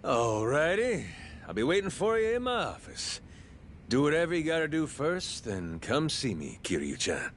Alrighty. I'll be waiting for you in my office. Do whatever you gotta do first, then come see me, Kiryu-chan.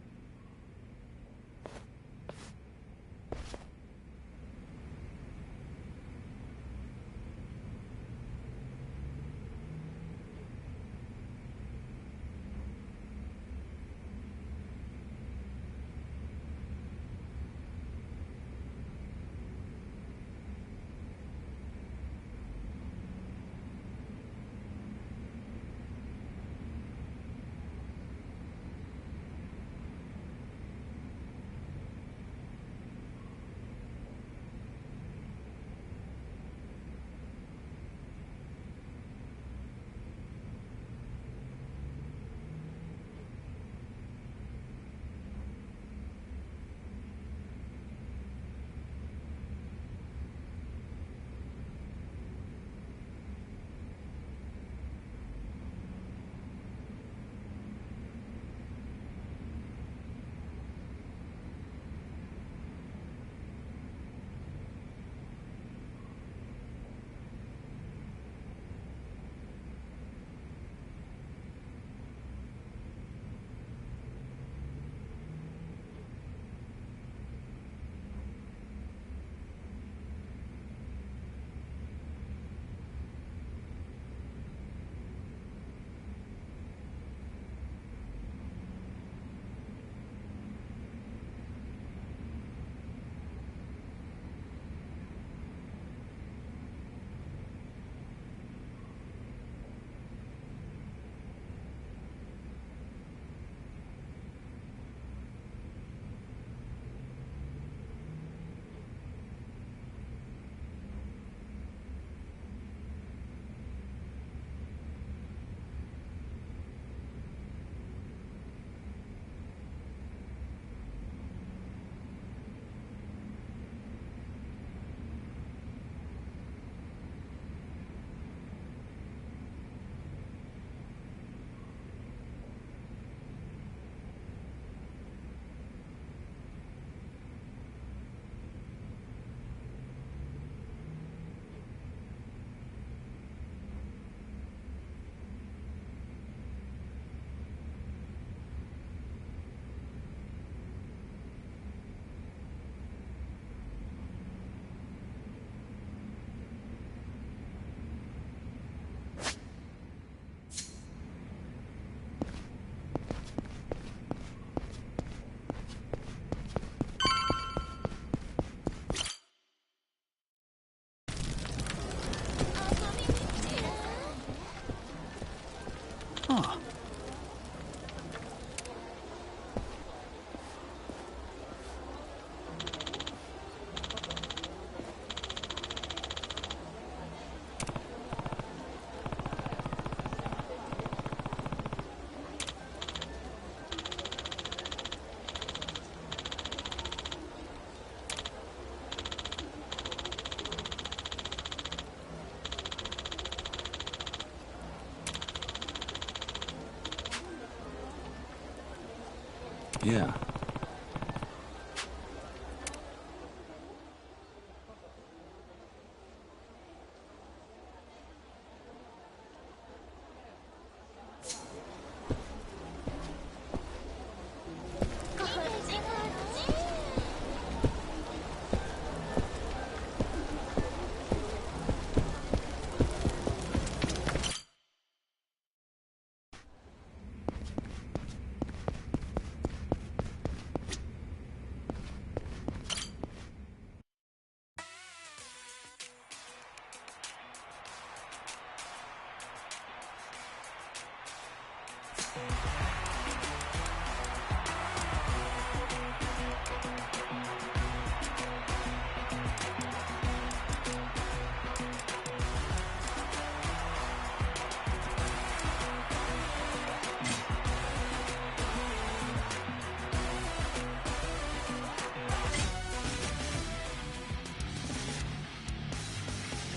Yeah.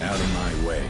Out of my way.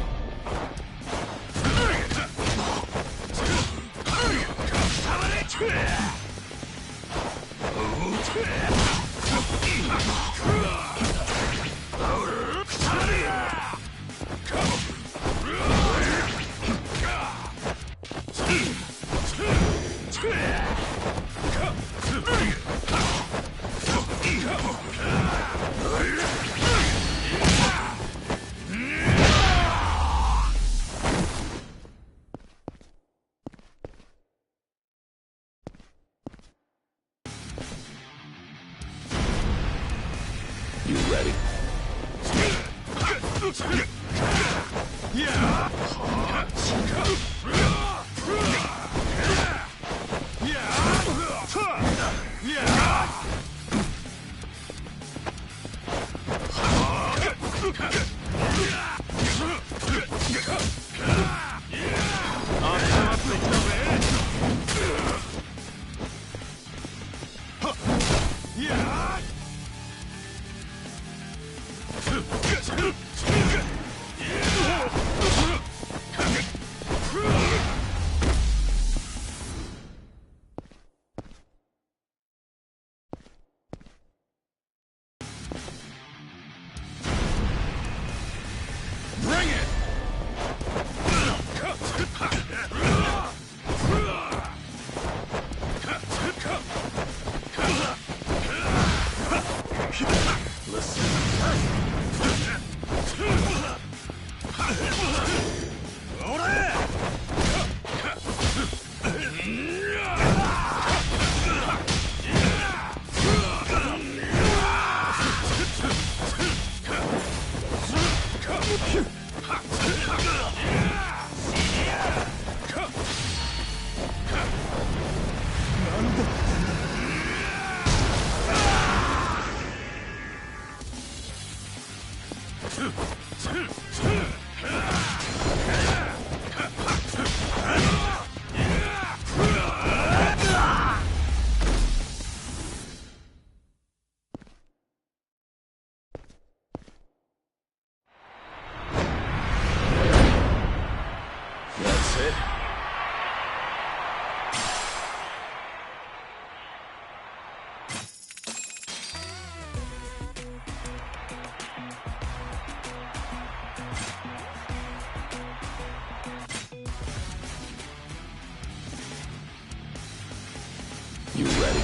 You ready?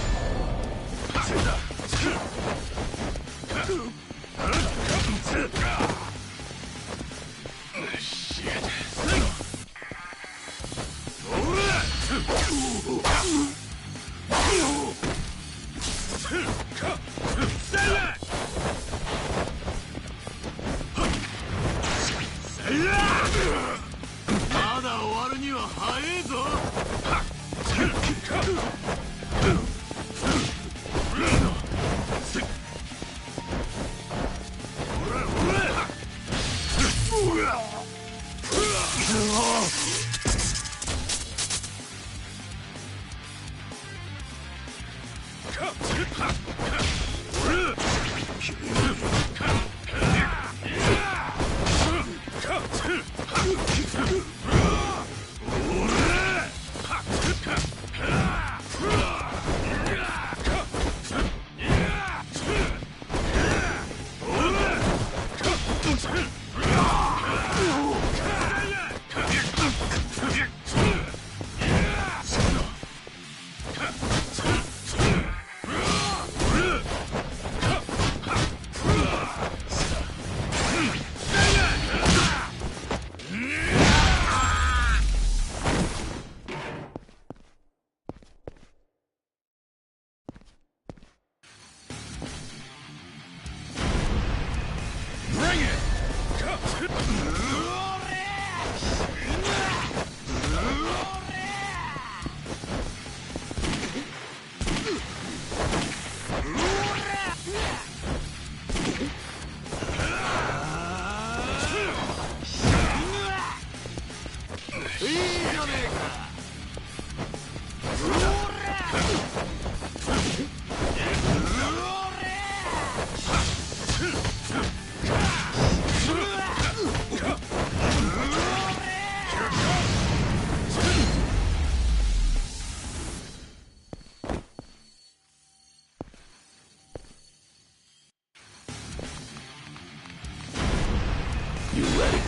You ready?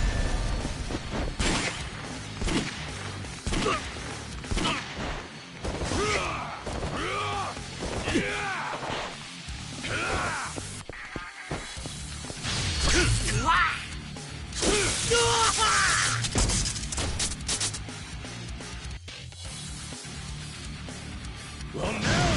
Well, now,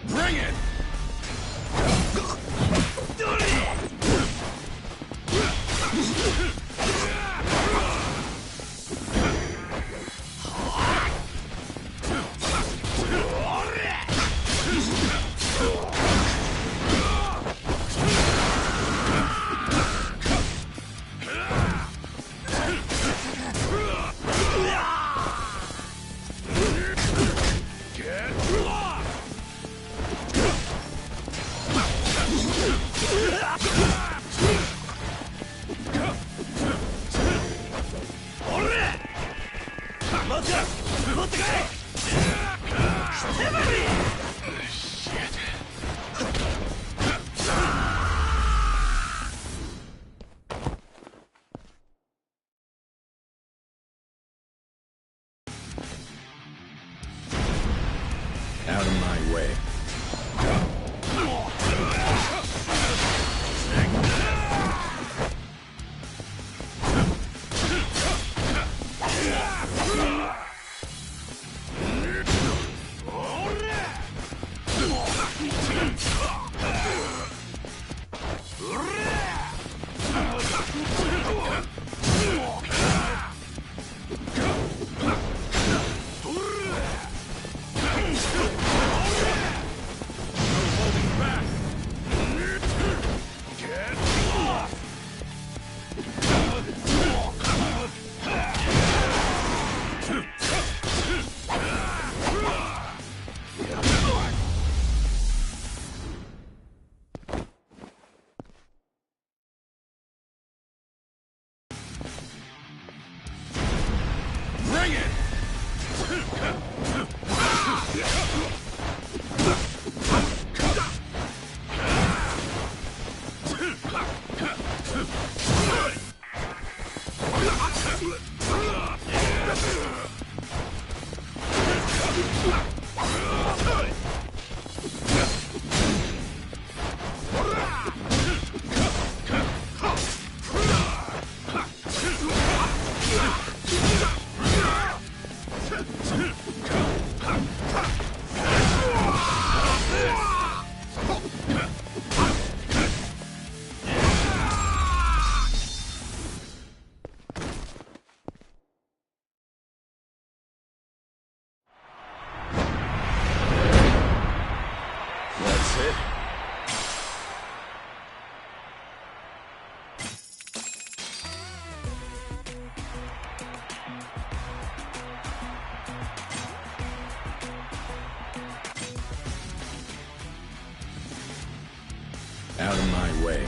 Bring it! Out of my way. Bring it! Out of my way.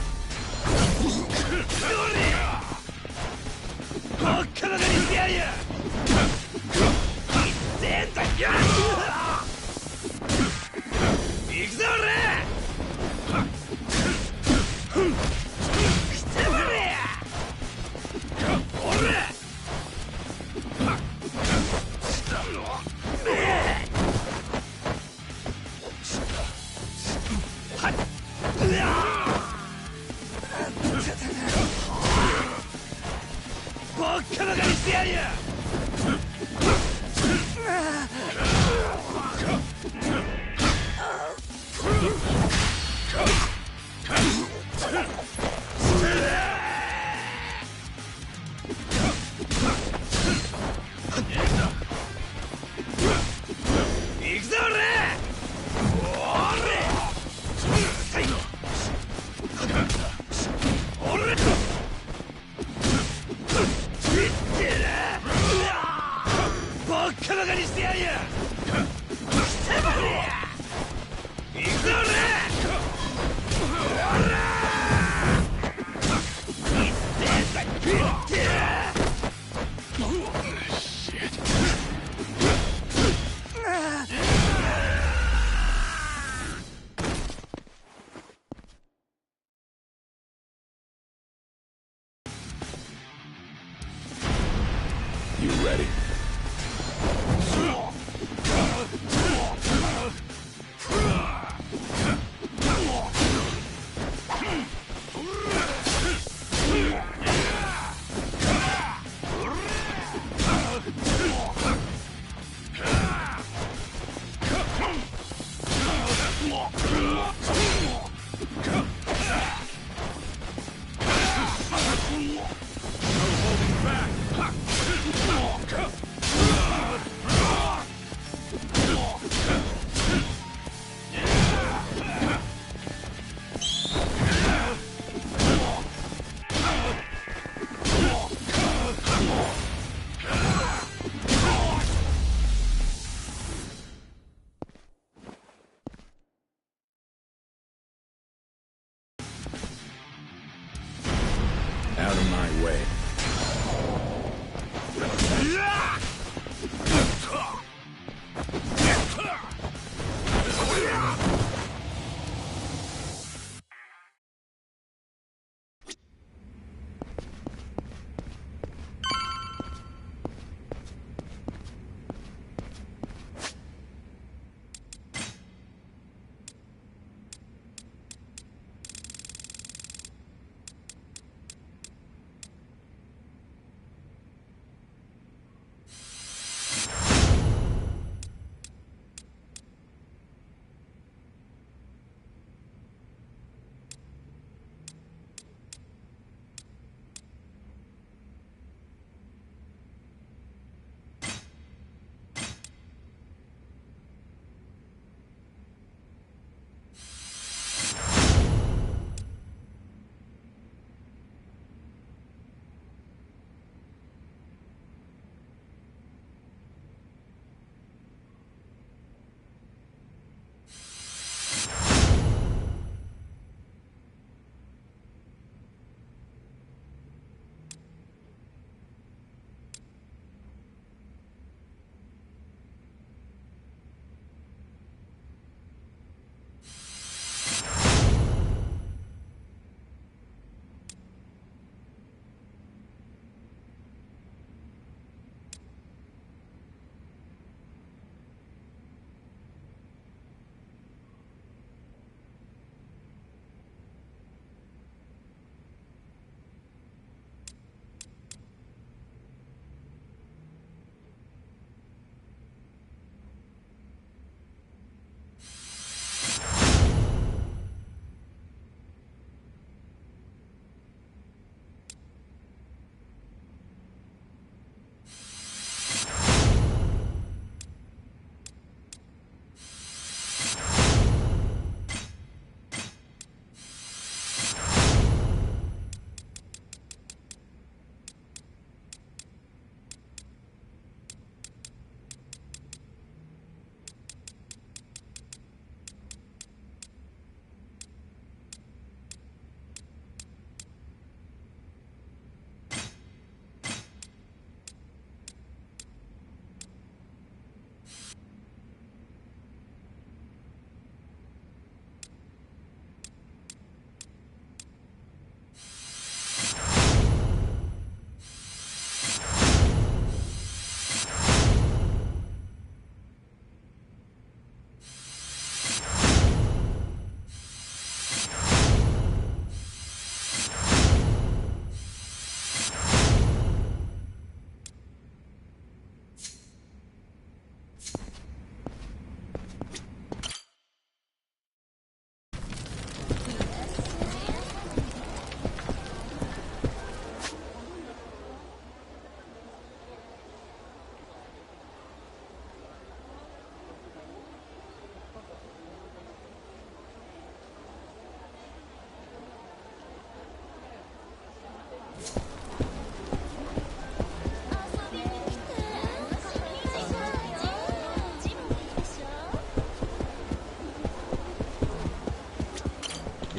Out of my way.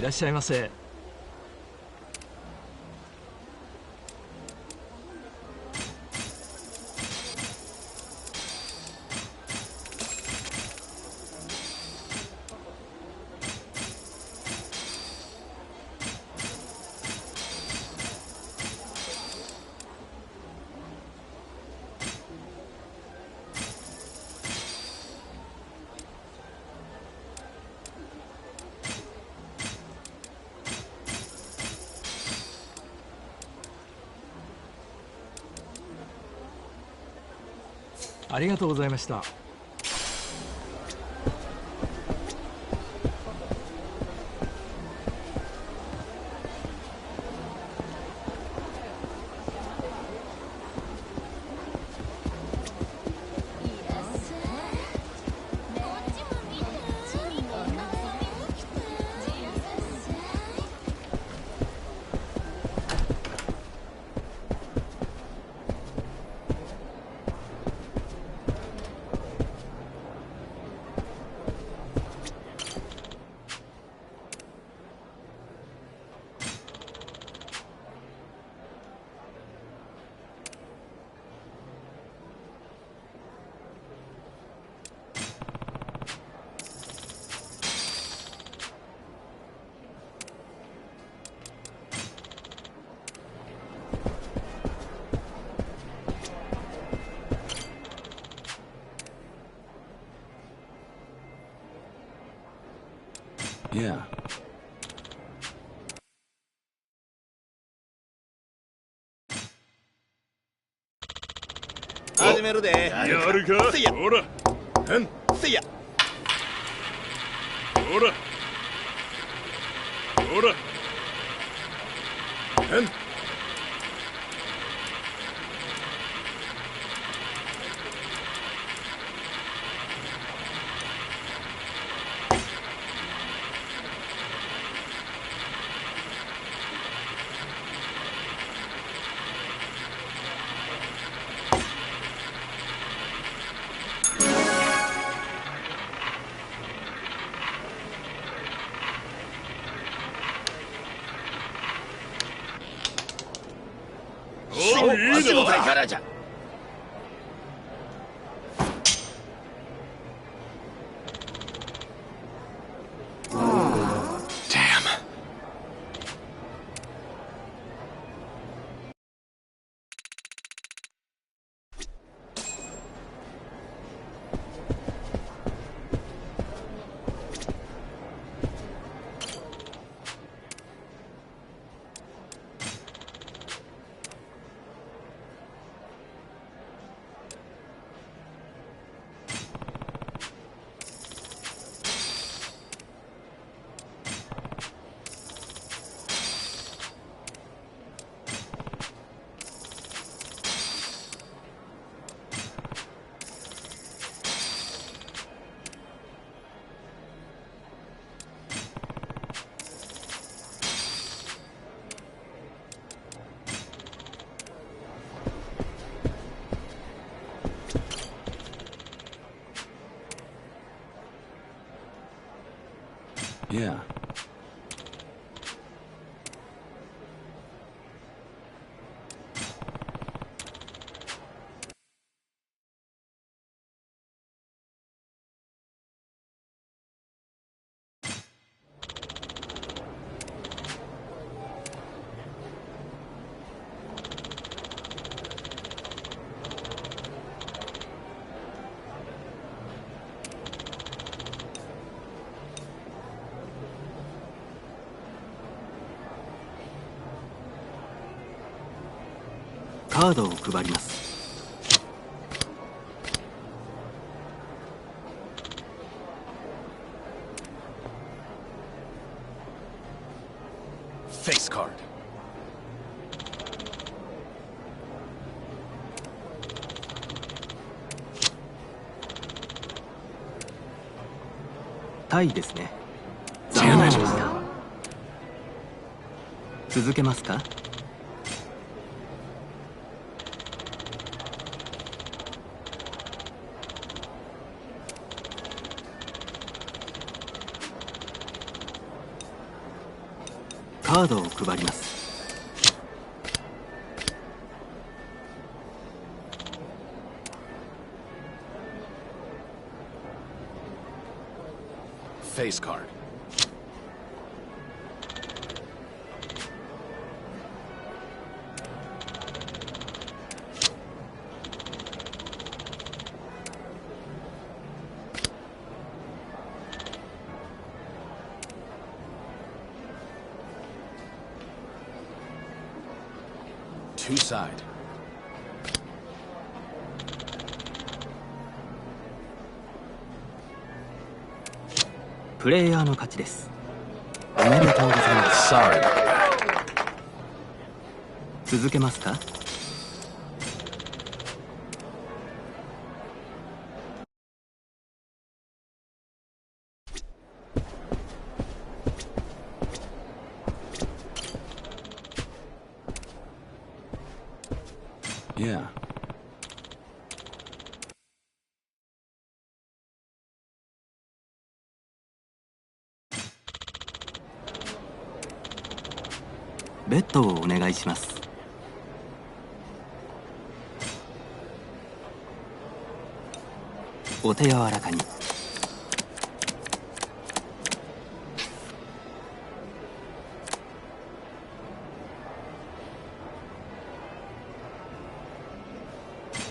いらっしゃいませ。ありがとうございました。Yeah. 始めるで。やるか。せいや。ほら。せいや。ほら。ほら。わしの手からじゃ。Yeah. カードを配ります。Face card. タイですね。続けますか？カードを配ります。Face card. 2 side. プレイヤーの勝ちです。おめでとうございます。Sorry. 続けますか？Yeah. ベッドをお願いします。お手柔らかに。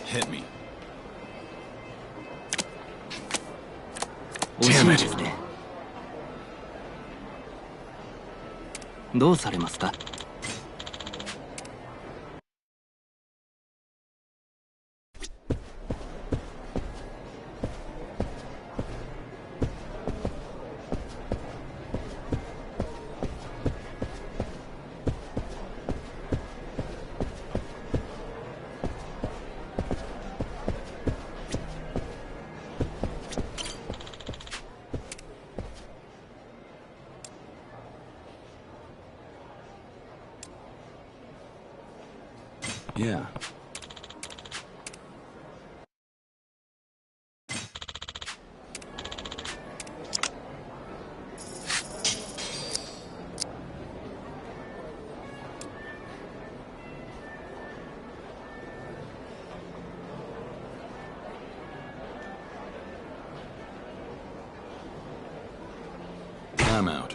Hit me. 惜しいですね。どうされますか？Yeah. I'm out.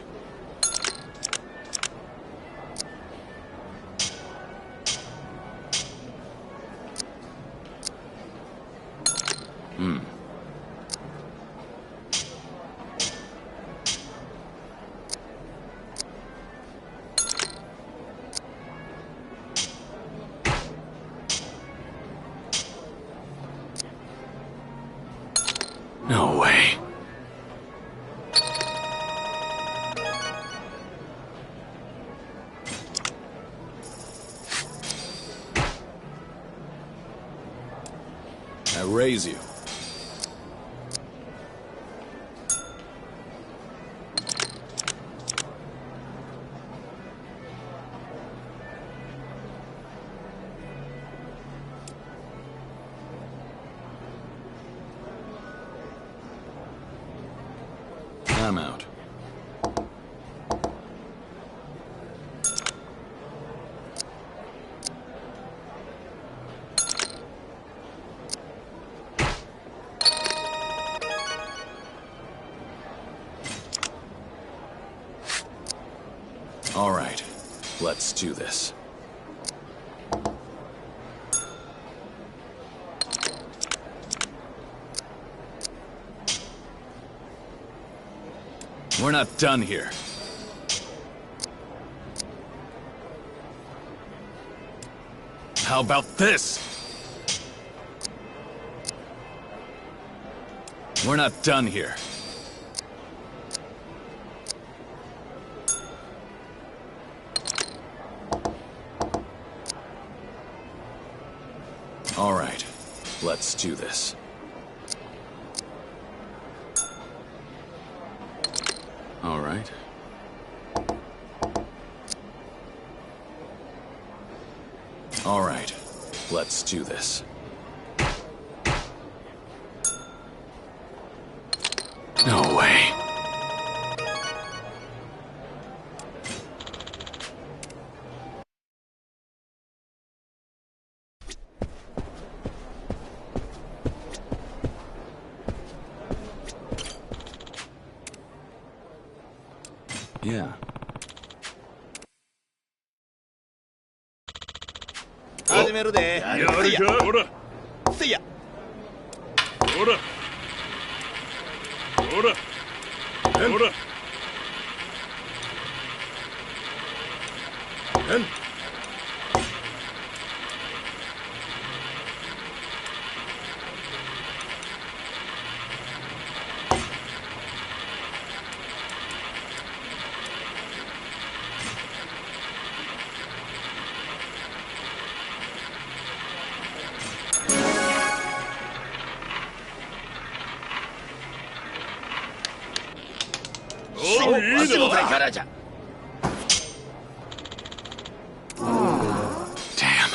No way. I raise you. I'm out. All right, let's do this. We're not done here. How about this? We're not done here. All right, let's do this. All right. All right, let's do this. No way. Yeah. 始めるで。やるか。ほら。せいや。ほら。ほら。ほら。おい、いい足ののだ。手からじゃ。Damn.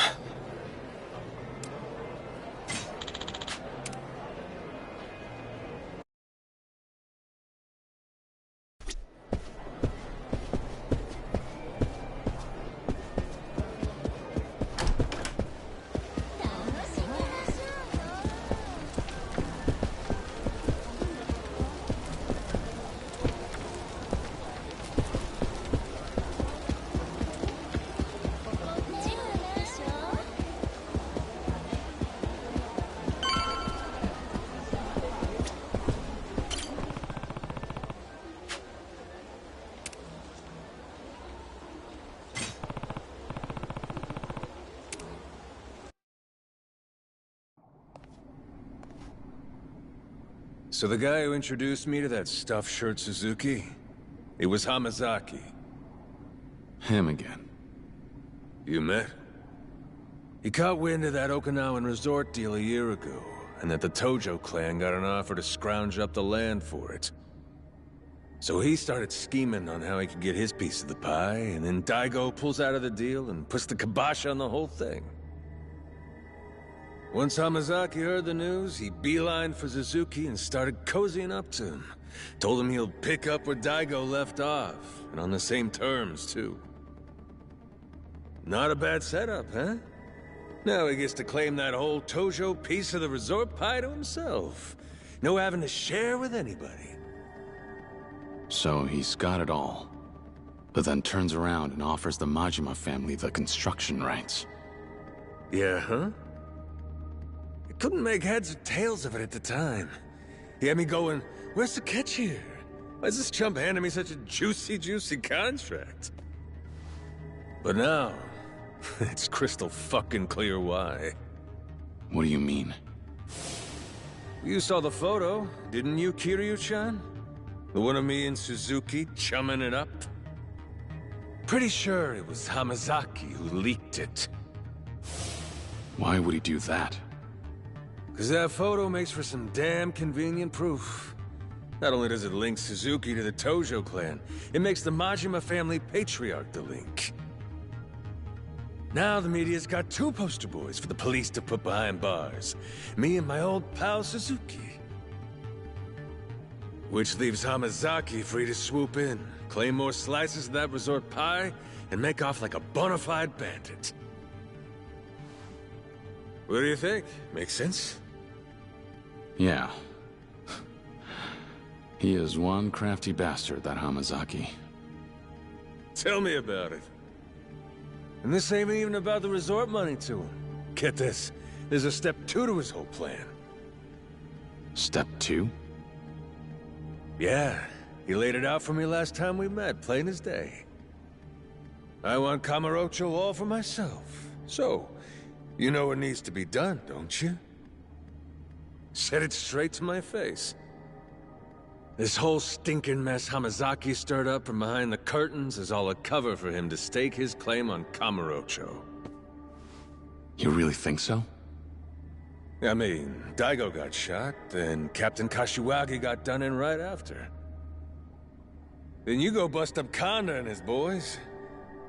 So the guy who introduced me to that stuffed shirt Suzuki, it was Hamazaki. Him again. You met? He caught wind of that Okinawan resort deal a year ago, and that the Tojo clan got an offer to scrounge up the land for it. So he started scheming on how he could get his piece of the pie, and then Daigo pulls out of the deal and puts the kibosh on the whole thing. Once Hamazaki heard the news, he beelined for Suzuki and started cozying up to him. Told him he'll pick up where Daigo left off, and on the same terms, too. Not a bad setup, huh? Now he gets to claim that whole Tojo piece of the resort pie to himself. No having to share with anybody. So he's got it all, but then turns around and offers the Majima family the construction rights. Yeah, huh? I couldn't make heads or tails of it at the time. He had me going, where's the catch here? Why's this chump handing me such a juicy contract? But now, it's crystal fucking clear why. What do you mean? You saw the photo, didn't you, Kiryu-chan? The one of me and Suzuki chumming it up? Pretty sure it was Hamazaki who leaked it. Why would he do that? Cause that photo makes for some damn convenient proof. Not only does it link Suzuki to the Tojo clan, it makes the Majima family patriarch the link. Now the media's got two poster boys for the police to put behind bars. Me and my old pal Suzuki. Which leaves Hamazaki free to swoop in, claim more slices of that resort pie, and make off like a bona fide bandit. What do you think? Makes sense? Yeah. He is one crafty bastard, that Hamazaki. Tell me about it. And this ain't even about the resort money to him. Get this, there's a step 2 to his whole plan. Step 2? Yeah, he laid it out for me last time we met, plain as day. I want Kamurocho all for myself. So, you know what needs to be done, don't you? Said it straight to my face. This whole stinking mess Hamazaki stirred up from behind the curtains is all a cover for him to stake his claim on Kamurocho. You really think so? I mean, Daigo got shot, then Captain Kashiwagi got done in right after. Then you go bust up Kanda and his boys.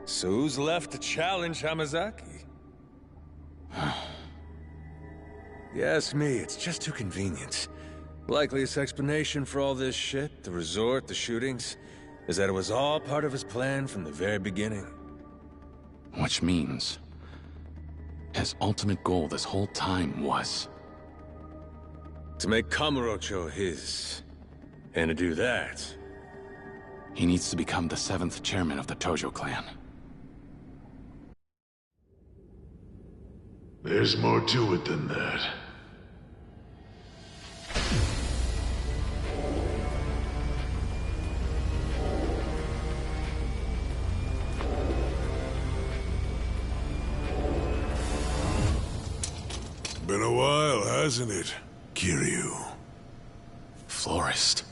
So who's left to challenge Hamazaki? You ask me, it's just too convenient. Likeliest explanation for all this shit, the resort, the shootings, is that it was all part of his plan from the very beginning. Which means his ultimate goal this whole time was to make Kamurocho his. And to do that, he needs to become the 7th chairman of the Tojo clan. There's more to it than that. Been a while, hasn't it, Kiryu? Florist.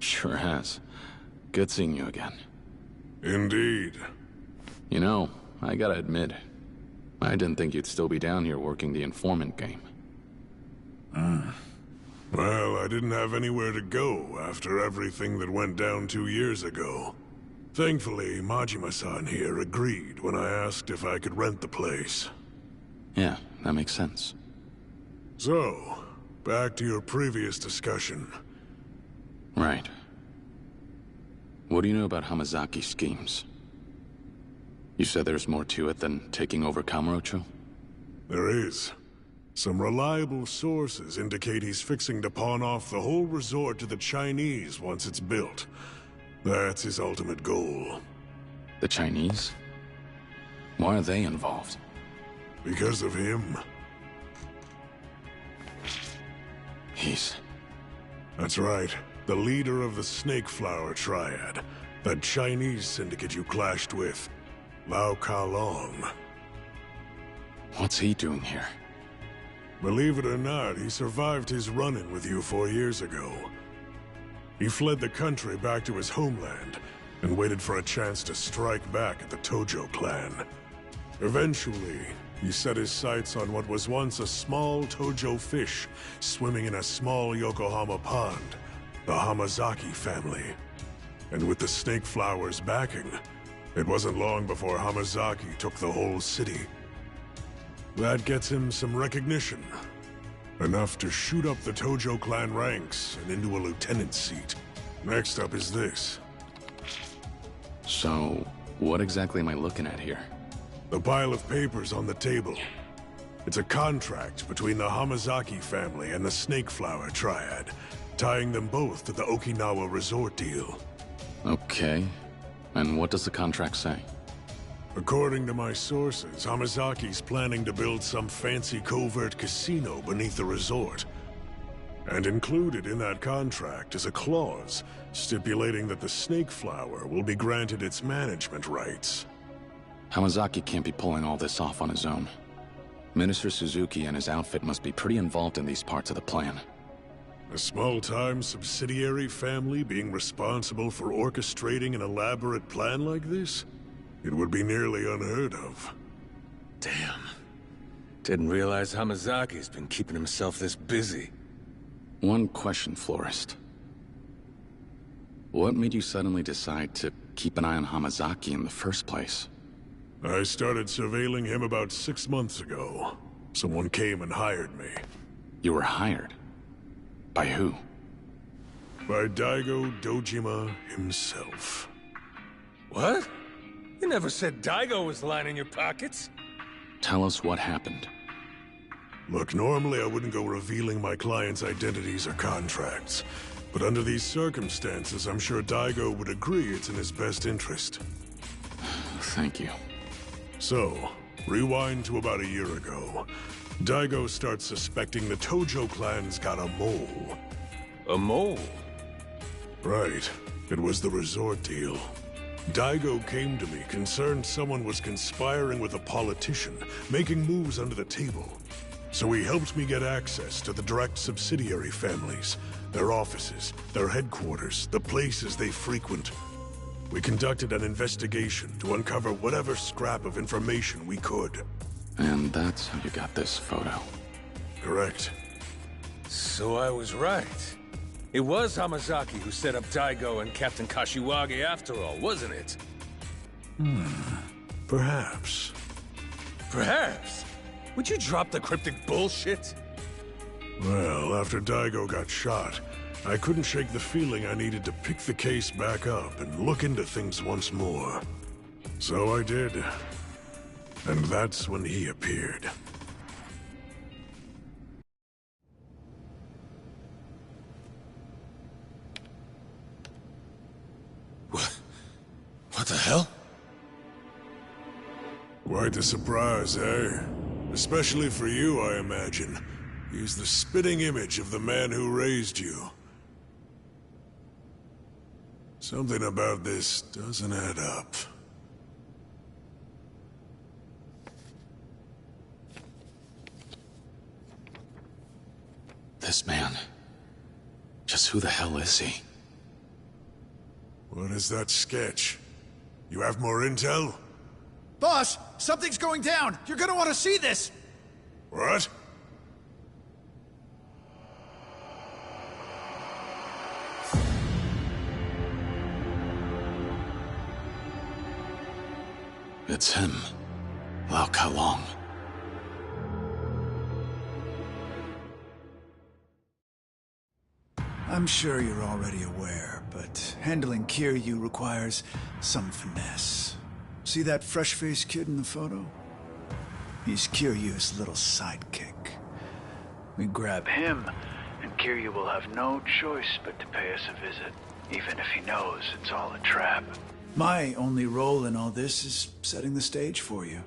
Sure has. Good seeing you again. Indeed. You know, I gotta admit, I didn't think you'd still be down here working the informant game. Well, I didn't have anywhere to go after everything that went down 2 years ago. Thankfully, Majima-san here agreed when I asked if I could rent the place. Yeah, that makes sense. So, back to your previous discussion. Right. What do you know about Hamazaki's schemes? You said there's more to it than taking over Kamurocho? There is. Some reliable sources indicate he's fixing to pawn off the whole resort to the Chinese once it's built. That's his ultimate goal. The Chinese? Why are they involved? Because of him. That's right. The leader of the Snake Flower Triad. That Chinese syndicate you clashed with. Lau Ka-long. What's he doing here? Believe it or not, he survived his run-in with you 4 years ago. He fled the country back to his homeland and waited for a chance to strike back at the Tojo clan. Eventually, he set his sights on what was once a small Tojo fish swimming in a small Yokohama pond, the Hamazaki family. And with the snake flowers backing, it wasn't long before Hamazaki took the whole city. That gets him some recognition. Enough to shoot up the Tojo clan ranks and into a lieutenant's seat. Next up is this. So, what exactly am I looking at here? The pile of papers on the table. It's a contract between the Hamazaki family and the Snake Flower Triad, tying them both to the Okinawa resort deal. Okay. And what does the contract say? According to my sources, Hamazaki's planning to build some fancy covert casino beneath the resort. And included in that contract is a clause stipulating that the Snake Flower will be granted its management rights. Hamazaki can't be pulling all this off on his own. Minister Suzuki and his outfit must be pretty involved in these parts of the plan. A small-time subsidiary family being responsible for orchestrating an elaborate plan like this? It would be nearly unheard of. Damn. Didn't realize Hamazaki's been keeping himself this busy. One question, Florist. What made you suddenly decide to keep an eye on Hamazaki in the first place? I started surveilling him about 6 months ago. Someone came and hired me. You were hired? By who? By Daigo Dojima himself. What? You never said Daigo was lining your pockets. Tell us what happened. Look, normally I wouldn't go revealing my clients' identities or contracts. But under these circumstances, I'm sure Daigo would agree it's in his best interest. Thank you. So, rewind to about a year ago. Daigo starts suspecting the Tojo clan's got a mole. A mole? Right. It was the resort deal. Daigo came to me concerned someone was conspiring with a politician, making moves under the table. So he helped me get access to the direct subsidiary families, their offices, their headquarters, the places they frequent. We conducted an investigation to uncover whatever scrap of information we could. And that's how you got this photo. Correct. So I was right. It was Hamazaki who set up Daigo and Captain Kashiwagi after all, wasn't it? Perhaps. Perhaps? Would you drop the cryptic bullshit? Well, after Daigo got shot, I couldn't shake the feeling I needed to pick the case back up and look into things once more. So I did. And that's when he appeared. What the hell? Quite a surprise, eh? Especially for you, I imagine. He's the spitting image of the man who raised you. Something about this doesn't add up. This man... just who the hell is he? What is that sketch? You have more intel? Boss, something's going down. You're gonna want to see this. What? It's him. Lao Kalong. I'm sure you're already aware, but handling Kiryu requires some finesse. See that fresh-faced kid in the photo? He's Kiryu's little sidekick. We grab him, and Kiryu will have no choice but to pay us a visit, even if he knows it's all a trap. My only role in all this is setting the stage for you.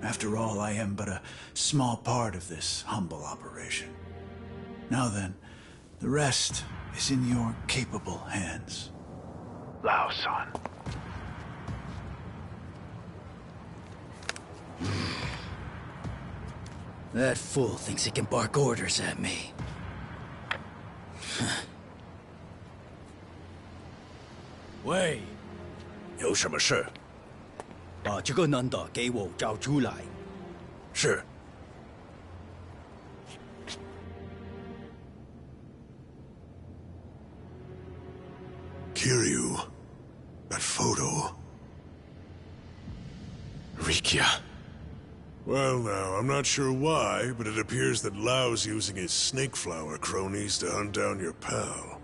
After all, I am but a small part of this humble operation. Now then, the rest is in your capable hands. Lao-san. That fool thinks he can bark orders at me. 喂，有什么事？把这个男的给我找出来。是。Kiryu, that photo. Rikia. Well, now, I'm not sure why, but it appears that Lao's using his snake flower cronies to hunt down your pal.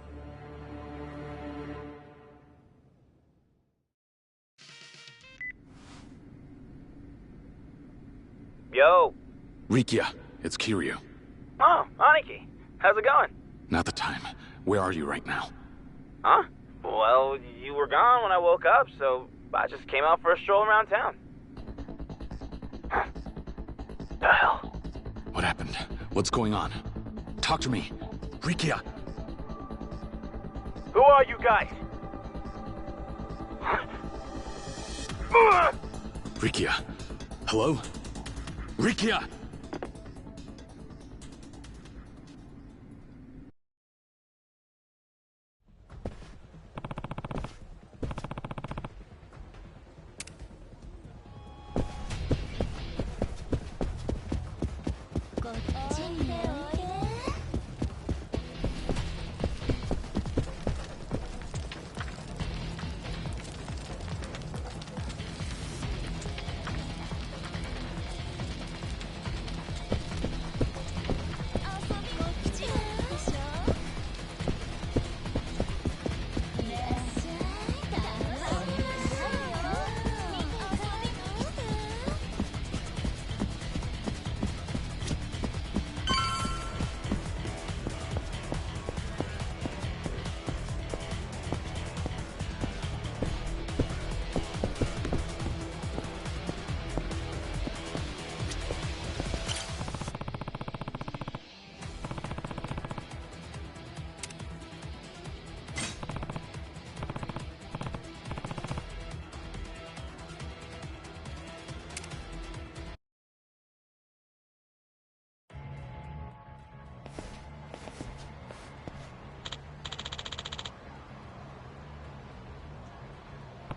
Yo. Rikia, it's Kiryu. Oh, Aniki. How's it going? Not the time. Where are you right now? Huh? Well, you were gone when I woke up, so I just came out for a stroll around town. Huh. The hell? What happened? What's going on? Talk to me. Rikia! Who are you guys? Rikia. Hello? Rikia!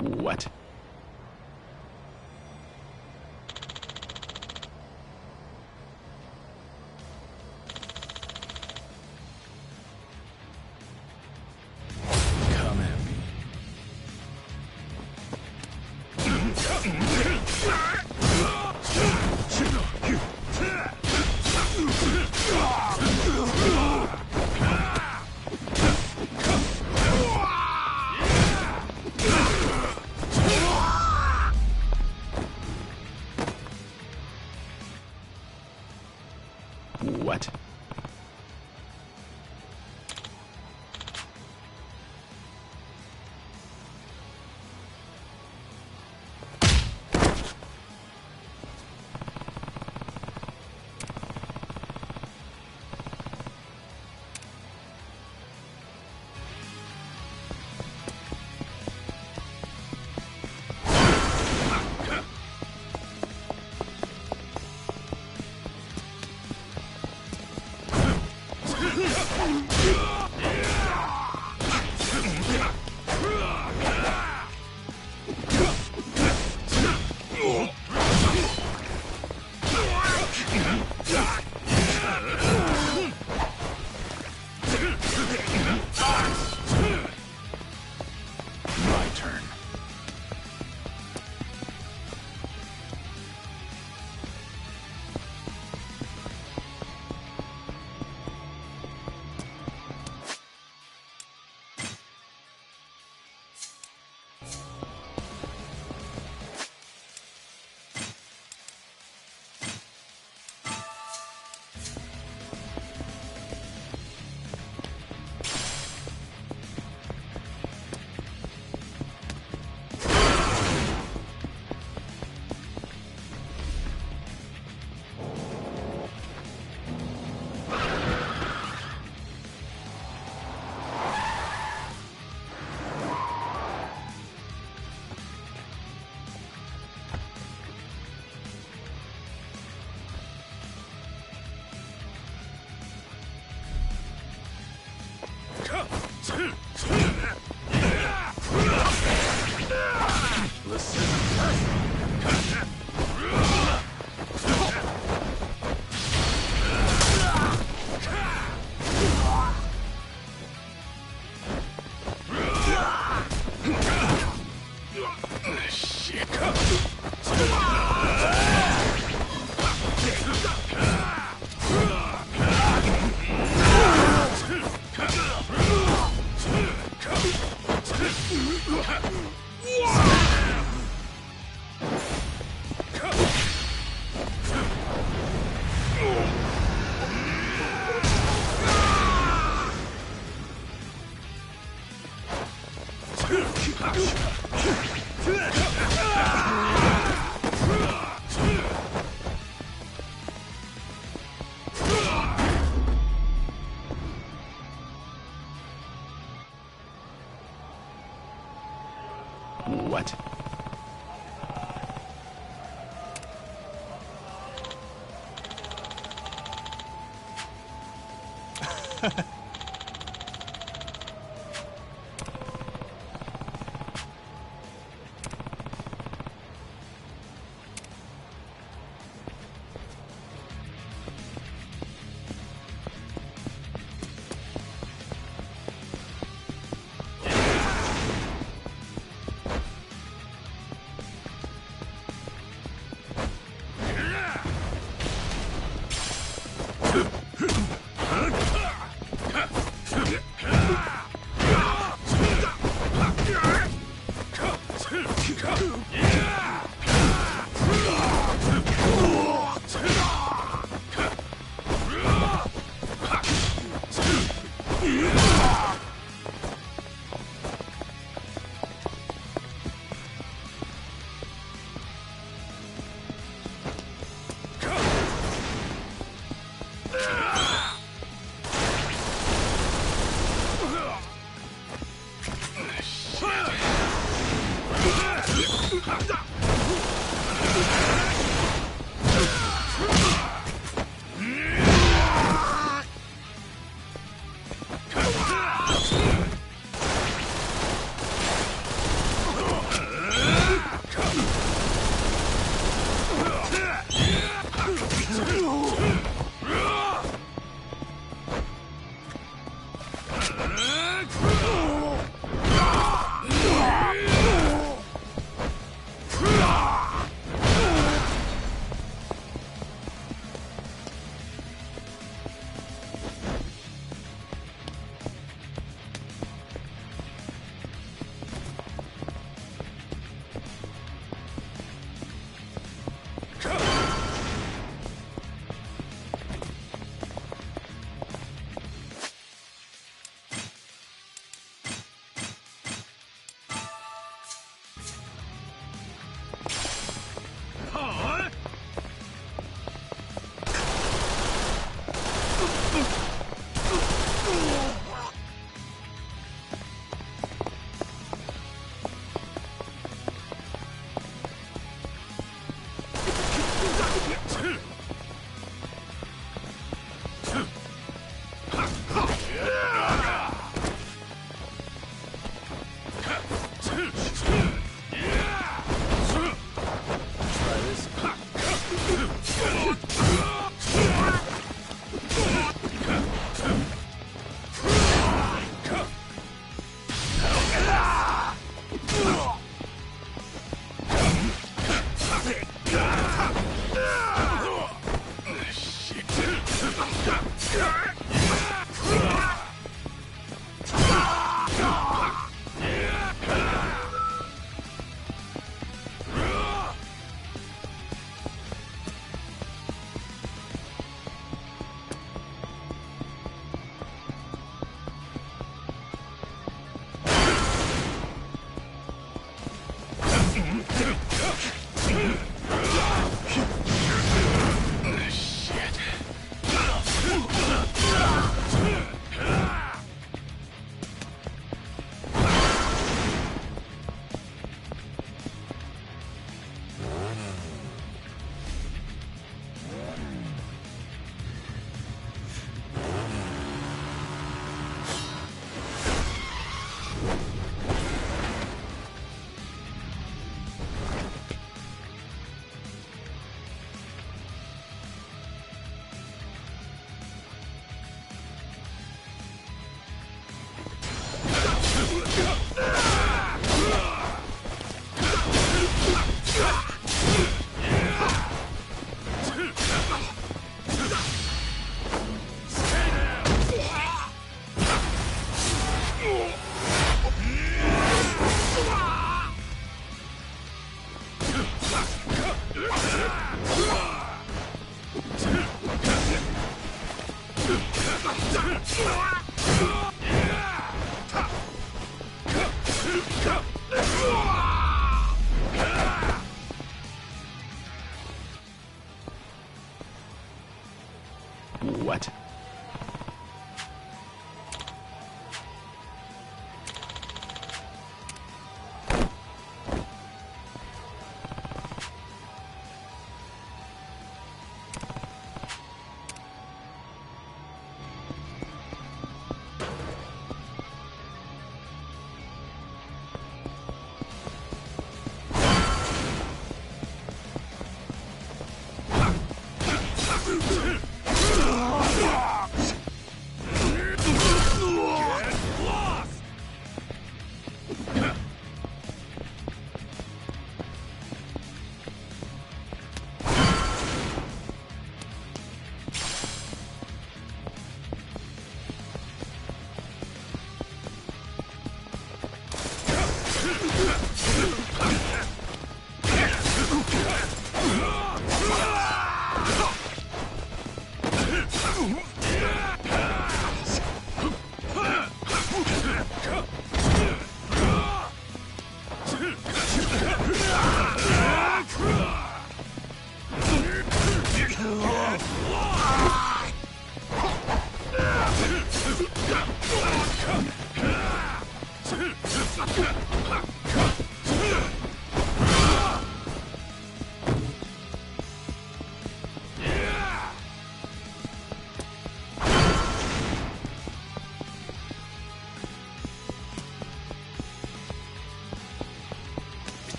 What? Come at me. What? My turn. What?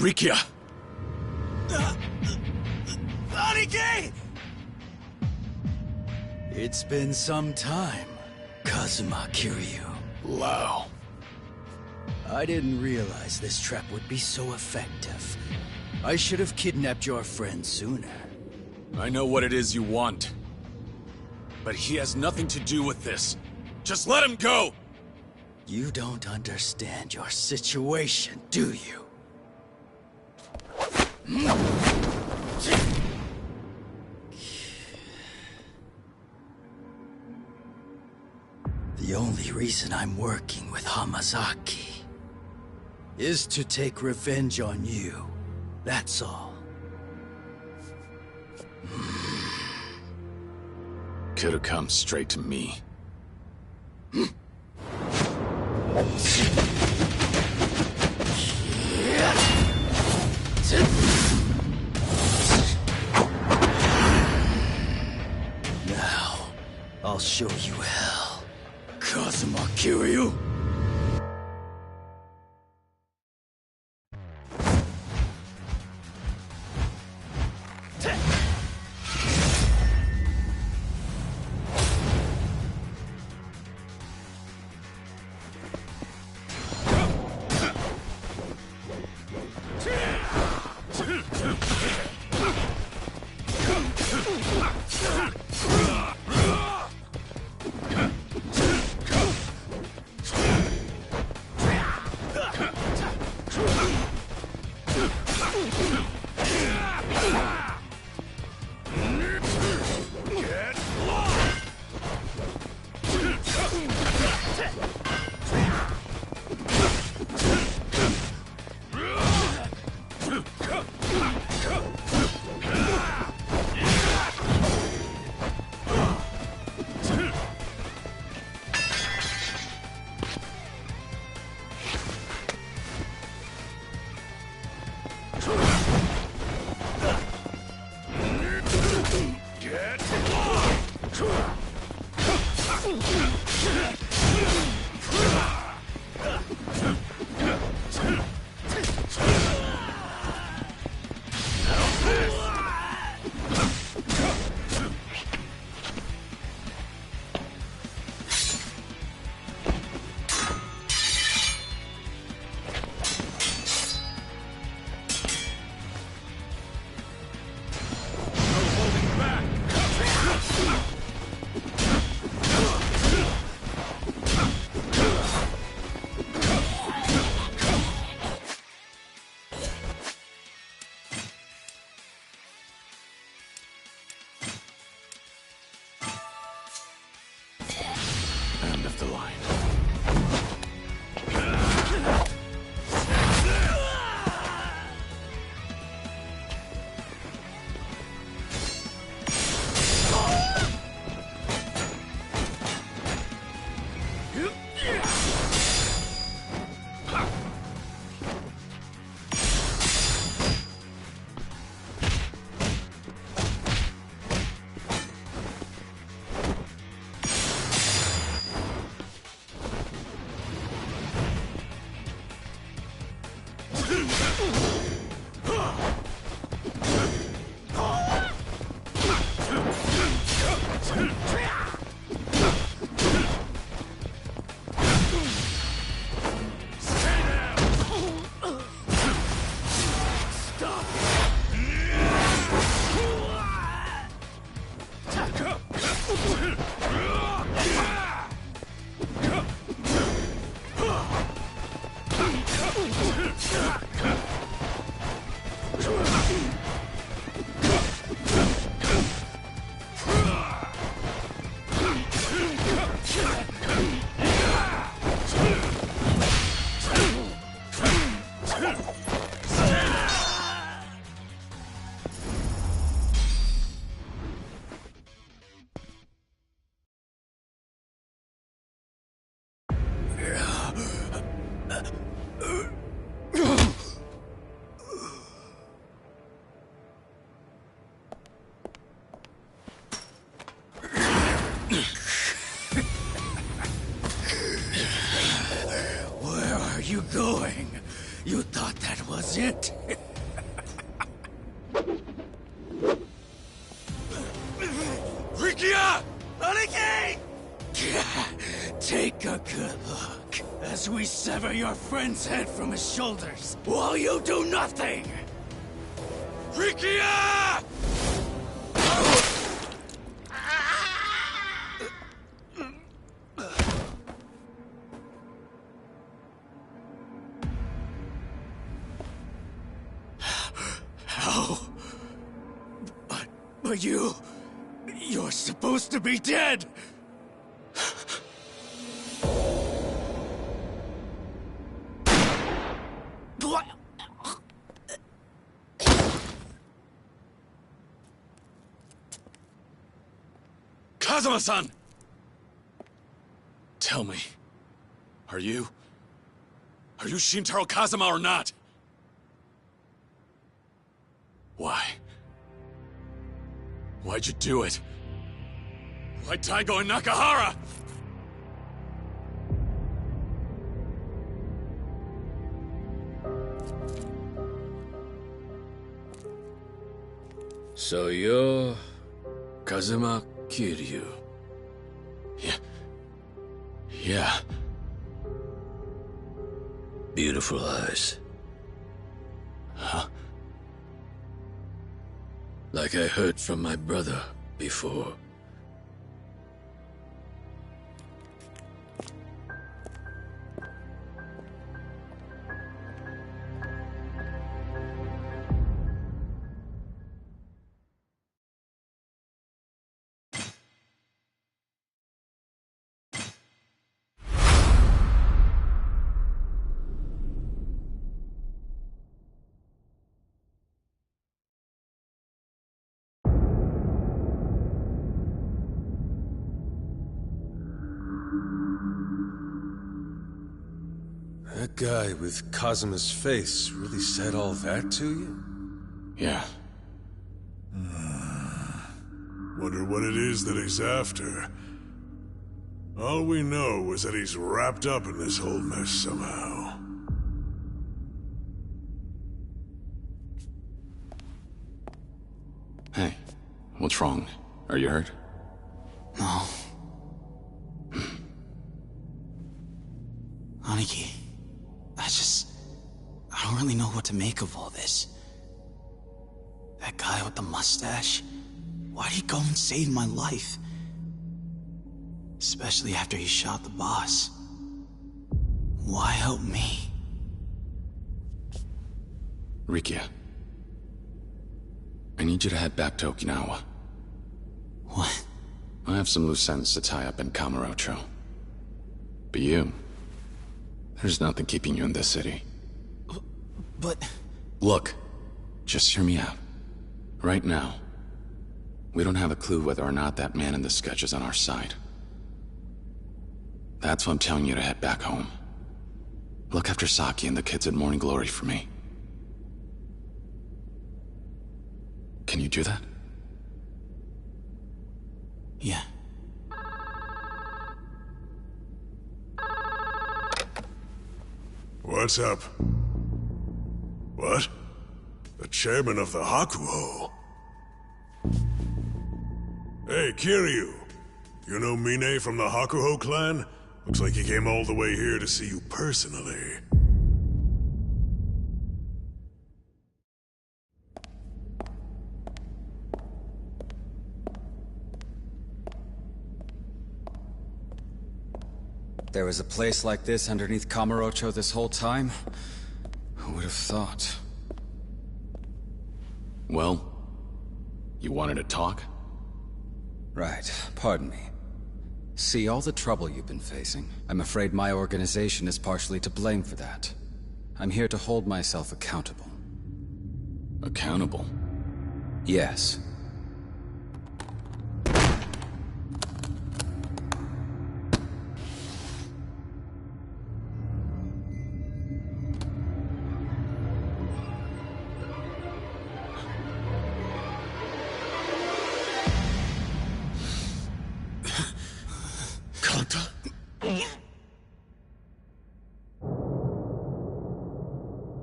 Rikia! Aniki! It's been some time, Kazuma Kiryu. Lao. I didn't realize this trap would be so effective. I should have kidnapped your friend sooner. I know what it is you want. But he has nothing to do with this. Just let him go! You don't understand your situation, do you? The only reason I'm working with Hamazaki is to take revenge on you. That's all. Could have come straight to me. Now, I'll show you hell. Kazuma Kiryu! End of the line. was it? Rikia! Aniki! Take a good look as we sever your friend's head from his shoulders while you do nothing! Rikia! How? But you're supposed to be dead! What? Kazuma-san! Tell me, are you Shintaro Kazuma or not? Why? Why'd you do it? Why Taigo and Nakahara? So you're Kazuma Kiryu. Yeah. Beautiful eyes. Huh? Like I heard from my brother before. That guy with Kazuma's face really said all that to you? Yeah. Wonder what it is that he's after. All we know is that he's wrapped up in this whole mess somehow. Hey, what's wrong? Are you hurt? No. Aniki, I don't really know what to make of all this. That guy with the mustache, why'd he go and save my life? Especially after he shot the boss. Why help me? Rikia, I need you to head back to Okinawa. What? I have some loose ends to tie up in Kamurocho. But you... there's nothing keeping you in this city. But... Look, just hear me out. Right now, we don't have a clue whether or not that man in the sketch is on our side. That's why I'm telling you to head back home. Look after Saki and the kids at Morning Glory for me. Can you do that? Yeah. What's up? What? The chairman of the Hakuho? Hey, Kiryu. You know Mine from the Hakuho clan? Looks like he came all the way here to see you personally. There was a place like this underneath Kamurocho this whole time? Who would have thought? Well, you wanted to talk? Right. Pardon me. See all the trouble you've been facing. I'm afraid my organization is partially to blame for that. I'm here to hold myself accountable. Accountable? Yes.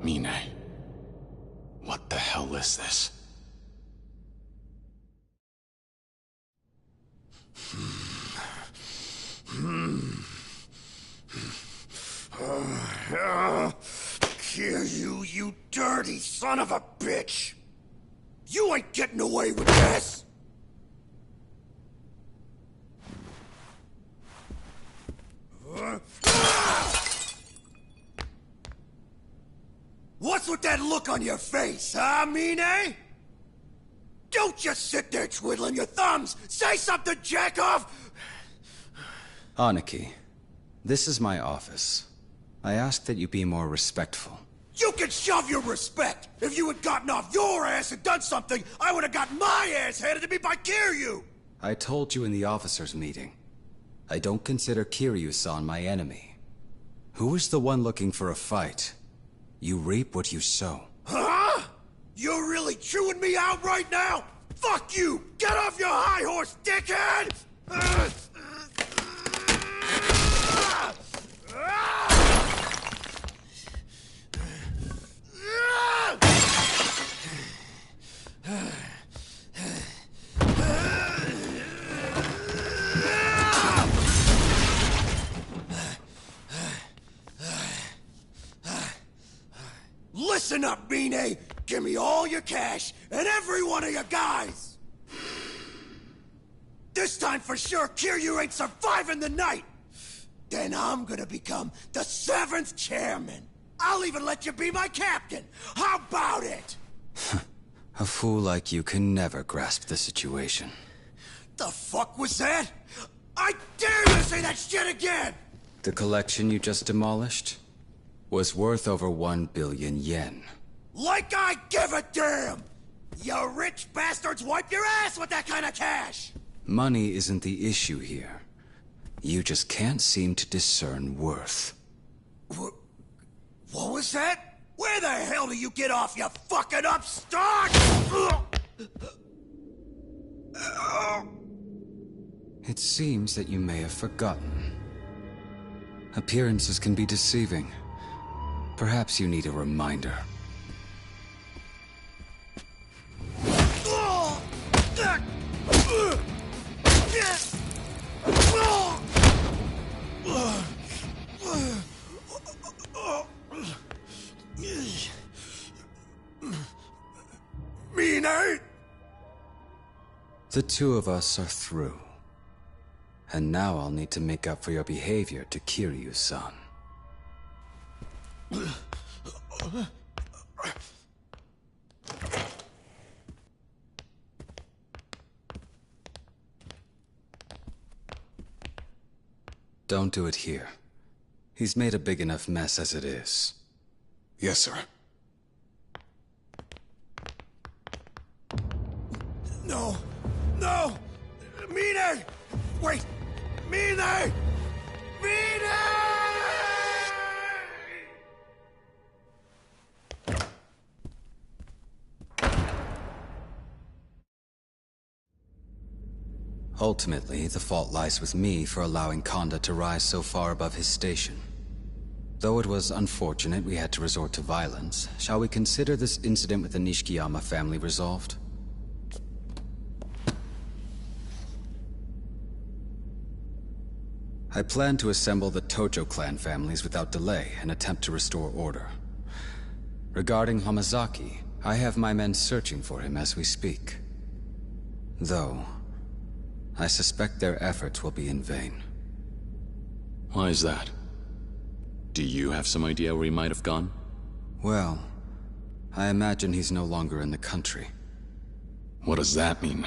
Mine. is this? Kill you, you dirty son of a bitch! You ain't getting away with this! What's with that look on your face, huh, Mine? Don't just sit there twiddling your thumbs! Say something, jackoff! Aniki, this is my office. I ask that you be more respectful. You can shove your respect! If you had gotten off your ass and done something, I would have got my ass handed to me by Kiryu! I told you in the officers' meeting. I don't consider Kiryu-san my enemy. Who is the one looking for a fight? You reap what you sow. Huh? You're really chewing me out right now? Fuck you! Get off your high horse, dickhead! Listen up, Mine! Give me all your cash, and every one of your guys! This time for sure, Kiryu ain't surviving the night! Then I'm gonna become the 7th chairman! I'll even let you be my captain! How about it? A fool like you can never grasp the situation. The fuck was that? I dare you to say that shit again! The collection you just demolished was worth over 1 billion yen. Like I give a damn! You rich bastards wipe your ass with that kind of cash! Money isn't the issue here. You just can't seem to discern worth. What was that? Where the hell do you get off, you fucking upstart? It seems that you may have forgotten. Appearances can be deceiving. Perhaps you need a reminder. Mine? The two of us are through. And now I'll need to make up for your behavior to Kiryu-san. Don't do it here. He's made a big enough mess as it is. Yes, sir. No! No! Mine! Wait! Mine! Mine! Ultimately, the fault lies with me for allowing Kanda to rise so far above his station. Though it was unfortunate we had to resort to violence, shall we consider this incident with the Nishikiyama family resolved? I plan to assemble the Tojo clan families without delay and attempt to restore order. Regarding Hamazaki, I have my men searching for him as we speak. Though, I suspect their efforts will be in vain. Why is that? Do you have some idea where he might have gone? Well, I imagine he's no longer in the country. What does that mean?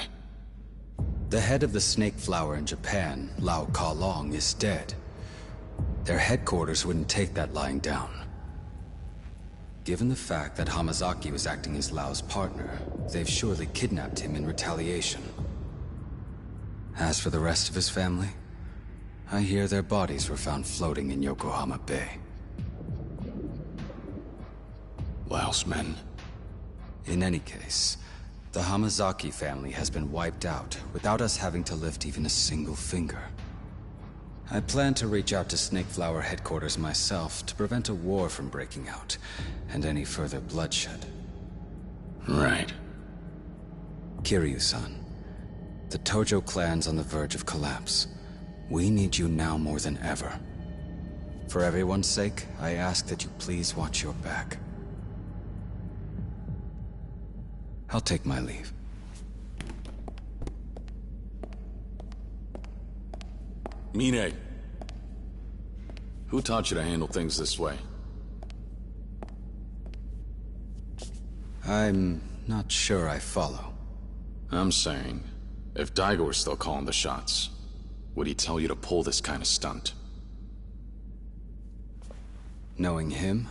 The head of the snake flower in Japan, Lao Kalong, is dead. Their headquarters wouldn't take that lying down. Given the fact that Hamazaki was acting as Lao's partner, they've surely kidnapped him in retaliation. As for the rest of his family, I hear their bodies were found floating in Yokohama Bay. Lao's men. In any case, the Hamazaki family has been wiped out without us having to lift even a single finger. I plan to reach out to Snakeflower headquarters myself to prevent a war from breaking out and any further bloodshed. Right. Kiryu-san, the Tojo clan's on the verge of collapse. We need you now more than ever. For everyone's sake, I ask that you please watch your back. I'll take my leave. Mine. Who taught you to handle things this way? I'm not sure I follow. I'm saying, if Daigo were still calling the shots, would he tell you to pull this kind of stunt? Knowing him,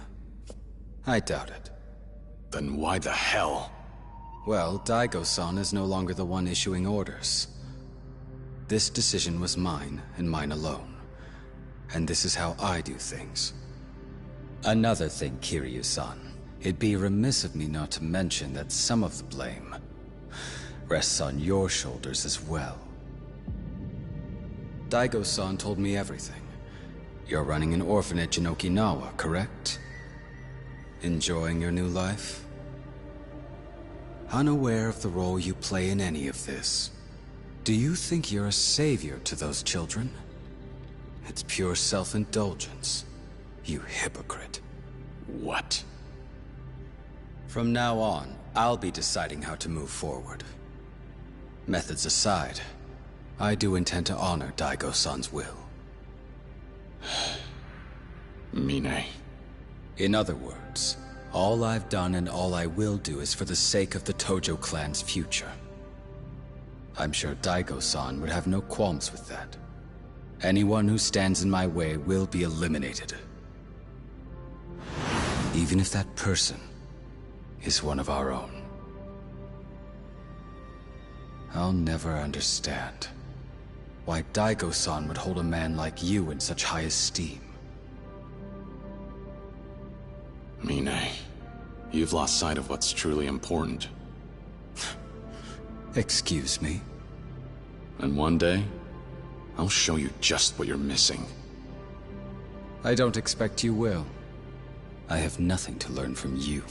I doubt it. Then why the hell? Well, Daigo-san is no longer the one issuing orders. This decision was mine, and mine alone. And this is how I do things. Another thing, Kiryu-san. It'd be remiss of me not to mention that some of the blame rests on your shoulders as well. Daigo-san told me everything. You're running an orphanage in Okinawa, correct? Enjoying your new life? Unaware of the role you play in any of this, do you think you're a savior to those children? It's pure self-indulgence, you hypocrite. What? From now on, I'll be deciding how to move forward. Methods aside, I do intend to honor Daigo-san's will. Mine. In other words, all I've done and all I will do is for the sake of the Tojo clan's future. I'm sure Daigo-san would have no qualms with that. Anyone who stands in my way will be eliminated. Even if that person is one of our own. I'll never understand why Daigo-san would hold a man like you in such high esteem. Mine, you've lost sight of what's truly important. Excuse me? And one day, I'll show you just what you're missing. I don't expect you will. I have nothing to learn from you.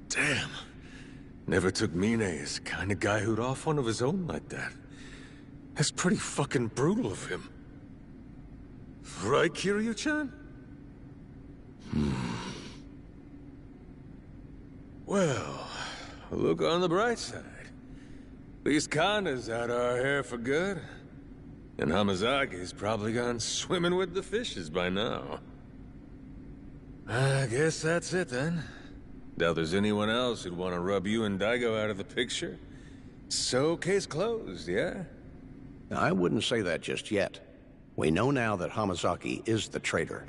Damn. Never took Mine as the kind of guy who'd off one of his own like that. That's pretty fucking brutal of him. Right, Kiryu-chan? Well, look on the bright side. At least Kanda's out our hair for good. And Hamazaki's probably gone swimming with the fishes by now. I guess that's it then. Doubt there's anyone else who'd want to rub you and Daigo out of the picture. So, case closed, yeah? I wouldn't say that just yet. We know now that Hamazaki is the traitor.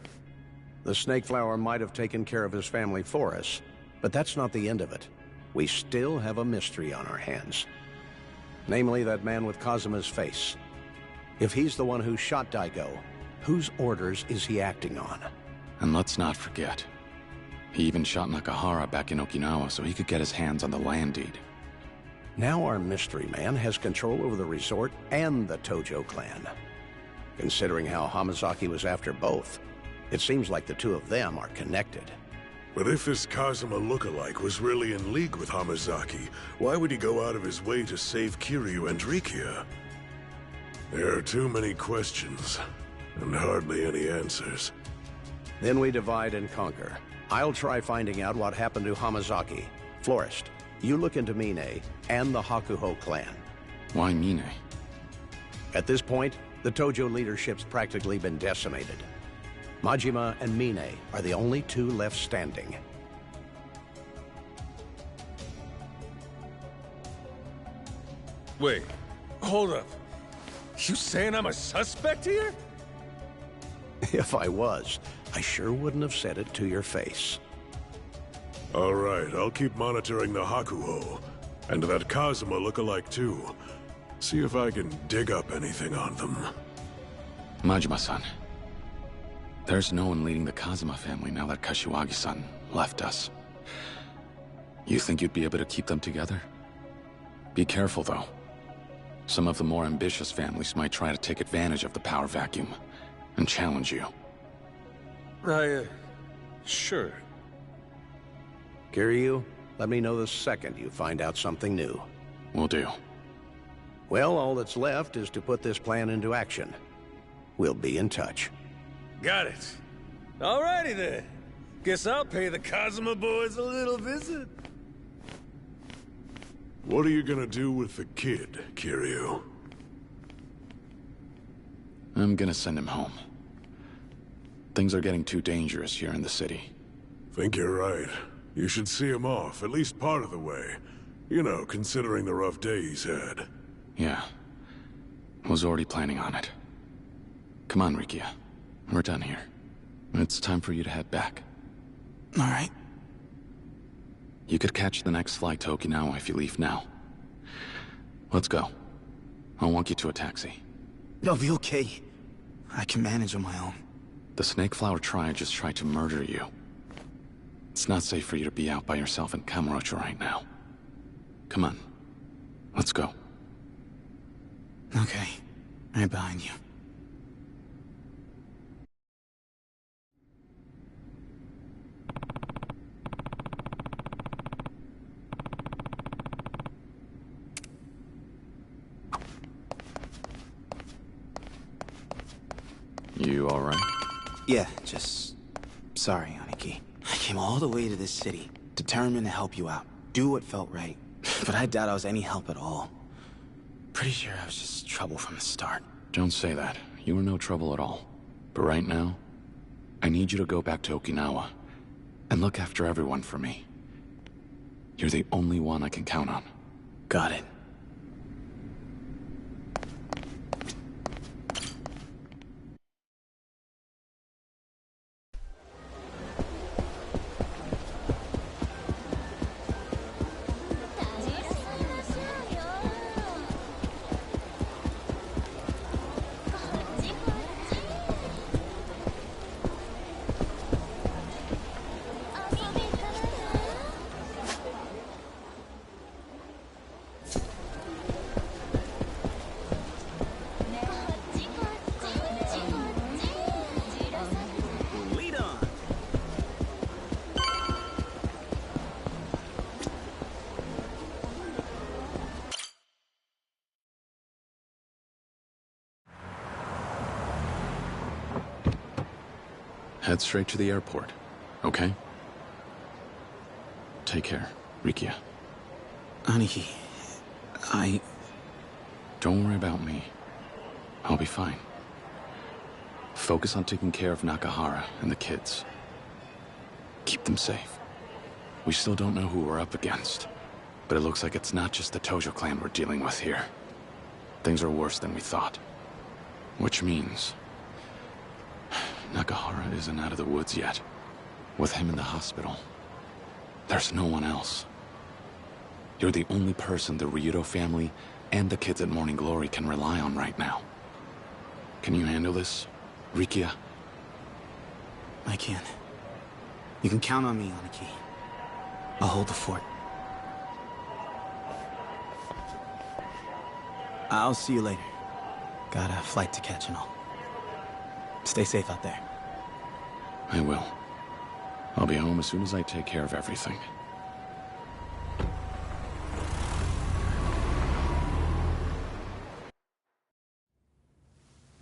The Snake Flower might have taken care of his family for us, but that's not the end of it. We still have a mystery on our hands. Namely, that man with Kazuma's face. If he's the one who shot Daigo, whose orders is he acting on? And let's not forget, he even shot Nakahara back in Okinawa so he could get his hands on the land deed. Now our mystery man has control over the resort and the Tojo clan. Considering how Hamazaki was after both, it seems like the two of them are connected. But if this Kazuma lookalike was really in league with Hamazaki, why would he go out of his way to save Kiryu and Rikia? There are too many questions, and hardly any answers. Then we divide and conquer. I'll try finding out what happened to Hamazaki. Florist, you look into Mine and the Hakuho clan. Why Mine? At this point, the Tojo leadership's practically been decimated. Majima and Mine are the only two left standing. Wait, hold up. You saying I'm a suspect here? If I was, I sure wouldn't have said it to your face. All right, I'll keep monitoring the Hakuho, and that Kazuma lookalike too. See if I can dig up anything on them. Majima-san, there's no one leading the Kazuma family now that Kashiwagi-san left us. You think you'd be able to keep them together? Be careful, though. Some of the more ambitious families might try to take advantage of the power vacuum and challenge you. Sure. Kiryu, let me know the second you find out something new. Will do. Well, all that's left is to put this plan into action. We'll be in touch. Got it. Alrighty then. Guess I'll pay the Kazuma boys a little visit. What are you gonna do with the kid, Kiryu? I'm gonna send him home. Things are getting too dangerous here in the city. Think you're right. You should see him off, at least part of the way. You know, considering the rough day he's had. Yeah. Was already planning on it. Come on, Rikia. We're done here. It's time for you to head back. All right. You could catch the next flight to Okinawa if you leave now. Let's go. I'll walk you to a taxi. I'll be okay. I can manage on my own. The Snake Flower Triad just tried to murder you. It's not safe for you to be out by yourself in Kamurocho right now. Come on. Let's go. Okay. Right behind you. You all right? Yeah, just... sorry, Aniki. I came all the way to this city, determined to help you out, do what felt right. But I doubt I was any help at all. Pretty sure I was just trouble from the start. Don't say that. You were no trouble at all. But right now, I need you to go back to Okinawa and look after everyone for me. You're the only one I can count on. Got it. Head straight to the airport, okay? Take care, Rikia. Aniki, Don't worry about me. I'll be fine. Focus on taking care of Nakahara and the kids. Keep them safe. We still don't know who we're up against, but it looks like it's not just the Tojo clan we're dealing with here. Things are worse than we thought. Which means... Nakahara isn't out of the woods yet. With him in the hospital, there's no one else. You're the only person the Ryudo family and the kids at Morning Glory can rely on right now. Can you handle this, Rikia? I can. You can count on me, Aniki. I'll hold the fort. I'll see you later. Got a flight to catch and all. Stay safe out there. I will. I'll be home as soon as I take care of everything.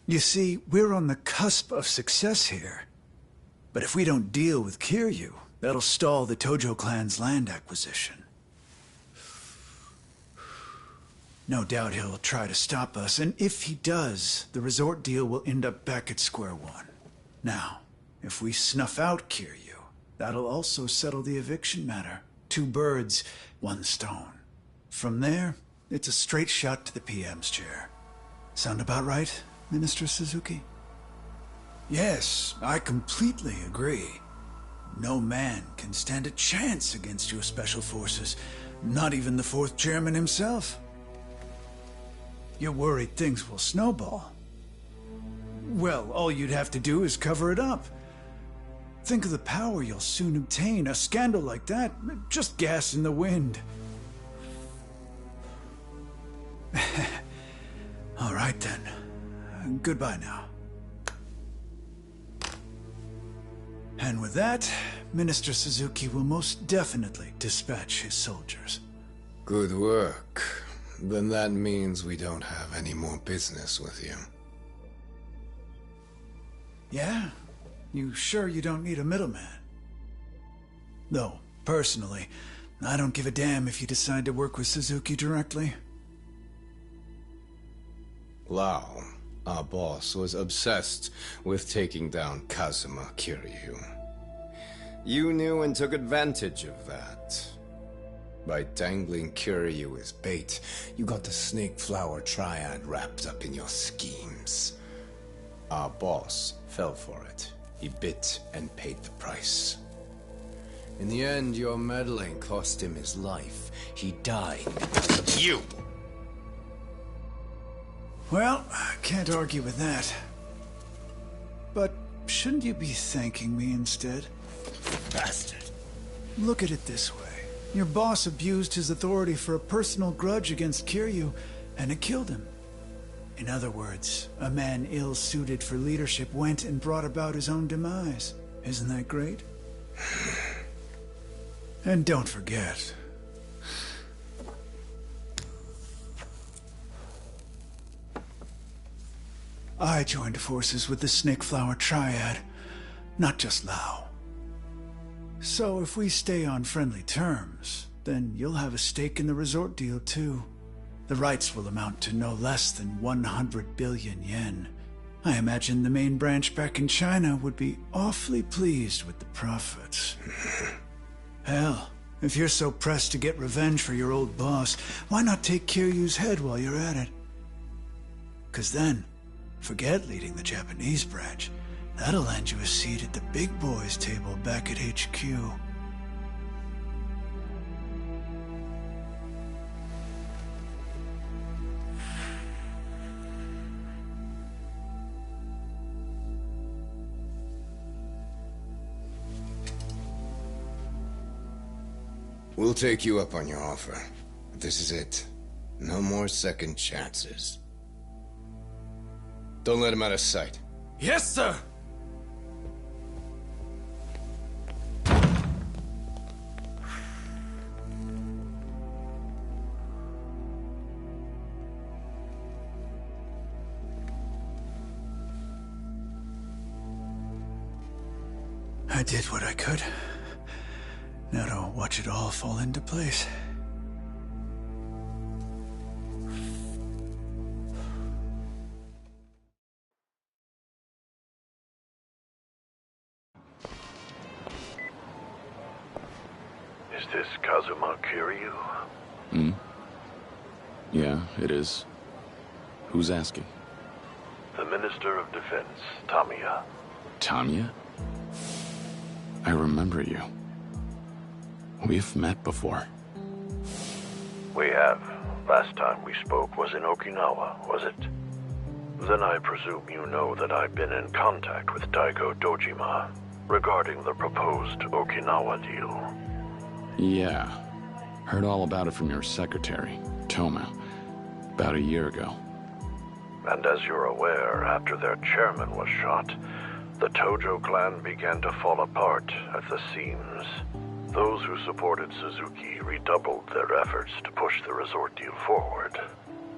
You see, we're on the cusp of success here. But if we don't deal with Kiryu, that'll stall the Tojo clan's land acquisition. No doubt he'll try to stop us, and if he does, the resort deal will end up back at square one. Now, if we snuff out Kiryu, that'll also settle the eviction matter. 2 birds, 1 stone. From there, it's a straight shot to the PM's chair. Sound about right, Minister Suzuki? Yes, I completely agree. No man can stand a chance against your special forces, not even the 4th chairman himself. You're worried things will snowball. Well, all you'd have to do is cover it up. Think of the power you'll soon obtain. A scandal like that, just gas in the wind. All right then. Goodbye now. And with that, Minister Suzuki will most definitely dispatch his soldiers. Good work. Then that means we don't have any more business with you. Yeah? You sure you don't need a middleman? Though, personally, I don't give a damn if you decide to work with Suzuki directly. Lau, our boss, was obsessed with taking down Kazuma Kiryu. You knew and took advantage of that. By dangling Kiryu as bait, you got the Snake Flower Triad wrapped up in your schemes. Our boss fell for it. He bit and paid the price. In the end, your meddling cost him his life. He died because of you! Well, I can't argue with that. But shouldn't you be thanking me instead? Bastard. Look at it this way. Your boss abused his authority for a personal grudge against Kiryu, and it killed him. In other words, a man ill-suited for leadership went and brought about his own demise. Isn't that great? And don't forget, I joined forces with the Snake Flower Triad, not just Lau. So if we stay on friendly terms, then you'll have a stake in the resort deal too. The rights will amount to no less than 100 billion yen. I imagine the main branch back in China would be awfully pleased with the profits. Hell, if you're so pressed to get revenge for your old boss, why not take Kiryu's head while you're at it? 'Cause then, forget leading the Japanese branch. That'll land you a seat at the big boys' table back at HQ. We'll take you up on your offer. But this is it. No more second chances. Don't let him out of sight. Yes, sir! I did what I could. Now to watch it all fall into place. Is this Kazuma Kiryu? Hmm? Yeah, it is. Who's asking? The Minister of Defense, Tamiya. Tanya? I remember you. We've met before. We have. Last time we spoke was in Okinawa, was it? Then I presume you know that I've been in contact with Daigo Dojima regarding the proposed Okinawa deal. Yeah. Heard all about it from your secretary, Toma, about a year ago. And as you're aware, after their chairman was shot, the Tojo clan began to fall apart at the seams. Those who supported Suzuki redoubled their efforts to push the resort deal forward.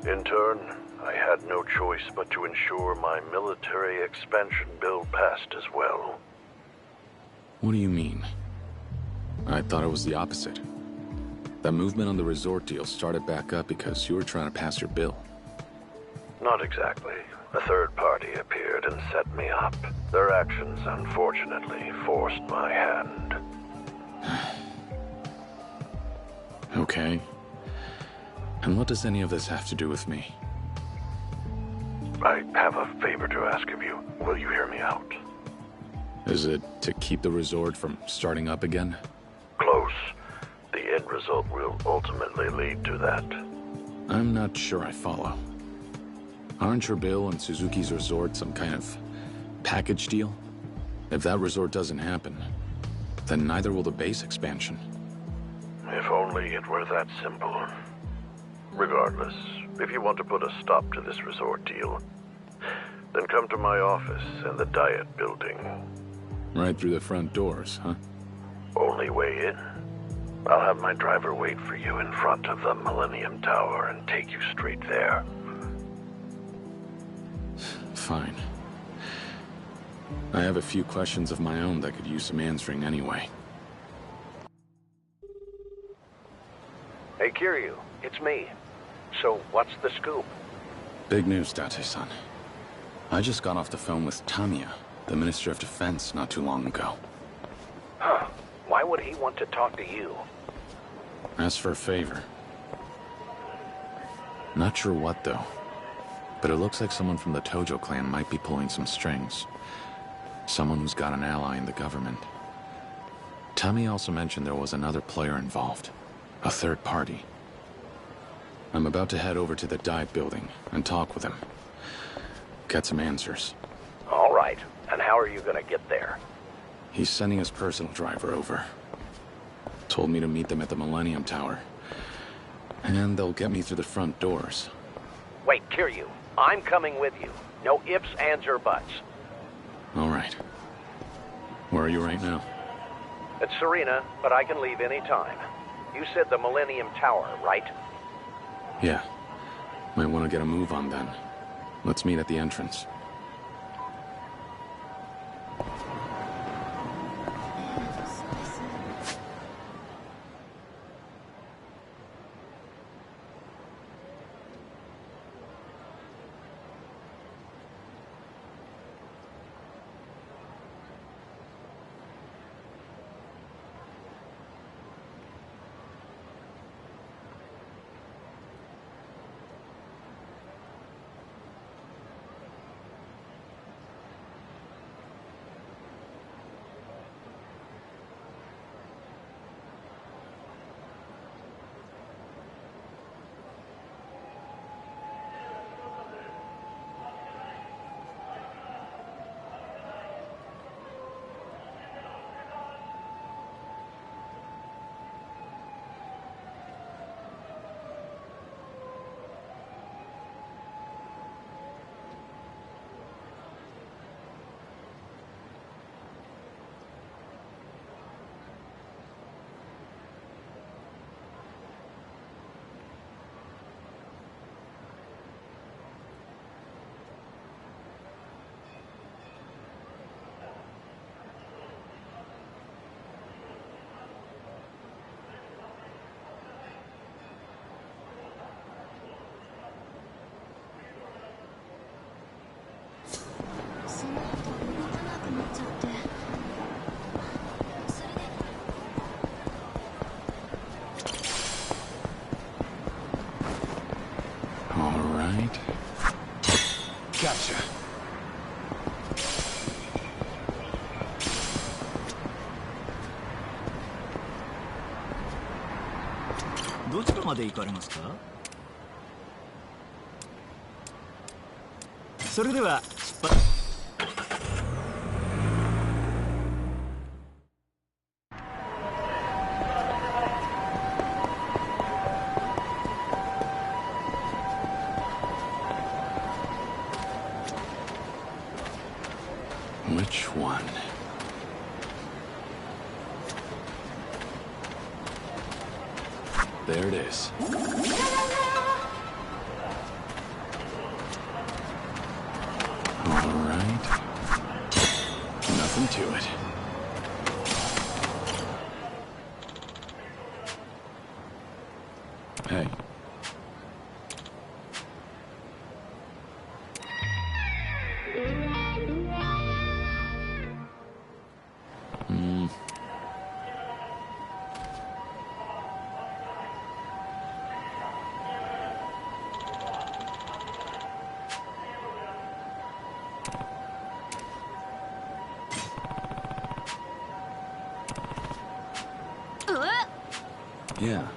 In turn, I had no choice but to ensure my military expansion bill passed as well. What do you mean? I thought it was the opposite. That movement on the resort deal started back up because you were trying to pass your bill. Not exactly. A third party appeared and set me up. Their actions, unfortunately, forced my hand. Okay. And what does any of this have to do with me? I have a favor to ask of you. Will you hear me out? Is it to keep the resort from starting up again? Close. The end result will ultimately lead to that. I'm not sure I follow. Aren't your bill and Suzuki's resort some kind of package deal? If that resort doesn't happen, then neither will the base expansion. If only it were that simple. Regardless, If you want to put a stop to this resort deal, then come to my office in the Diet Building. Right through the front doors, huh? Only way in. I'll have my driver wait for you in front of the Millennium Tower and take you straight there. Fine. I have a few questions of my own that could use some answering anyway. Hey, Kiryu, it's me. So, what's the scoop? Big news, Date-san. I just got off the phone with Tamiya, the Minister of Defense, not too long ago. Huh. Why would he want to talk to you? Asked for a favor. Not sure what, though. But it looks like someone from the Tojo clan might be pulling some strings. Someone who's got an ally in the government. Tamiya also mentioned there was another player involved. A third party. I'm about to head over to the Diet Building and talk with him. Get some answers. All right. And how are you gonna get there? He's sending his personal driver over. Told me to meet them at the Millennium Tower. And they'll get me through the front doors. Wait, Kiryu. I'm coming with you. No ifs, ands, or buts. All right. Where are you right now? It's Serena, but I can leave any time. You said the Millennium Tower, right? Yeah. Might want to get a move on then. Let's meet at the entrance. Gotcha. どちらまで行かれますか？それでは出発。Which one? There it is. All right. Nothing to it. Hey. Yeah.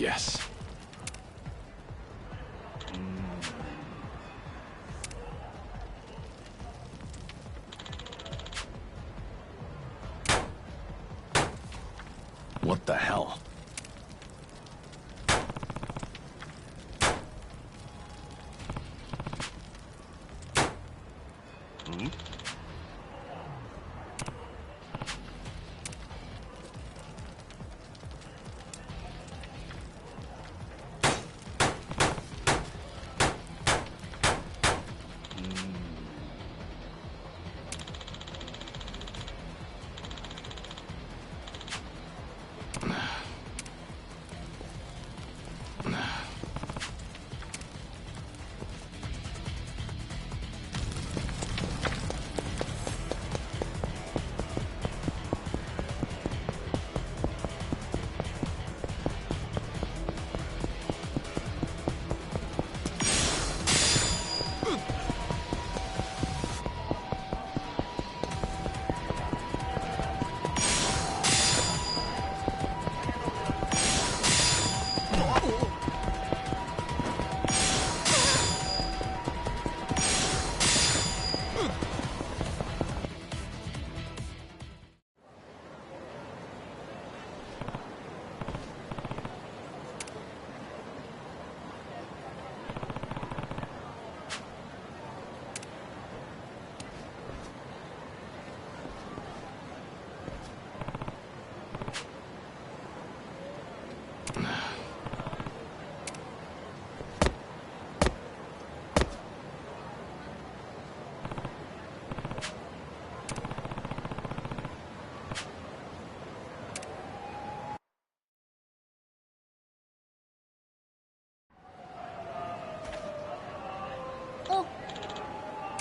Yes. What the hell? Hmm?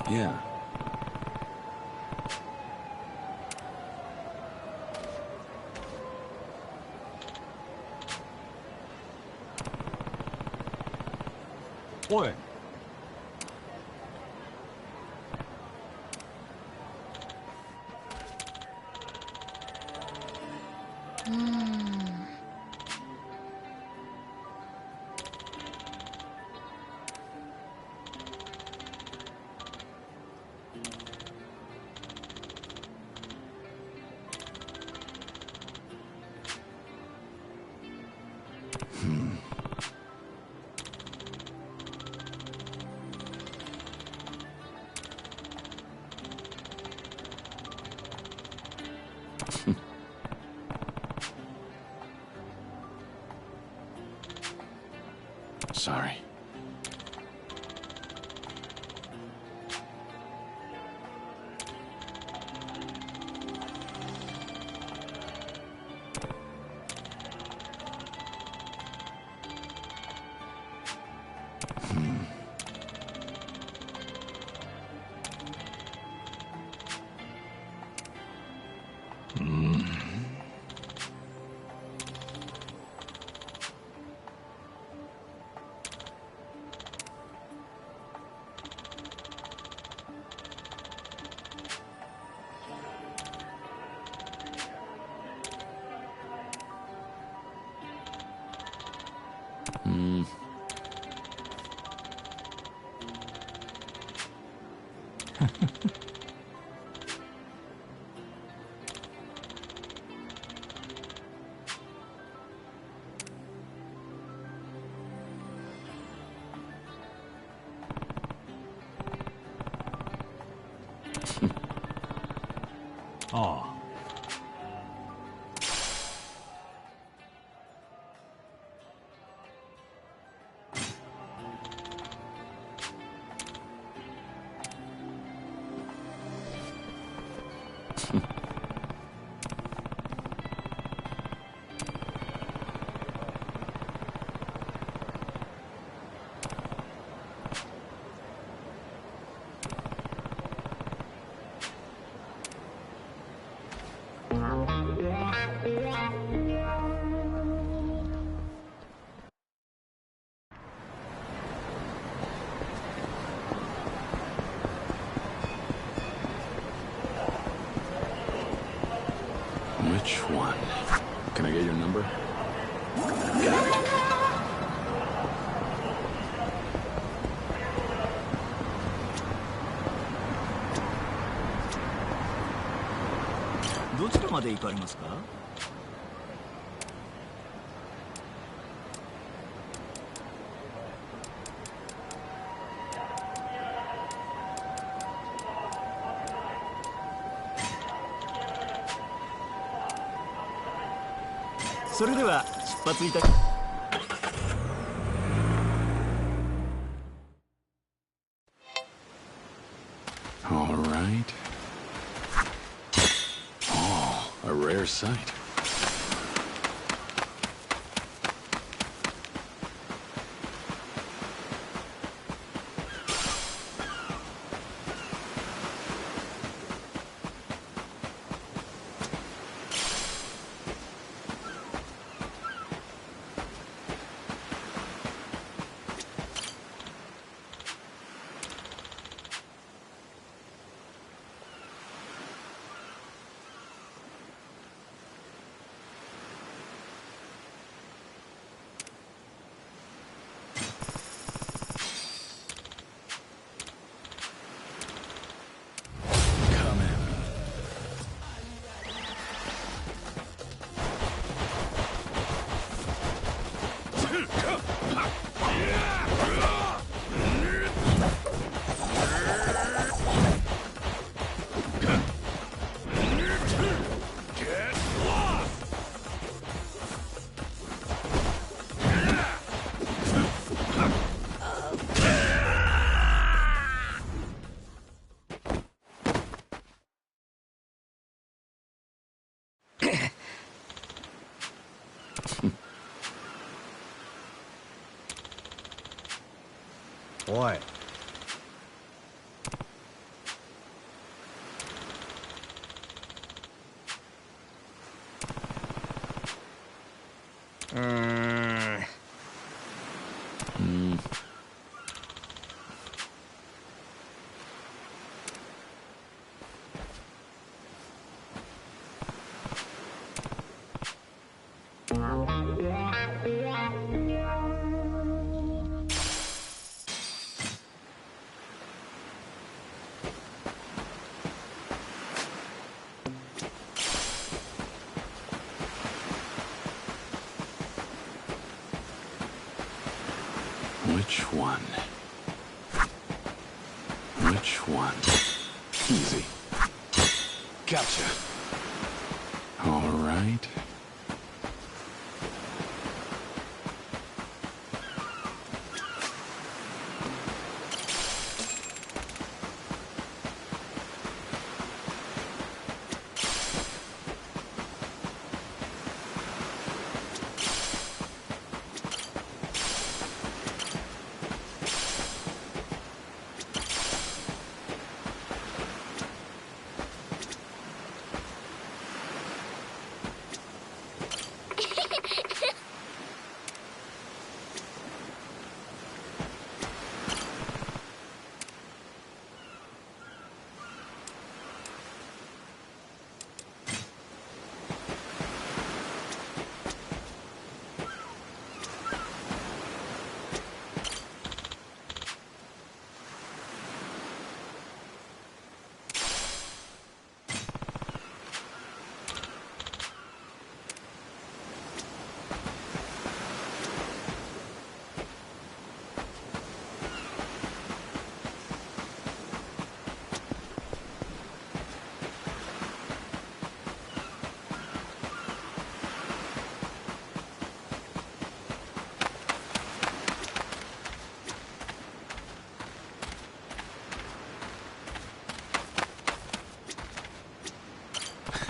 Yeah. Oi. Sorry. ああ。Which one? Can I get your number? Got it. どちらまで行かれますか？それでは出発いたし。All right. Oh, a rare sight. What? Which one? Which one? Easy. Gotcha. All right.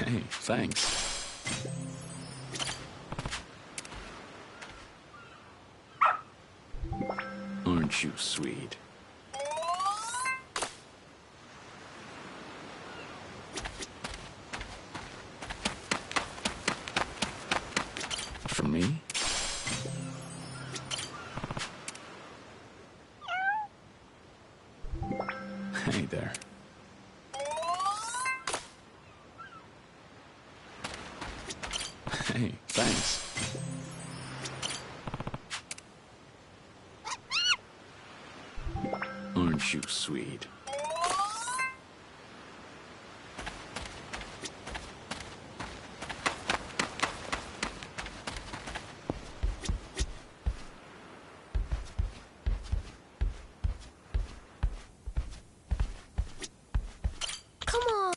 Hey, thanks. Aren't you sweet? For me? Hey there. Hey, thanks. Aren't you sweet? Come on.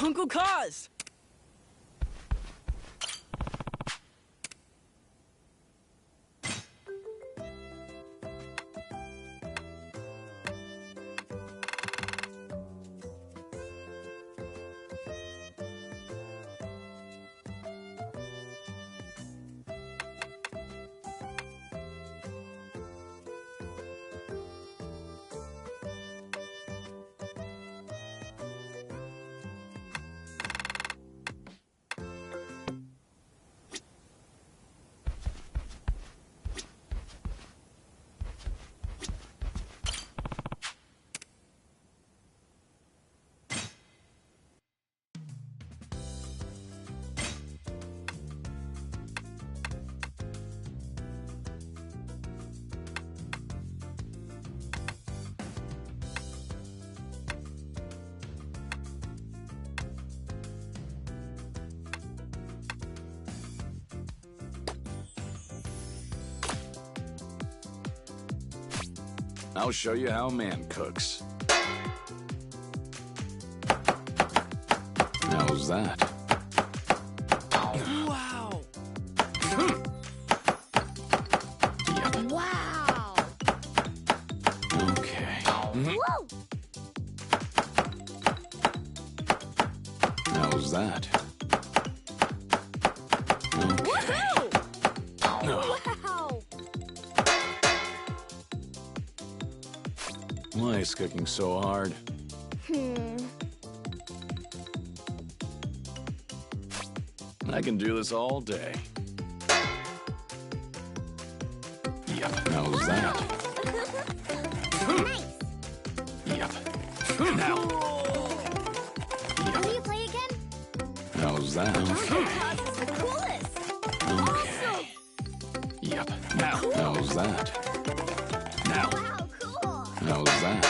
Uncle Kaz! I'll show you how a man cooks. How's that? Wow! Yep. Wow! Okay. Whoa! How's that? Okay. Woohoo! Oh. Wow! Why is cooking so hard? I can do this all day. Yep, how's that? Yep. Now. Will you play again? How's that? Uncle Kaz is the coolest! Okay. Yep. Now. How's that? Now. Wow, cool! How's that?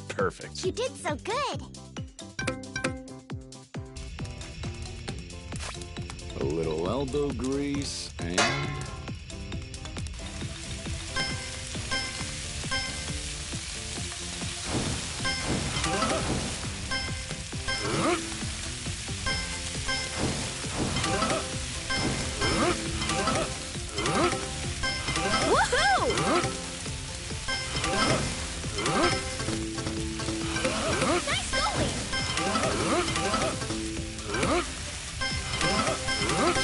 Perfect. You did so good! A little elbow grease and...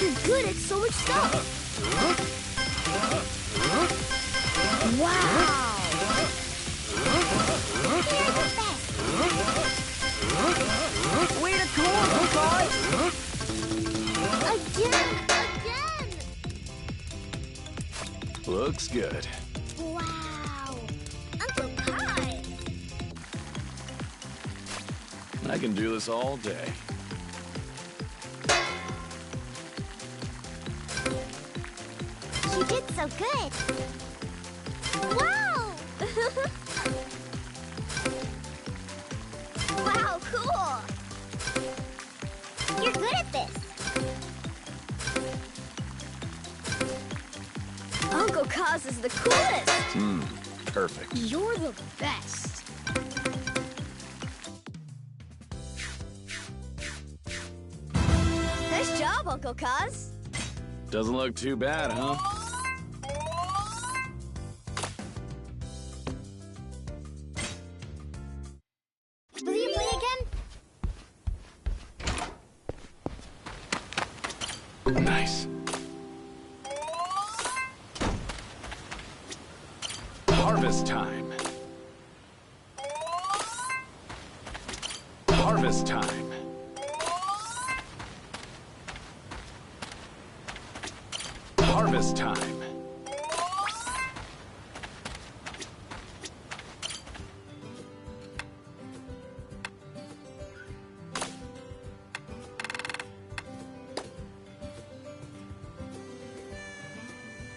You're good at so much stuff! Wow! You're the best! Way to go, Uncle Kaz! Again! Looks good. Wow! Uncle Kaz! I can do this all day. You did so good! Wow! Wow, cool! You're good at this! Uncle Kaz is the coolest! Perfect. You're the best! Nice job, Uncle Kaz! Doesn't look too bad, huh? Harvest time. Harvest time. Harvest time.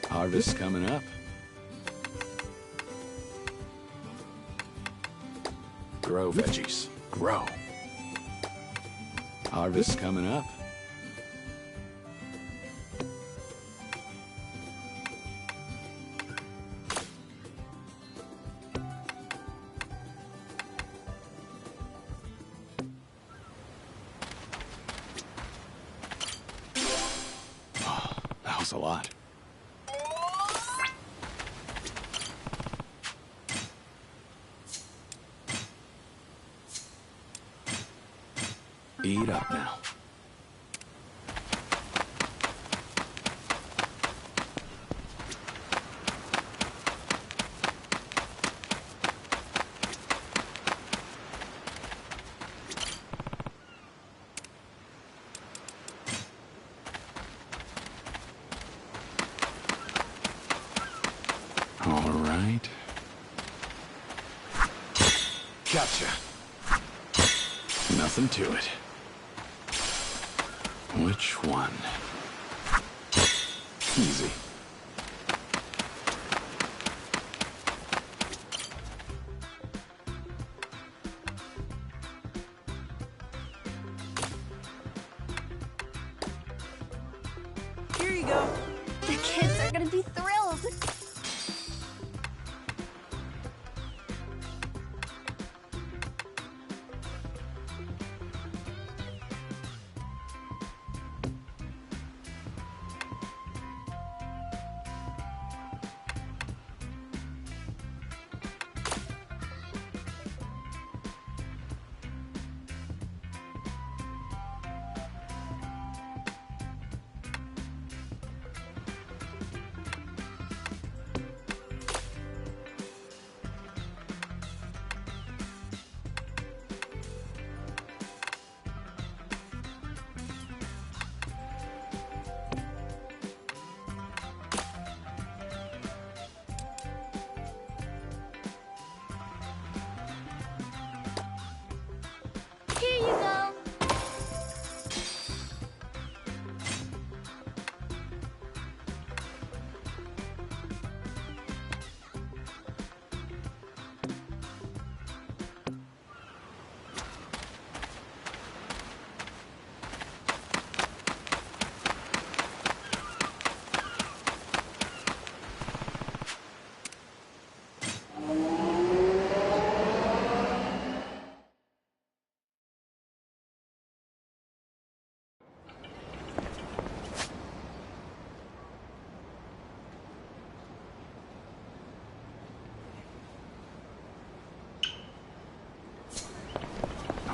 Harvest coming up. Grow veggies. Grow. Harvest coming up. Oh, that was a lot. Eat up now. All right. Gotcha. Nothing to it. Which one? Easy. Here you go. The kids are gonna be thrilled. Here you go.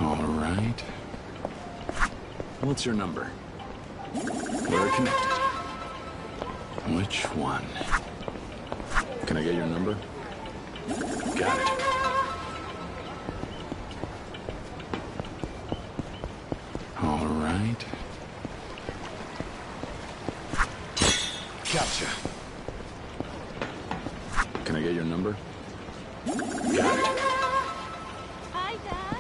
All right. What's your number? We're connected. Which one? Can I get your number? Got it. All right. Gotcha. Can I get your number? Got it. Hi, Dad.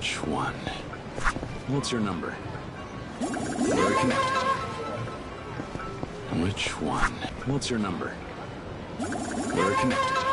Which one? What's your number? We're connected. Which one? What's your number? We're connected.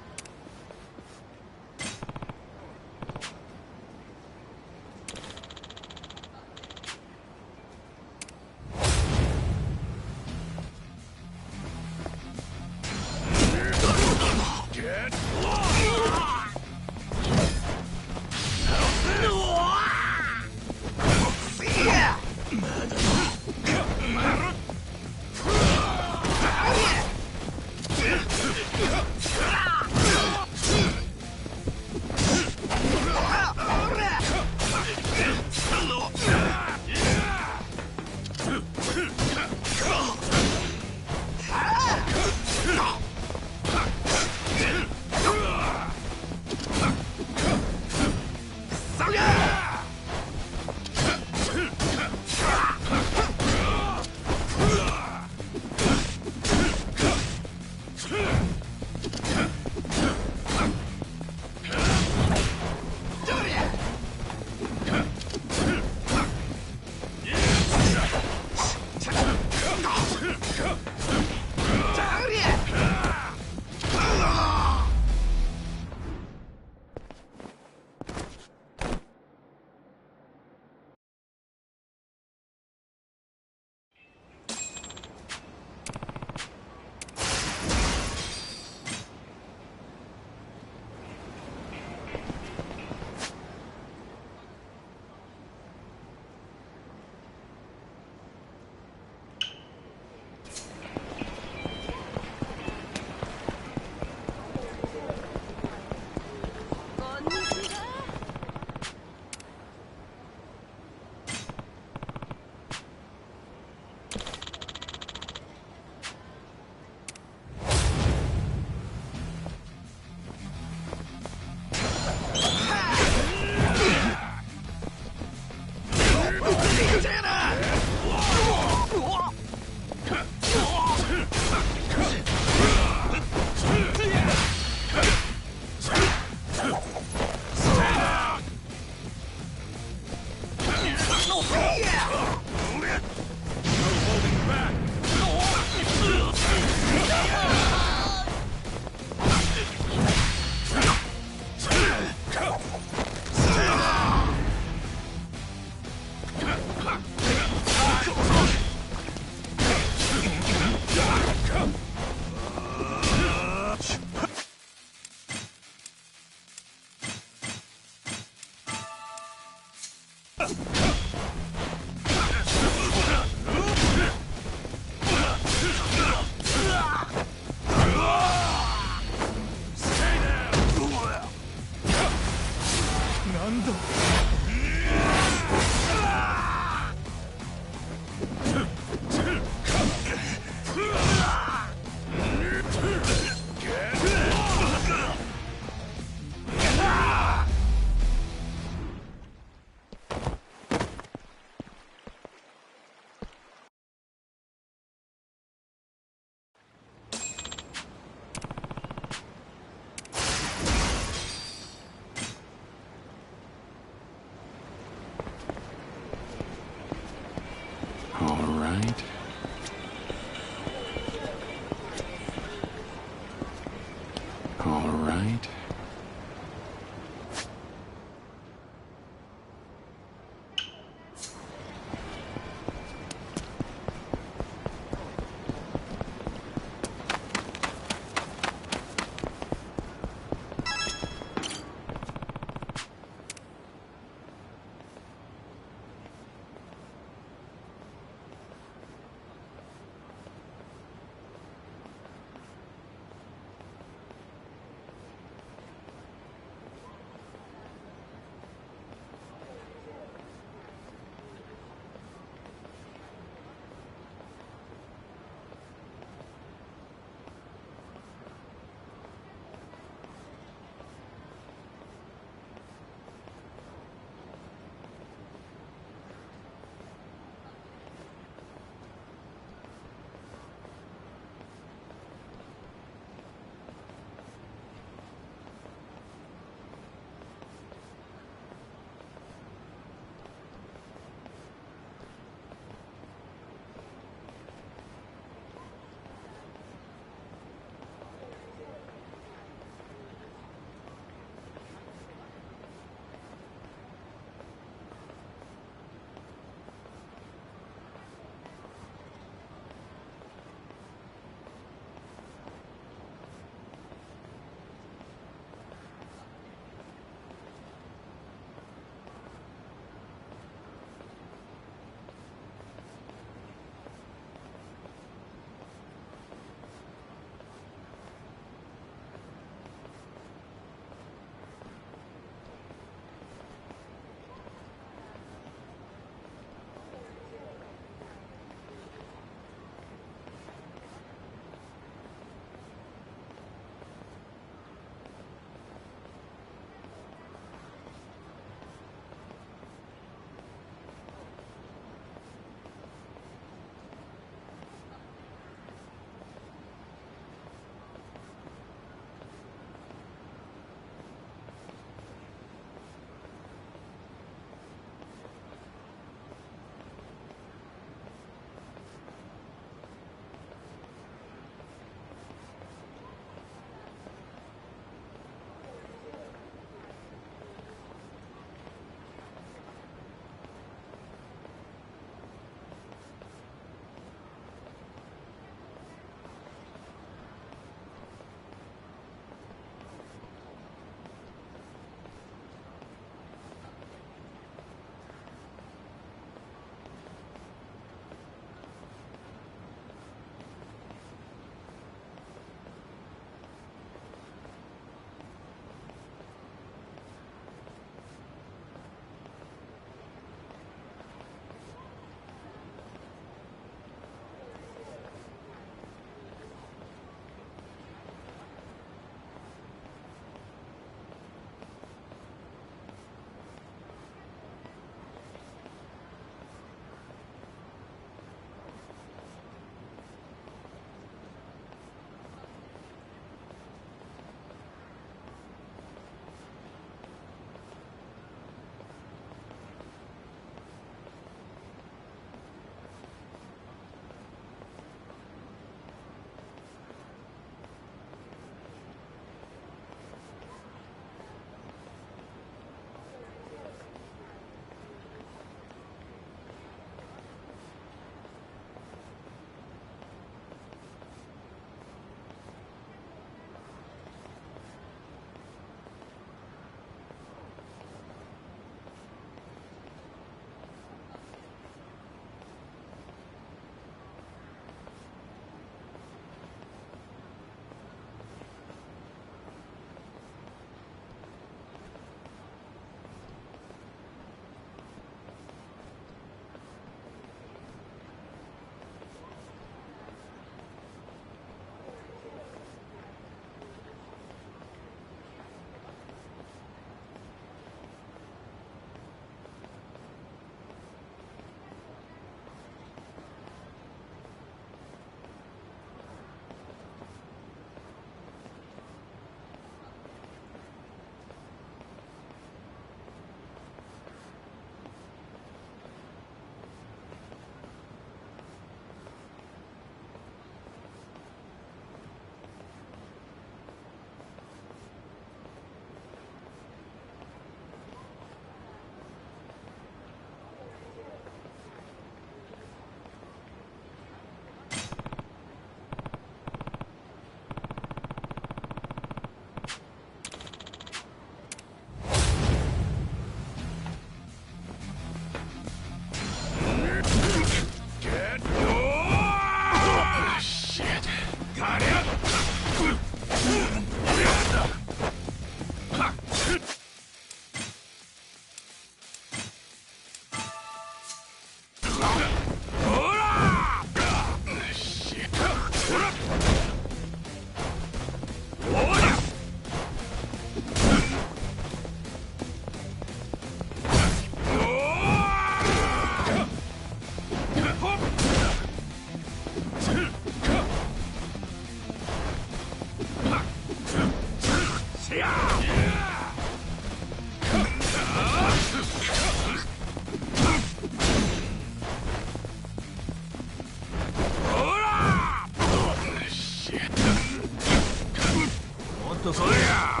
とそれや。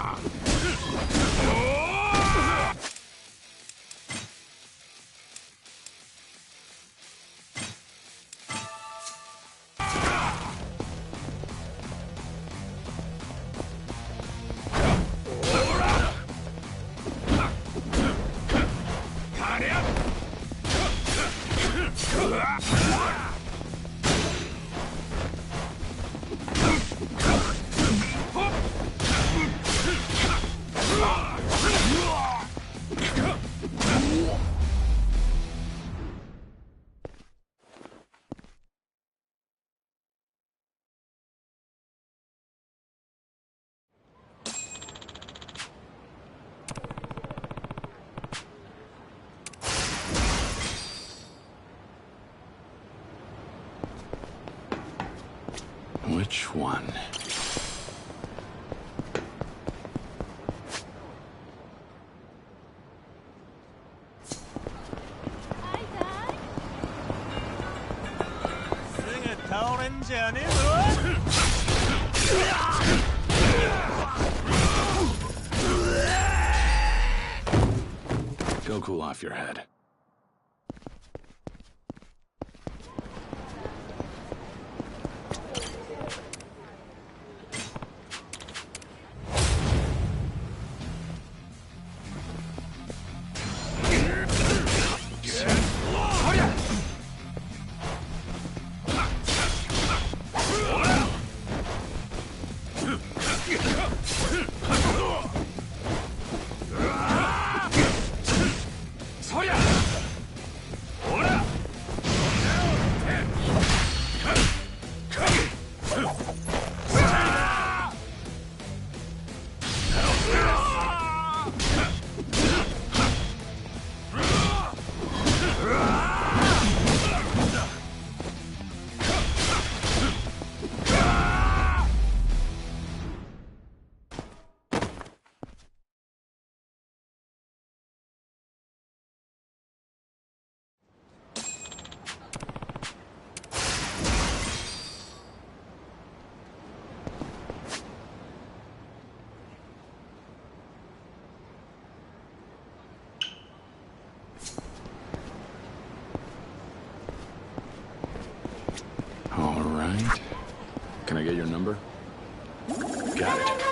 Which one? Go cool off your head. All right. Can I get your number? Got it.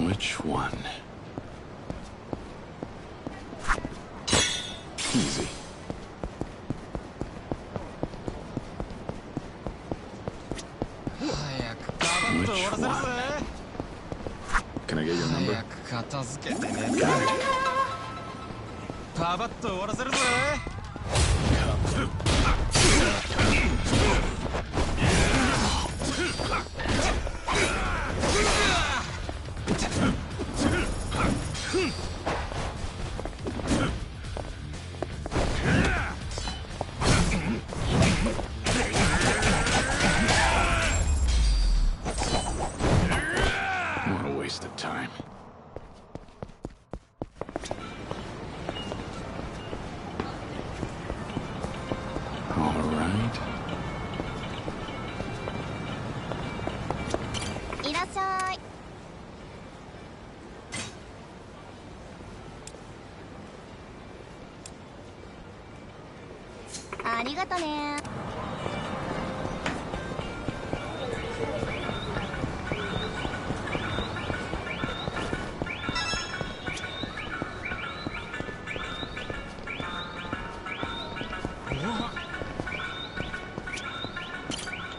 Which one? Easy. Which one? Can I get your number? Got it. パパッと終わらせるぜ。What a waste of time. Right.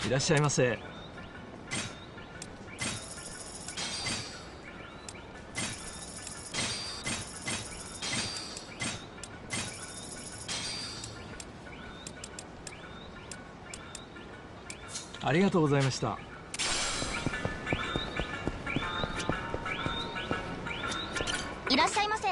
いらっしゃいませ。ありがとうございました。いらっしゃいませ。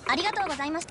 ありがとうございます。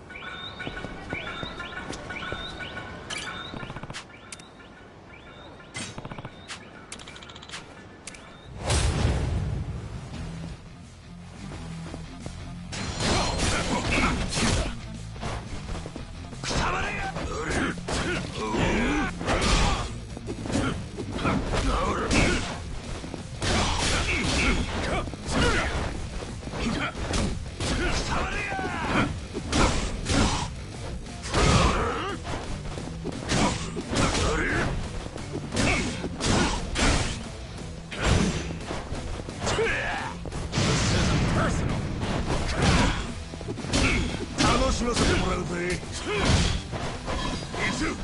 be. Into.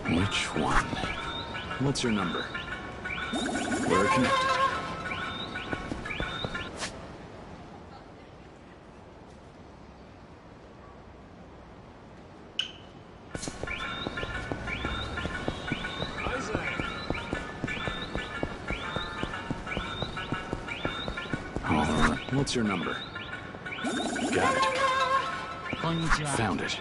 Which one? What's your number? We're connected. All right. What's your number? Got it. Found it.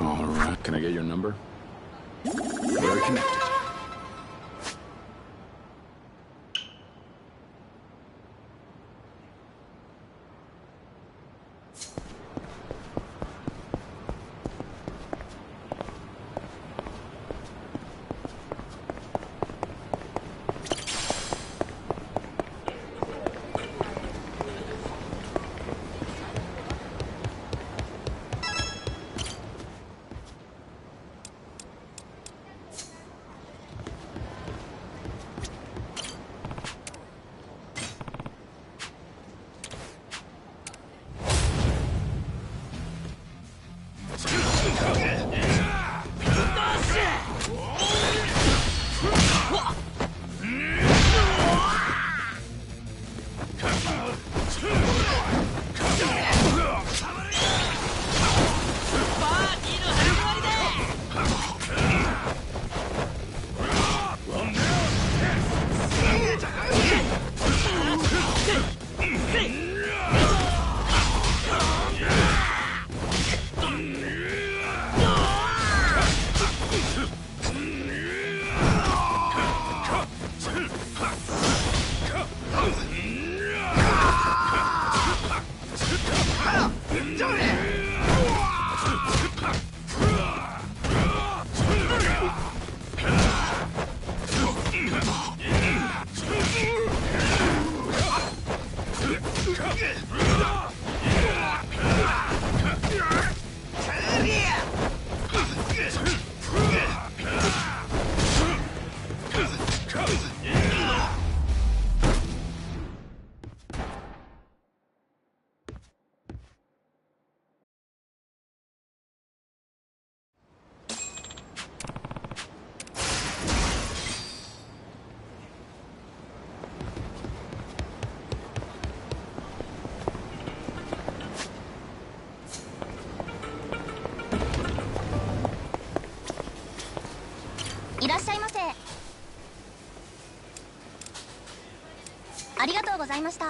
All right. Can I get your number? We're connected. ありがとうございました。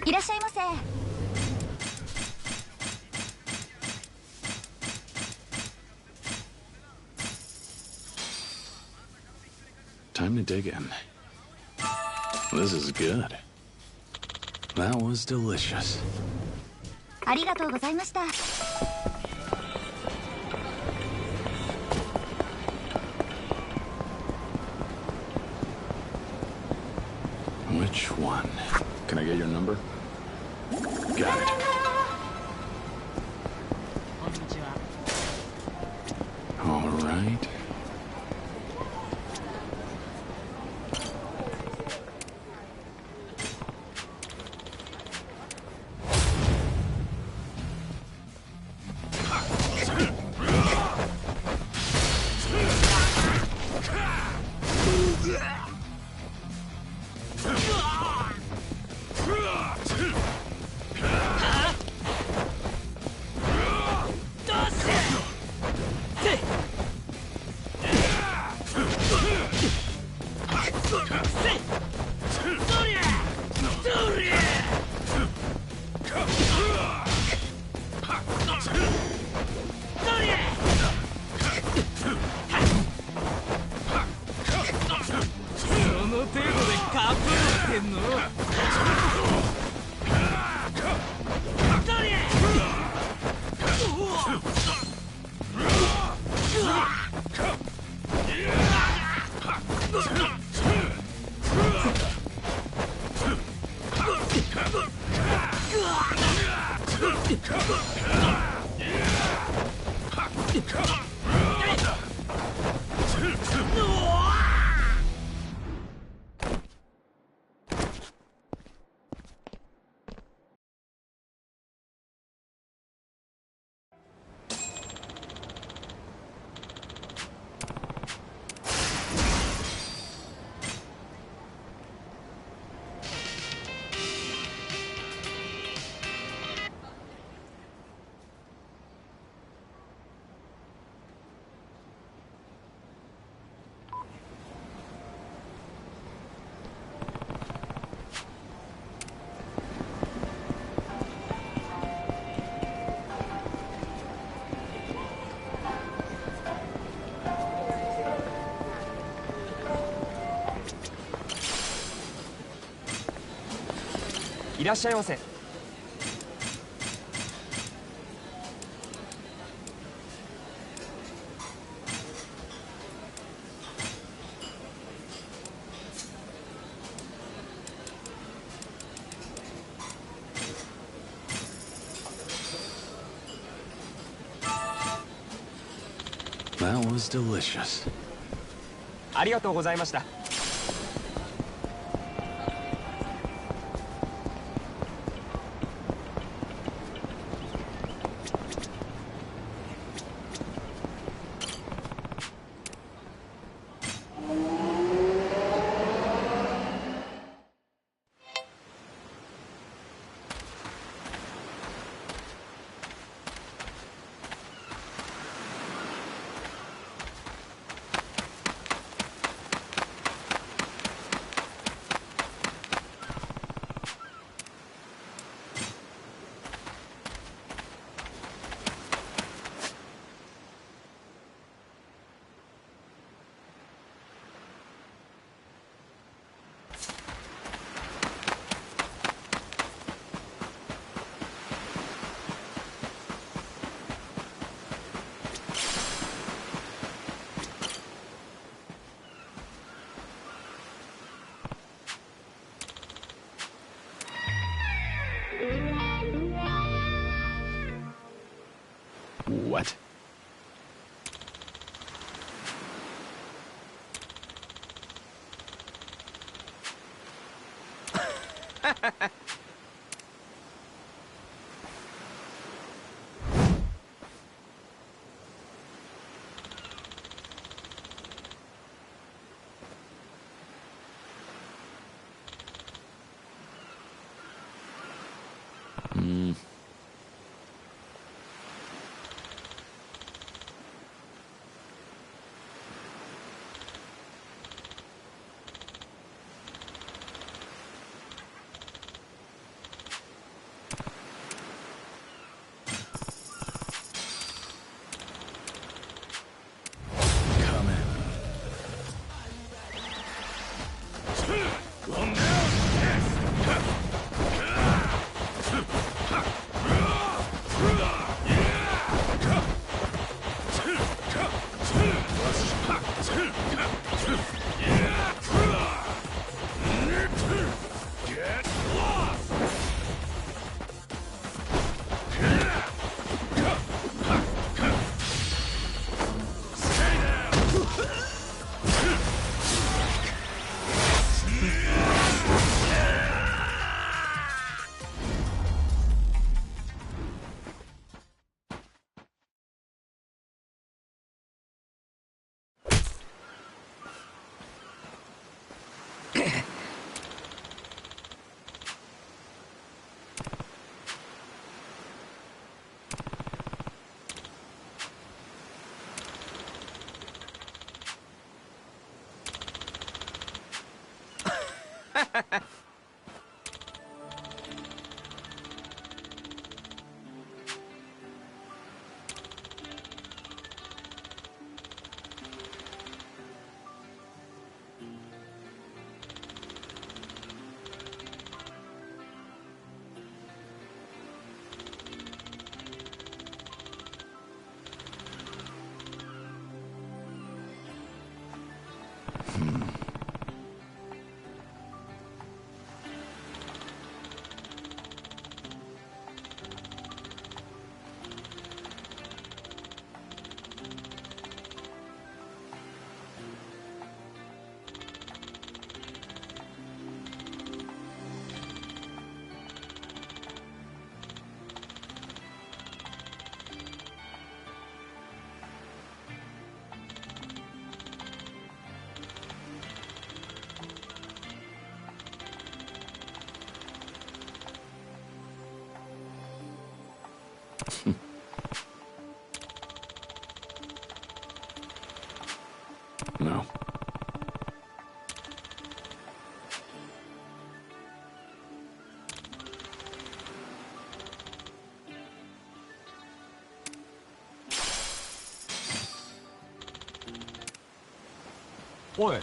いらっしゃいませ。Time to dig in. This is good. That was delicious. ありがとうございました。Which one? Can I get your number? Got it. All right.いらっしゃいませ。That was delicious. ありがとうございました。What? No. What?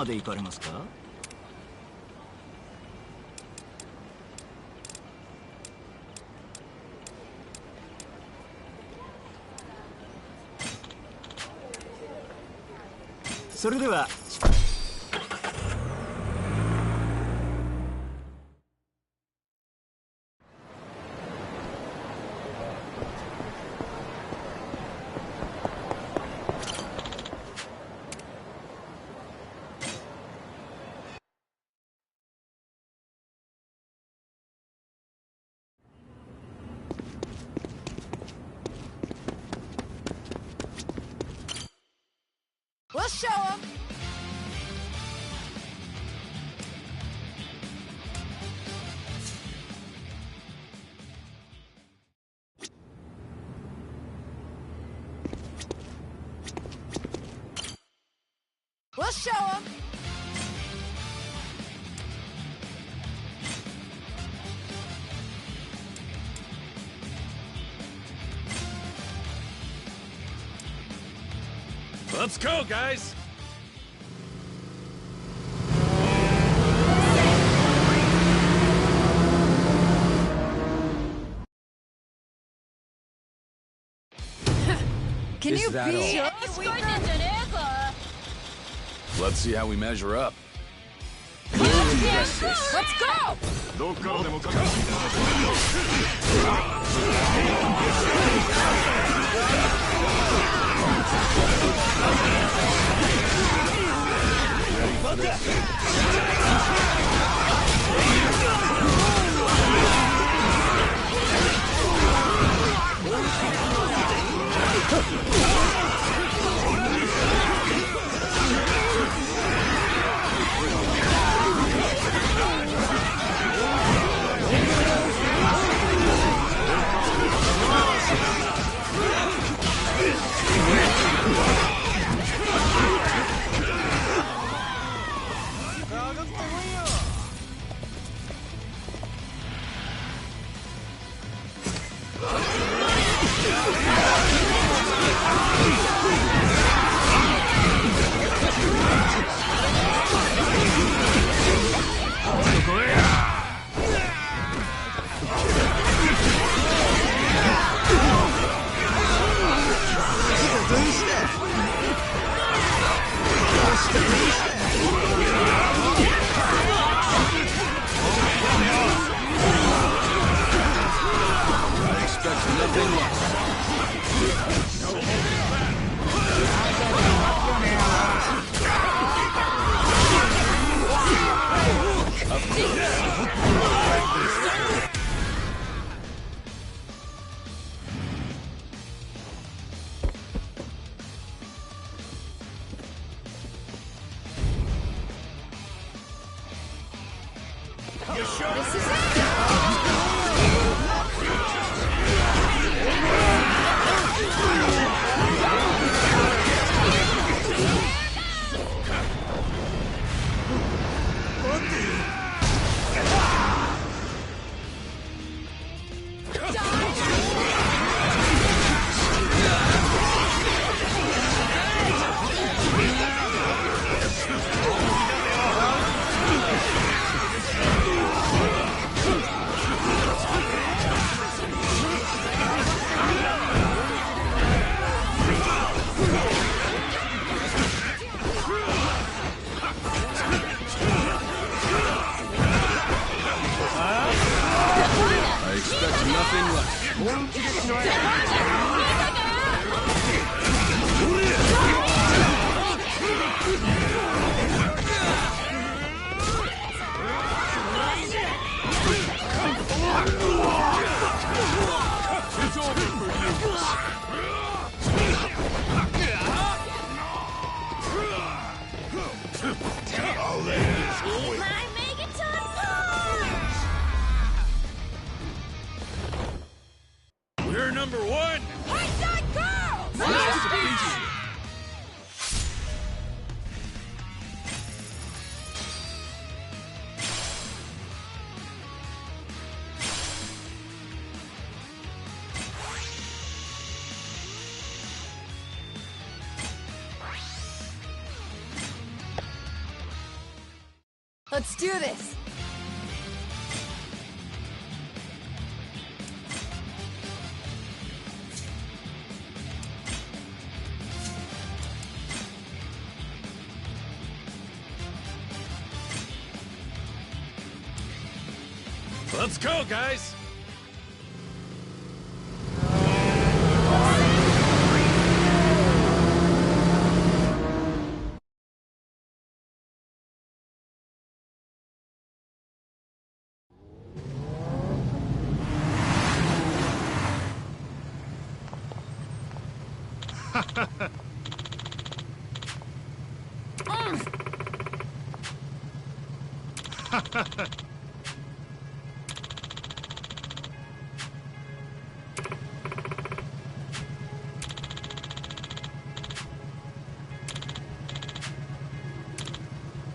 まで行かれますか？それでは。Let's show them. Let's show them. Let's go, guys! Can you be? Let's see how we measure up. Let's go! We're number one! Let's do this. Let's go, guys!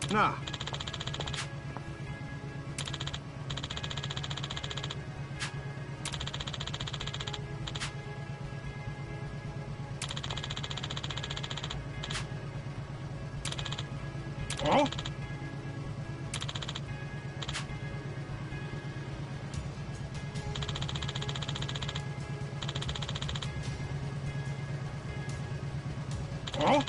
Nah. Oh? Oh?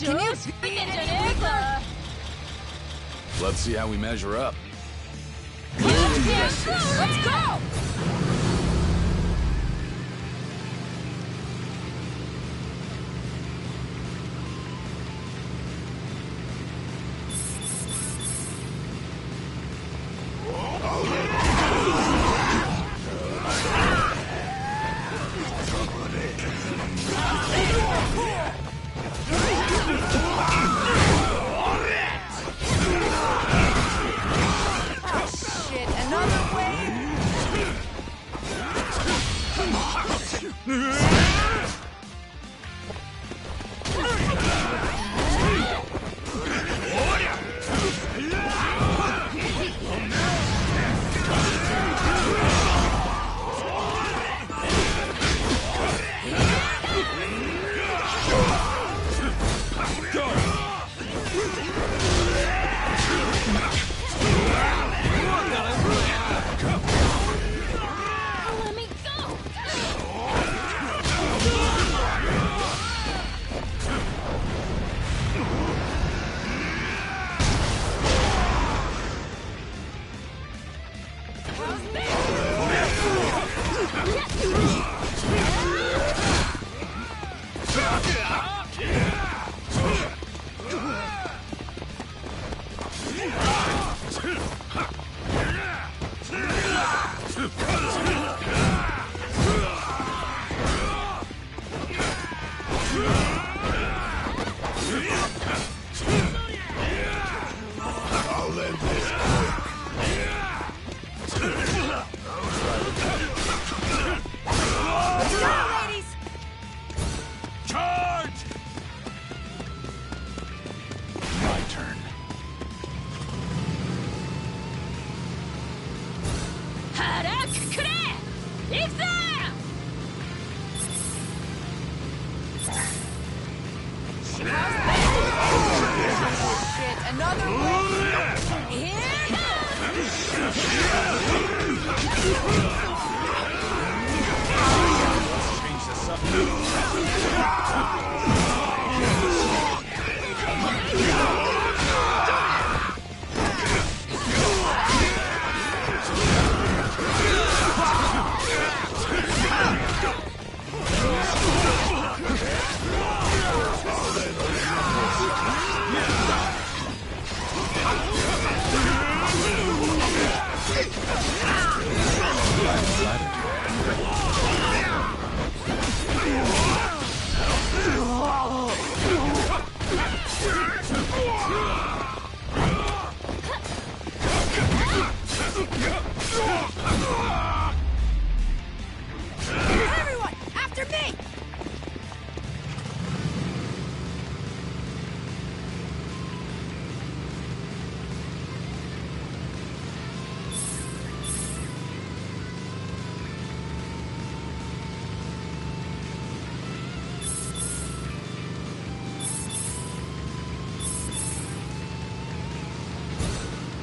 Can you speak it? Let's see how we measure up. Let's go!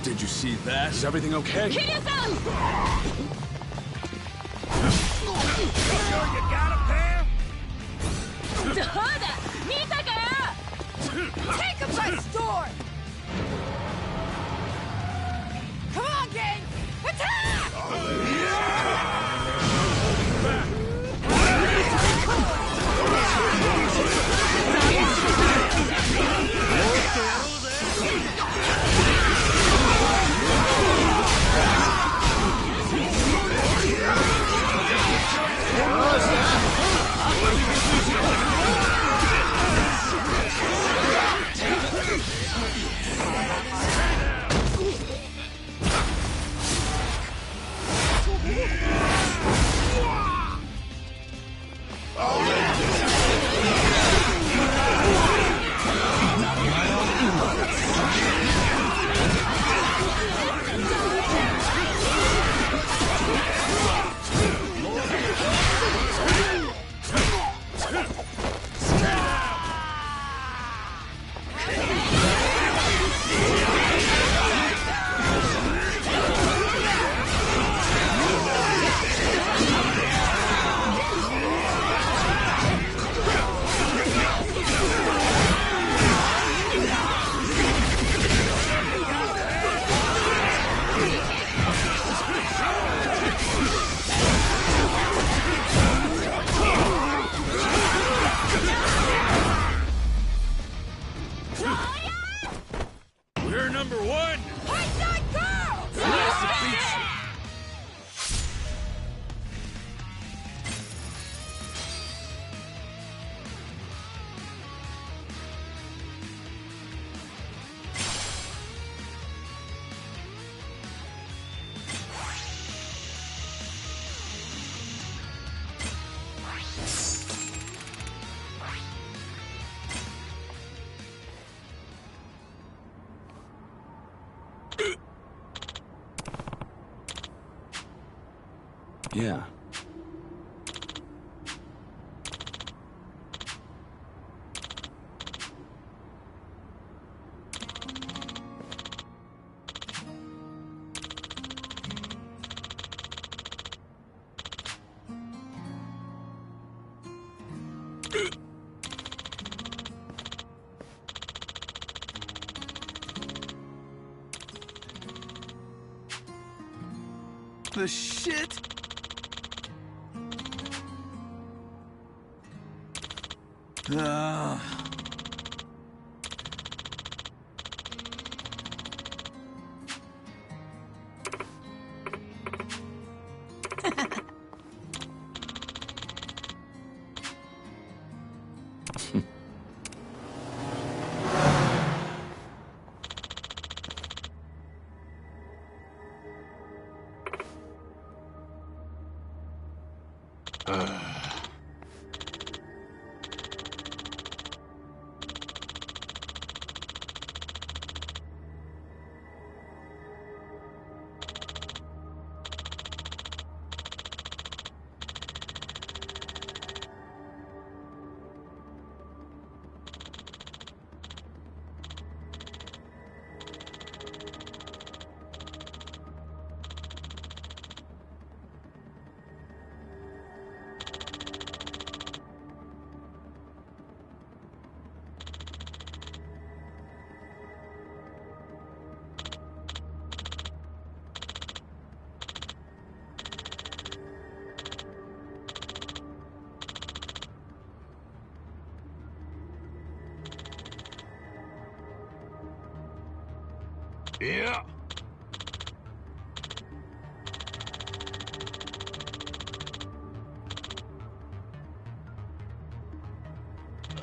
Did you see that? Is everything okay? Kiryu-san! Sure you got a pair? Take him by storm! Come on, gang! Attack! We're number one! High-side girls! Nice to beat you. Yeah. The shit? Yeah.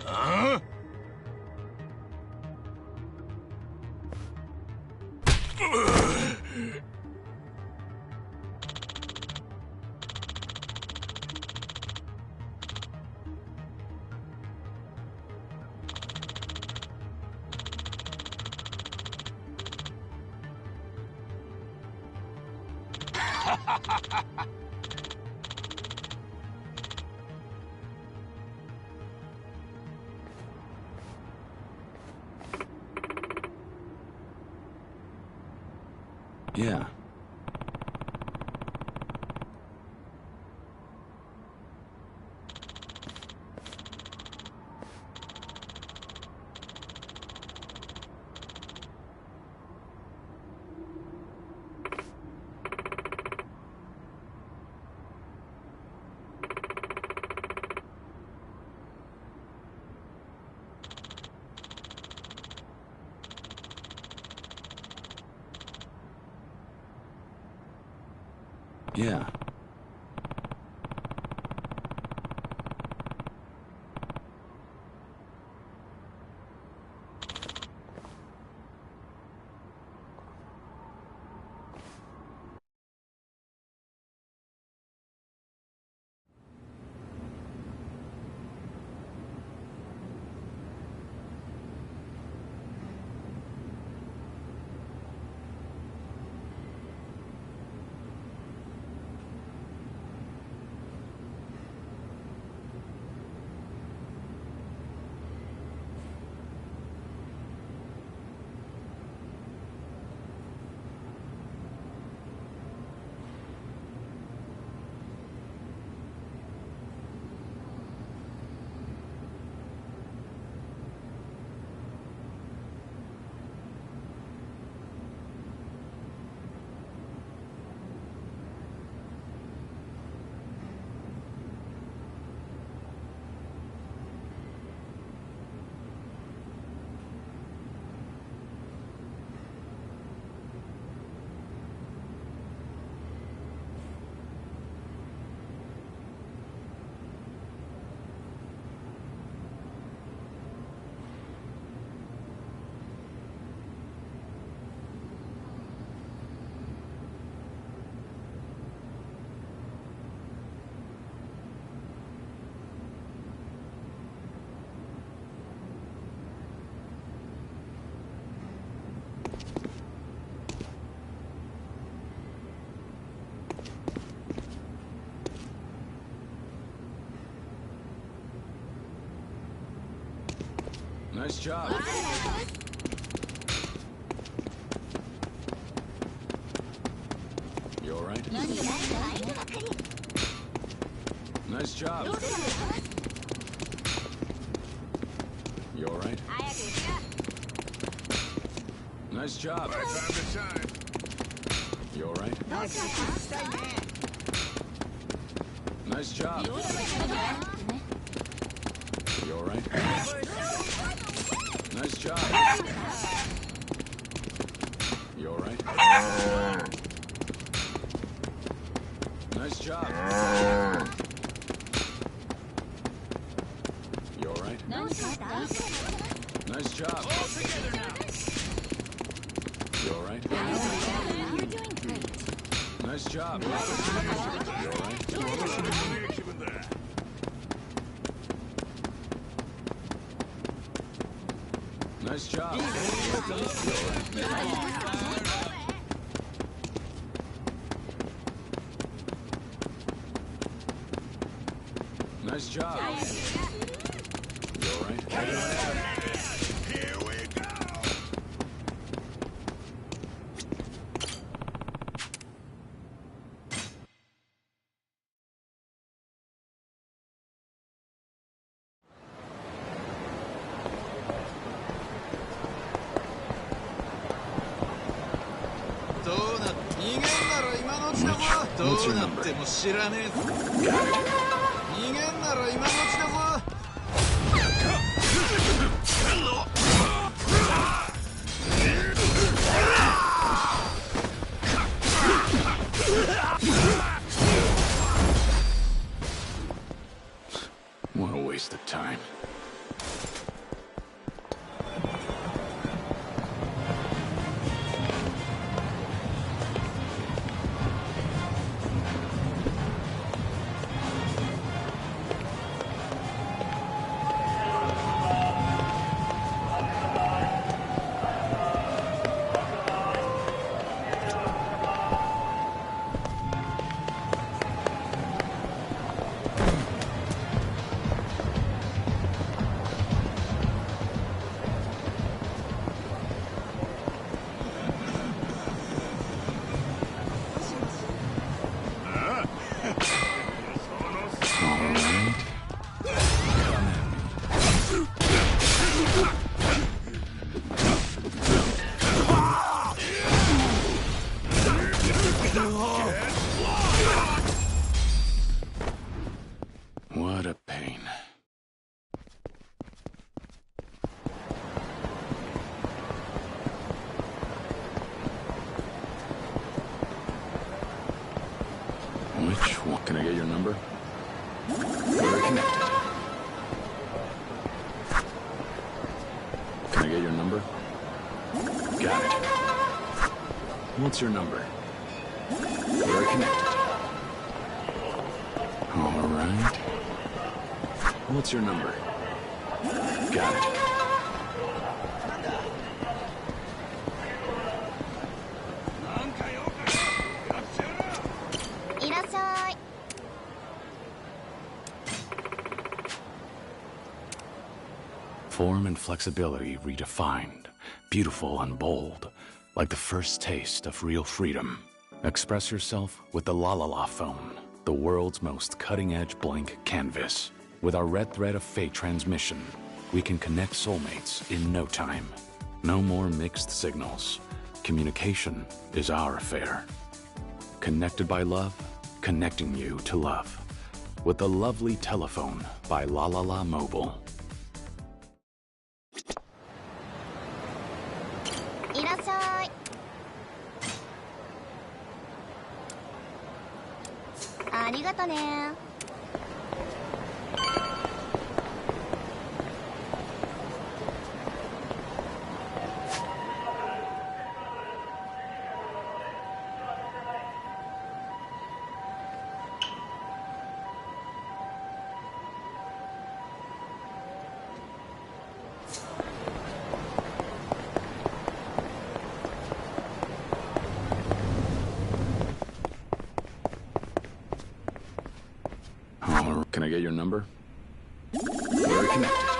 Huh? Yeah. Yeah. Nice job. You all right? Nice job. You all right? Nice job. Time to shine. You all right? Nice job. You all right? Nice job. You all right? Nice job. You all right? Nice job. All together now. You all right? You're doing great. Nice job. You all right? Nice job. Nice job. You all right? Here we go. What's your number? What a waste of time. What a pain. Which one? Can I get your number? We're connected. Can I get your number? Got it. What's your number? We're connected. All right. What's your number? Got it. Form and flexibility redefined, beautiful and bold, like the first taste of real freedom. Express yourself with the La La La phone, the world's most cutting-edge blank canvas. With our red thread of fate transmission, we can connect soulmates in no time. No more mixed signals. Communication is our affair. Connected by love, connecting you to love. With the lovely telephone by La La La Mobile. いらっしゃい。ありがとね。Can I get your number? We're connected.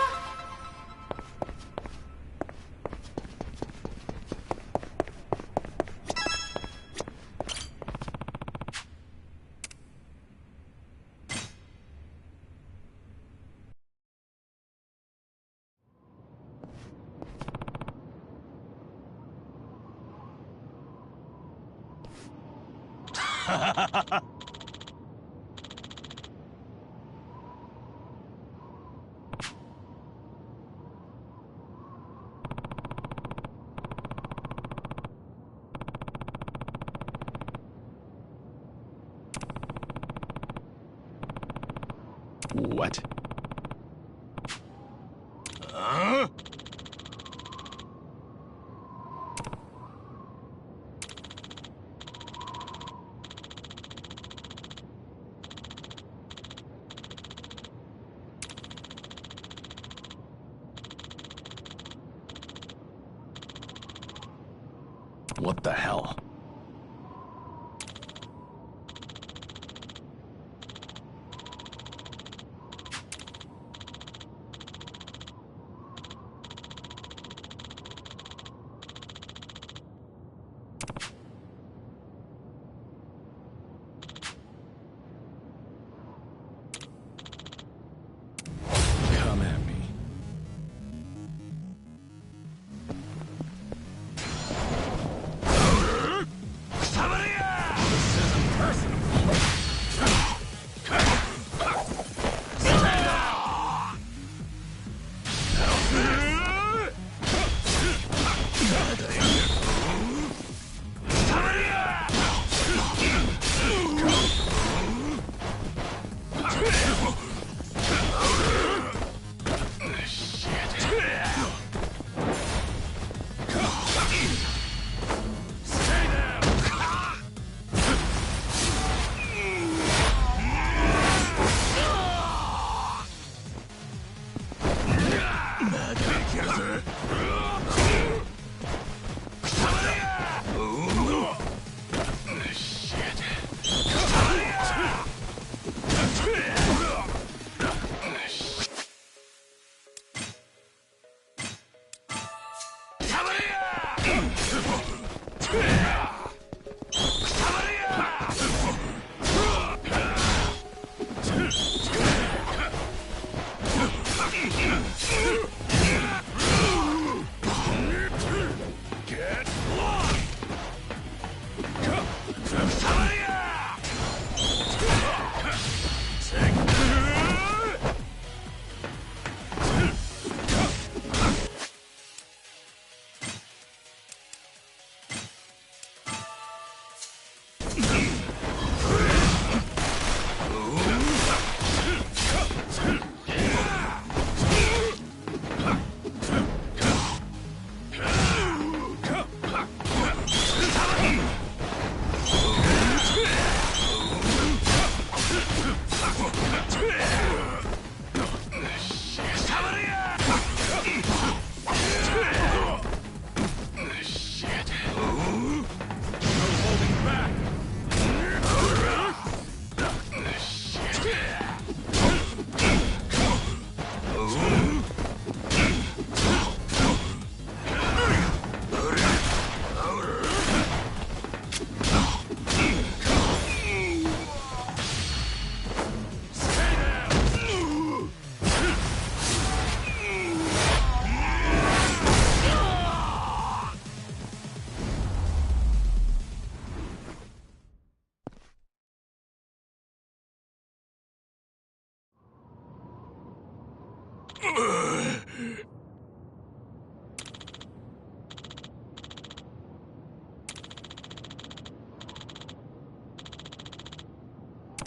What? What the hell? Come at me.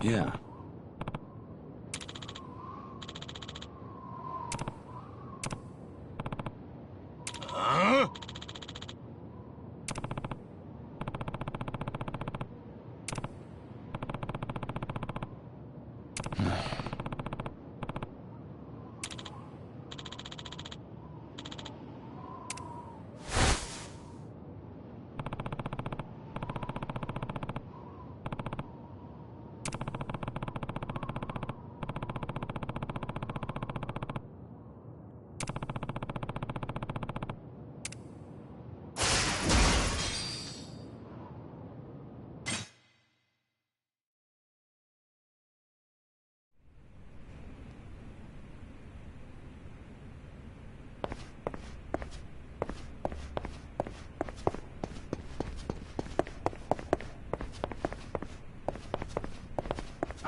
Yeah. Huh?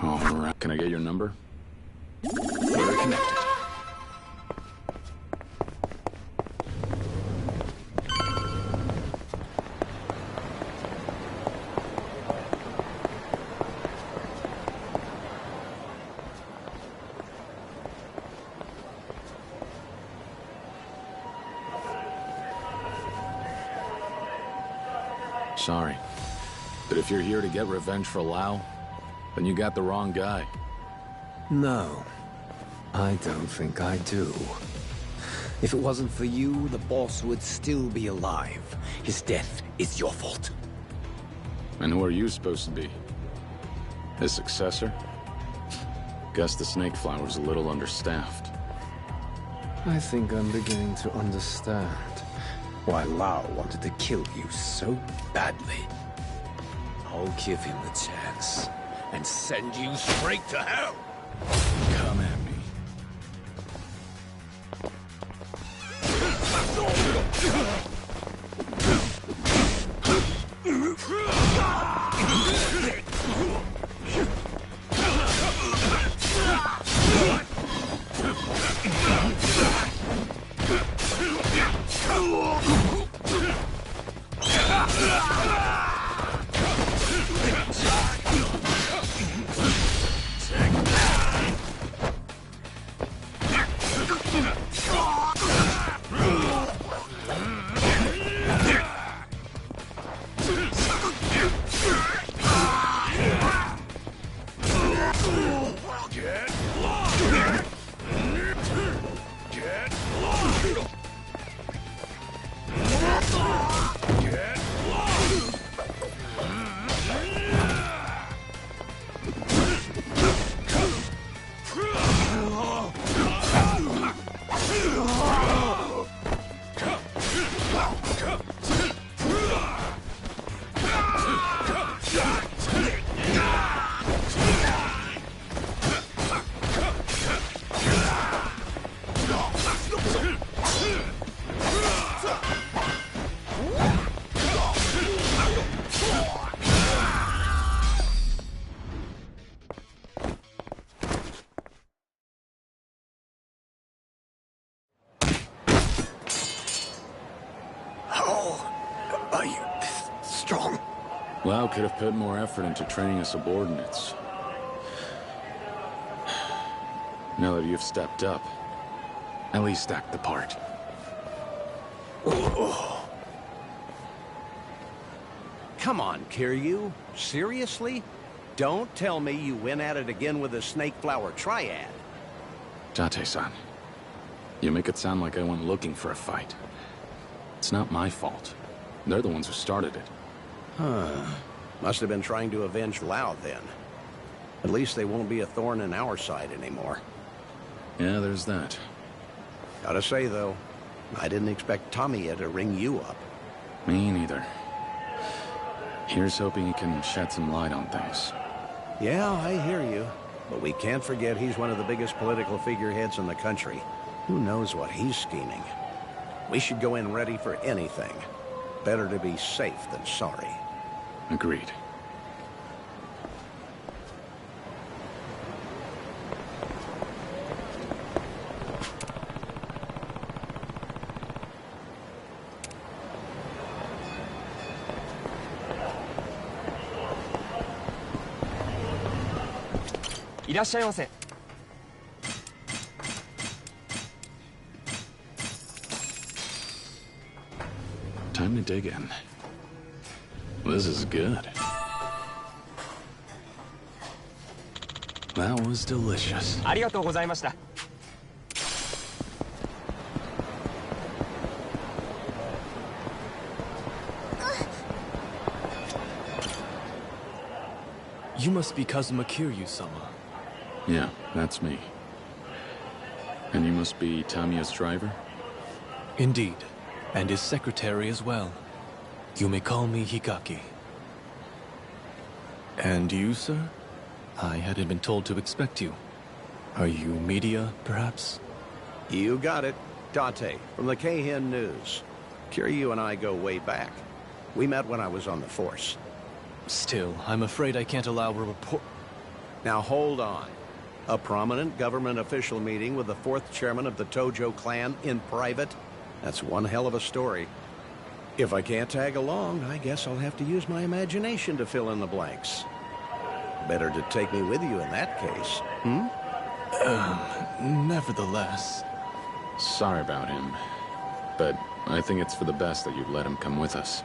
All right. Can I get your number? We're connected. Sorry. But if you're here to get revenge for Lau, then you got the wrong guy. No, I don't think I do. If it wasn't for you, the boss would still be alive. His death is your fault. And who are you supposed to be? His successor? Guess the Snake Flower's a little understaffed. I think I'm beginning to understand why Lau wanted to kill you so badly. I'll give him the chance and send you straight to hell. Come at me. Lau could have put more effort into training his subordinates. Now that you've stepped up, at least act the part. Come on, Kiryu. Seriously? Don't tell me you went at it again with the Snake Flower Triad. Date-san, you make it sound like I went looking for a fight. It's not my fault. They're the ones who started it. Huh. Must have been trying to avenge Lau, then. At least they won't be a thorn in our side anymore. Yeah, there's that. Gotta say, though, I didn't expect Tamiya to ring you up. Me neither. Here's hoping he can shed some light on things. Yeah, I hear you. But we can't forget he's one of the biggest political figureheads in the country. Who knows what he's scheming? We should go in ready for anything. Better to be safe than sorry. Agreed. いらっしゃいませ。Time to dig in. This is good. That was delicious. ありがとうございました。You must be Kazuma Kiryu-sama. Yeah, that's me. And you must be Tamiya's driver? Indeed. And his secretary as well. You may call me Hikaki. And you, sir? I hadn't been told to expect you. Are you media, perhaps? You got it. Date, from the Keihin News. Kiryu and I go way back. We met when I was on the force. Still, I'm afraid I can't allow a report. Now hold on. A prominent government official meeting with the 4th chairman of the Tojo clan in private? That's one hell of a story. If I can't tag along, I guess I'll have to use my imagination to fill in the blanks. Better to take me with you in that case, hmm? Nevertheless. Sorry about him, but I think it's for the best that you let him come with us.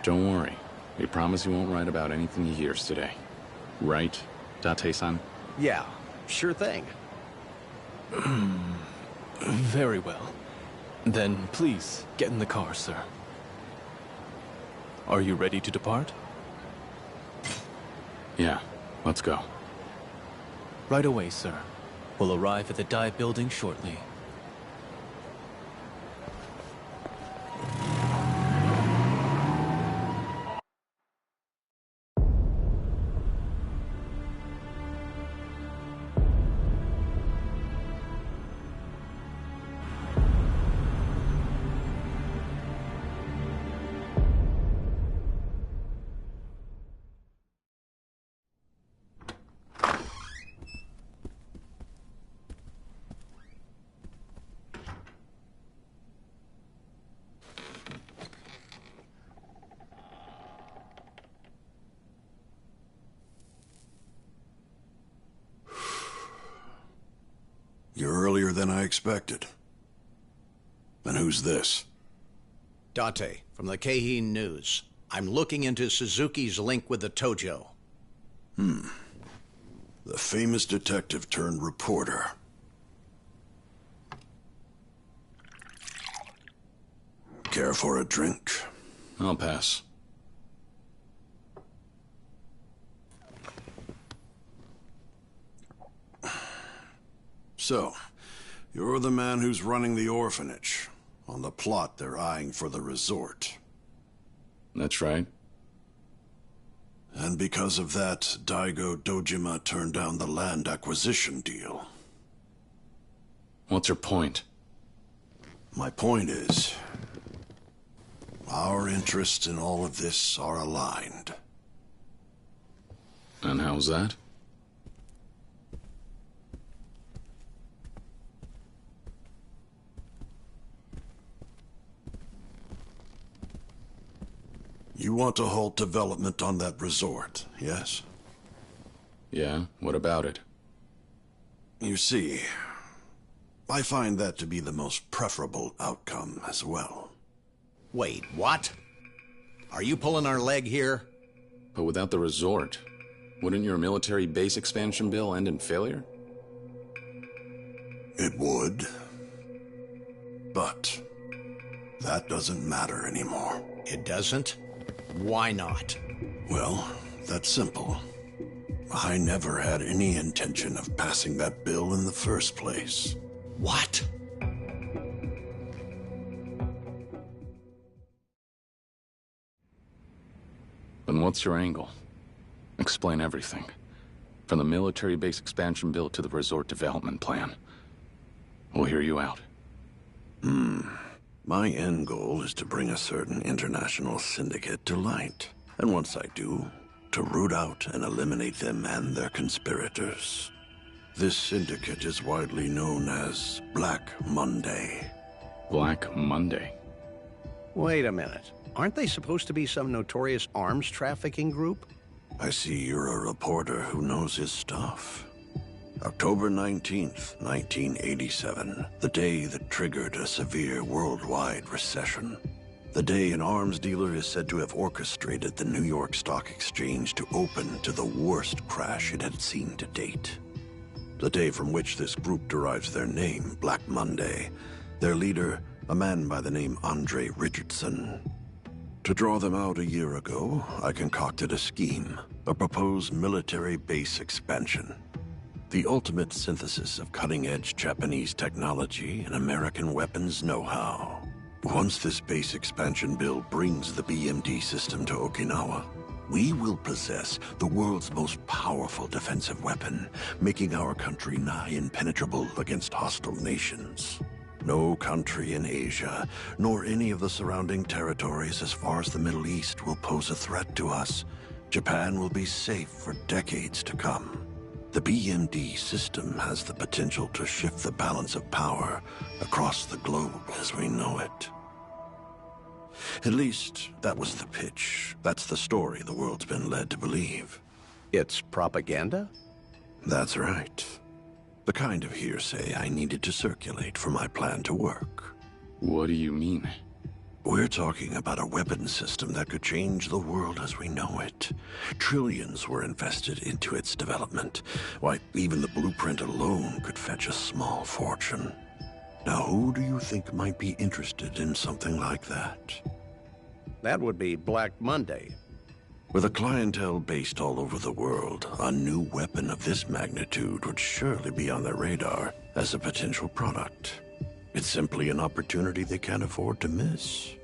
Don't worry. We promise you won't write about anything he hears today. Right, Date-san? Yeah, sure thing. Very well. Then please, get in the car, sir. Are you ready to depart? Yeah, let's go. Right away, sir. We'll arrive at the Dai building shortly. You're earlier than I expected. And who's this? Date, from the Keihin News. I'm looking into Suzuki's link with the Tojo. The famous detective turned reporter. Care for a drink? I'll pass. So, you're the man who's running the orphanage. On the plot, they're eyeing for the resort. That's right. And because of that, Daigo Dojima turned down the land acquisition deal. What's your point? My point is, our interests in all of this are aligned. And how's that? You want to halt development on that resort, yes? Yeah, what about it? You see, I find that to be the most preferable outcome as well. Wait, what? Are you pulling our leg here? But without the resort, wouldn't your military base expansion bill end in failure? It would. But that doesn't matter anymore. It doesn't? Why not? Well, that's simple. I never had any intention of passing that bill in the first place. What? Then what's your angle? Explain everything. From the military base expansion bill to the resort development plan. We'll hear you out. My end goal is to bring a certain international syndicate to light. And once I do, to root out and eliminate them and their conspirators. This syndicate is widely known as Black Monday. Black Monday? Wait a minute. Aren't they supposed to be some notorious arms trafficking group? I see you're a reporter who knows his stuff. October 19th, 1987. The day that triggered a severe worldwide recession. The day an arms dealer is said to have orchestrated the New York Stock Exchange to open to the worst crash it had seen to date. The day from which this group derives their name, Black Monday. Their leader, a man by the name Andre Richardson. To draw them out a year ago, I concocted a scheme, a proposed military base expansion. The ultimate synthesis of cutting-edge Japanese technology and American weapons know-how. Once this base expansion bill brings the BMD system to Okinawa, we will possess the world's most powerful defensive weapon, making our country nigh impenetrable against hostile nations. No country in Asia, nor any of the surrounding territories as far as the Middle East will pose a threat to us. Japan will be safe for decades to come. The BMD system has the potential to shift the balance of power across the globe as we know it. At least, that was the pitch. That's the story the world's been led to believe. It's propaganda? That's right. The kind of hearsay I needed to circulate for my plan to work. What do you mean? We're talking about a weapon system that could change the world as we know it. Trillions were invested into its development. Why, even the blueprint alone could fetch a small fortune. Now, who do you think might be interested in something like that? That would be Black Monday. With a clientele based all over the world, a new weapon of this magnitude would surely be on their radar as a potential product. It's simply an opportunity they can't afford to miss.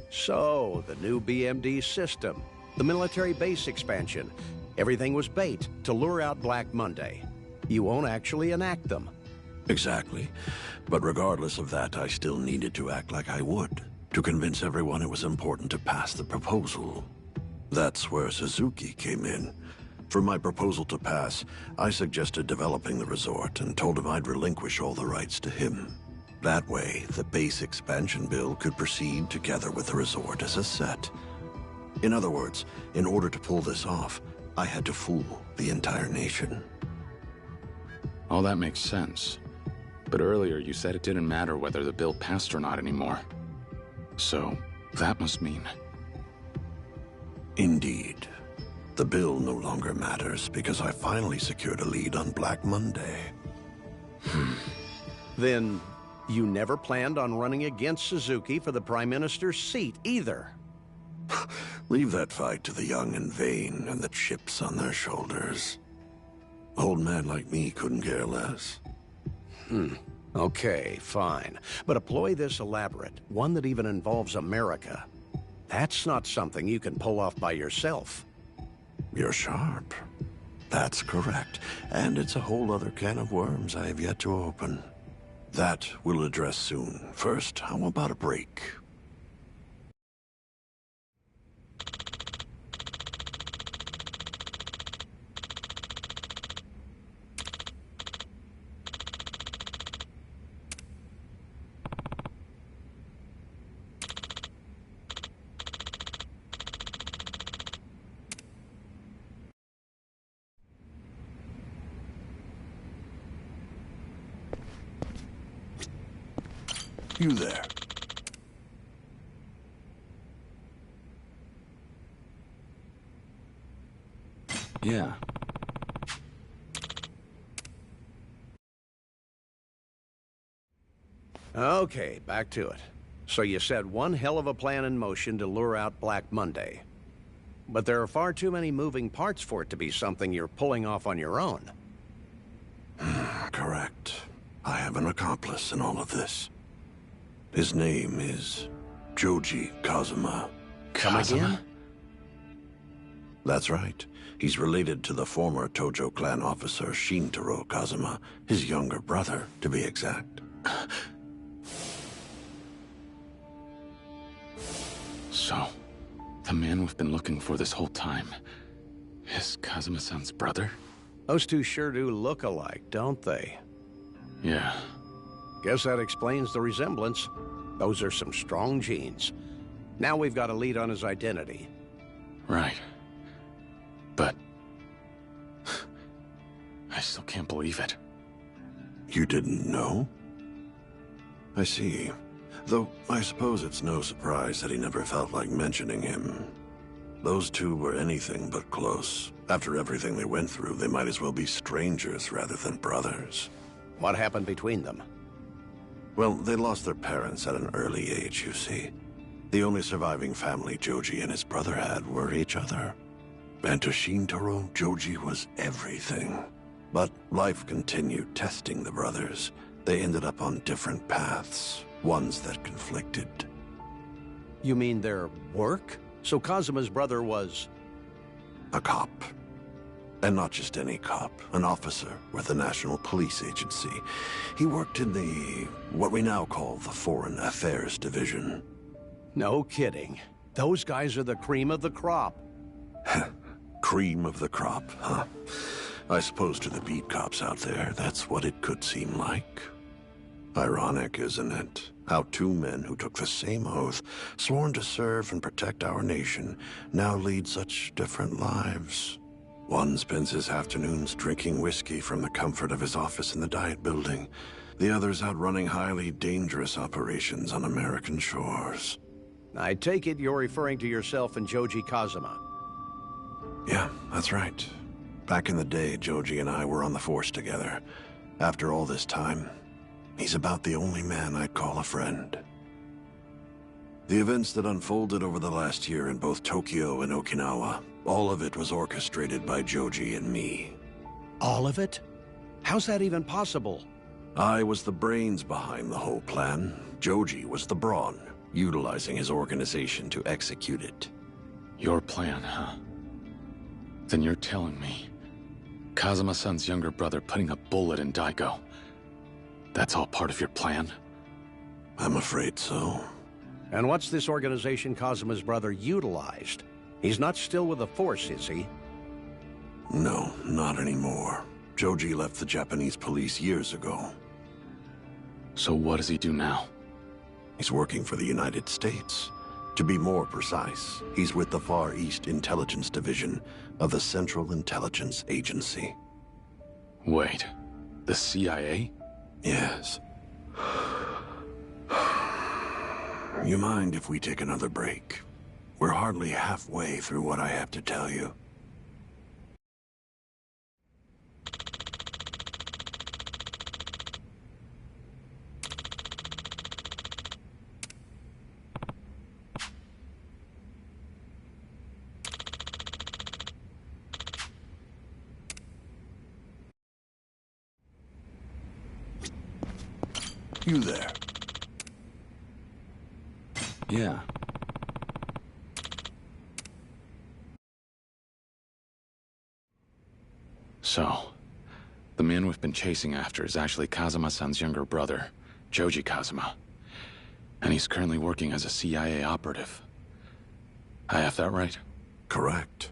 So, the new BMD system, the military base expansion, everything was bait to lure out Black Monday. You won't actually enact them. Exactly. But regardless of that, I still needed to act like I would, to convince everyone it was important to pass the proposal. That's where Suzuki came in. For my proposal to pass, I suggested developing the resort and told him I'd relinquish all the rights to him. That way, the base expansion bill could proceed together with the resort as a set. In other words, in order to pull this off, I had to fool the entire nation. All that makes sense. But earlier you said it didn't matter whether the bill passed or not anymore. So, that must mean... Indeed. The bill no longer matters because I finally secured a lead on Black Monday. Then, you never planned on running against Suzuki for the Prime Minister's seat, either. Leave that fight to the young and vain and the chips on their shoulders. An old man like me couldn't care less. Okay, fine. But a ploy this elaborate, one that even involves America, that's not something you can pull off by yourself. You're sharp. That's correct. And it's a whole other can of worms I have yet to open. That we'll address soon. First, how about a break? You there. Yeah. Okay, back to it. So you set one hell of a plan in motion to lure out Black Monday. But there are far too many moving parts for it to be something you're pulling off on your own. Correct. I have an accomplice in all of this. His name is Joji Kazuma. Come again? That's right. He's related to the former Tojo clan officer Shintaro Kazuma, his younger brother, to be exact. So, the man we've been looking for this whole time is Kazuma-san's brother? Those two sure do look alike, don't they? Yeah. Guess that explains the resemblance. Those are some strong genes. Now we've got a lead on his identity. Right. But... I still can't believe it. You didn't know? I see. Though, I suppose it's no surprise that he never felt like mentioning him. Those two were anything but close. After everything they went through, they might as well be strangers rather than brothers. What happened between them? Well, they lost their parents at an early age, you see. The only surviving family Joji and his brother had were each other. And to Shintaro, Joji was everything. But life continued testing the brothers. They ended up on different paths, ones that conflicted. You mean their work? So Kazuma's brother was... a cop. And not just any cop, an officer with the National Police Agency. He worked in the, what we now call the Foreign Affairs Division. No kidding. Those guys are the cream of the crop. Cream of the crop, huh? I suppose to the beat cops out there, that's what it could seem like. Ironic, isn't it? How two men who took the same oath, sworn to serve and protect our nation, now lead such different lives. One spends his afternoons drinking whiskey from the comfort of his office in the Diet Building. The other's out running highly dangerous operations on American shores. I take it you're referring to yourself and Joji Kazuma. Yeah, that's right. Back in the day, Joji and I were on the force together. After all this time, he's about the only man I'd call a friend. The events that unfolded over the last year in both Tokyo and Okinawa, all of it was orchestrated by Joji and me. All of it? How's that even possible? I was the brains behind the whole plan. Joji was the brawn, utilizing his organization to execute it. Your plan, huh? Then you're telling me Kazuma-san's younger brother putting a bullet in Daigo, that's all part of your plan? I'm afraid so. And what's this organization Kazuma's brother utilized? He's not still with the Force, is he? No, not anymore. Joji left the Japanese police years ago. So what does he do now? He's working for the United States. To be more precise, he's with the Far East Intelligence Division of the Central Intelligence Agency. Wait, the CIA? Yes. You mind if we take another break? We're hardly halfway through what I have to tell you. You there? Yeah. So, the man we've been chasing after is actually Kazuma-san's younger brother, Joji Kazuma. And he's currently working as a CIA operative. I have that right? Correct.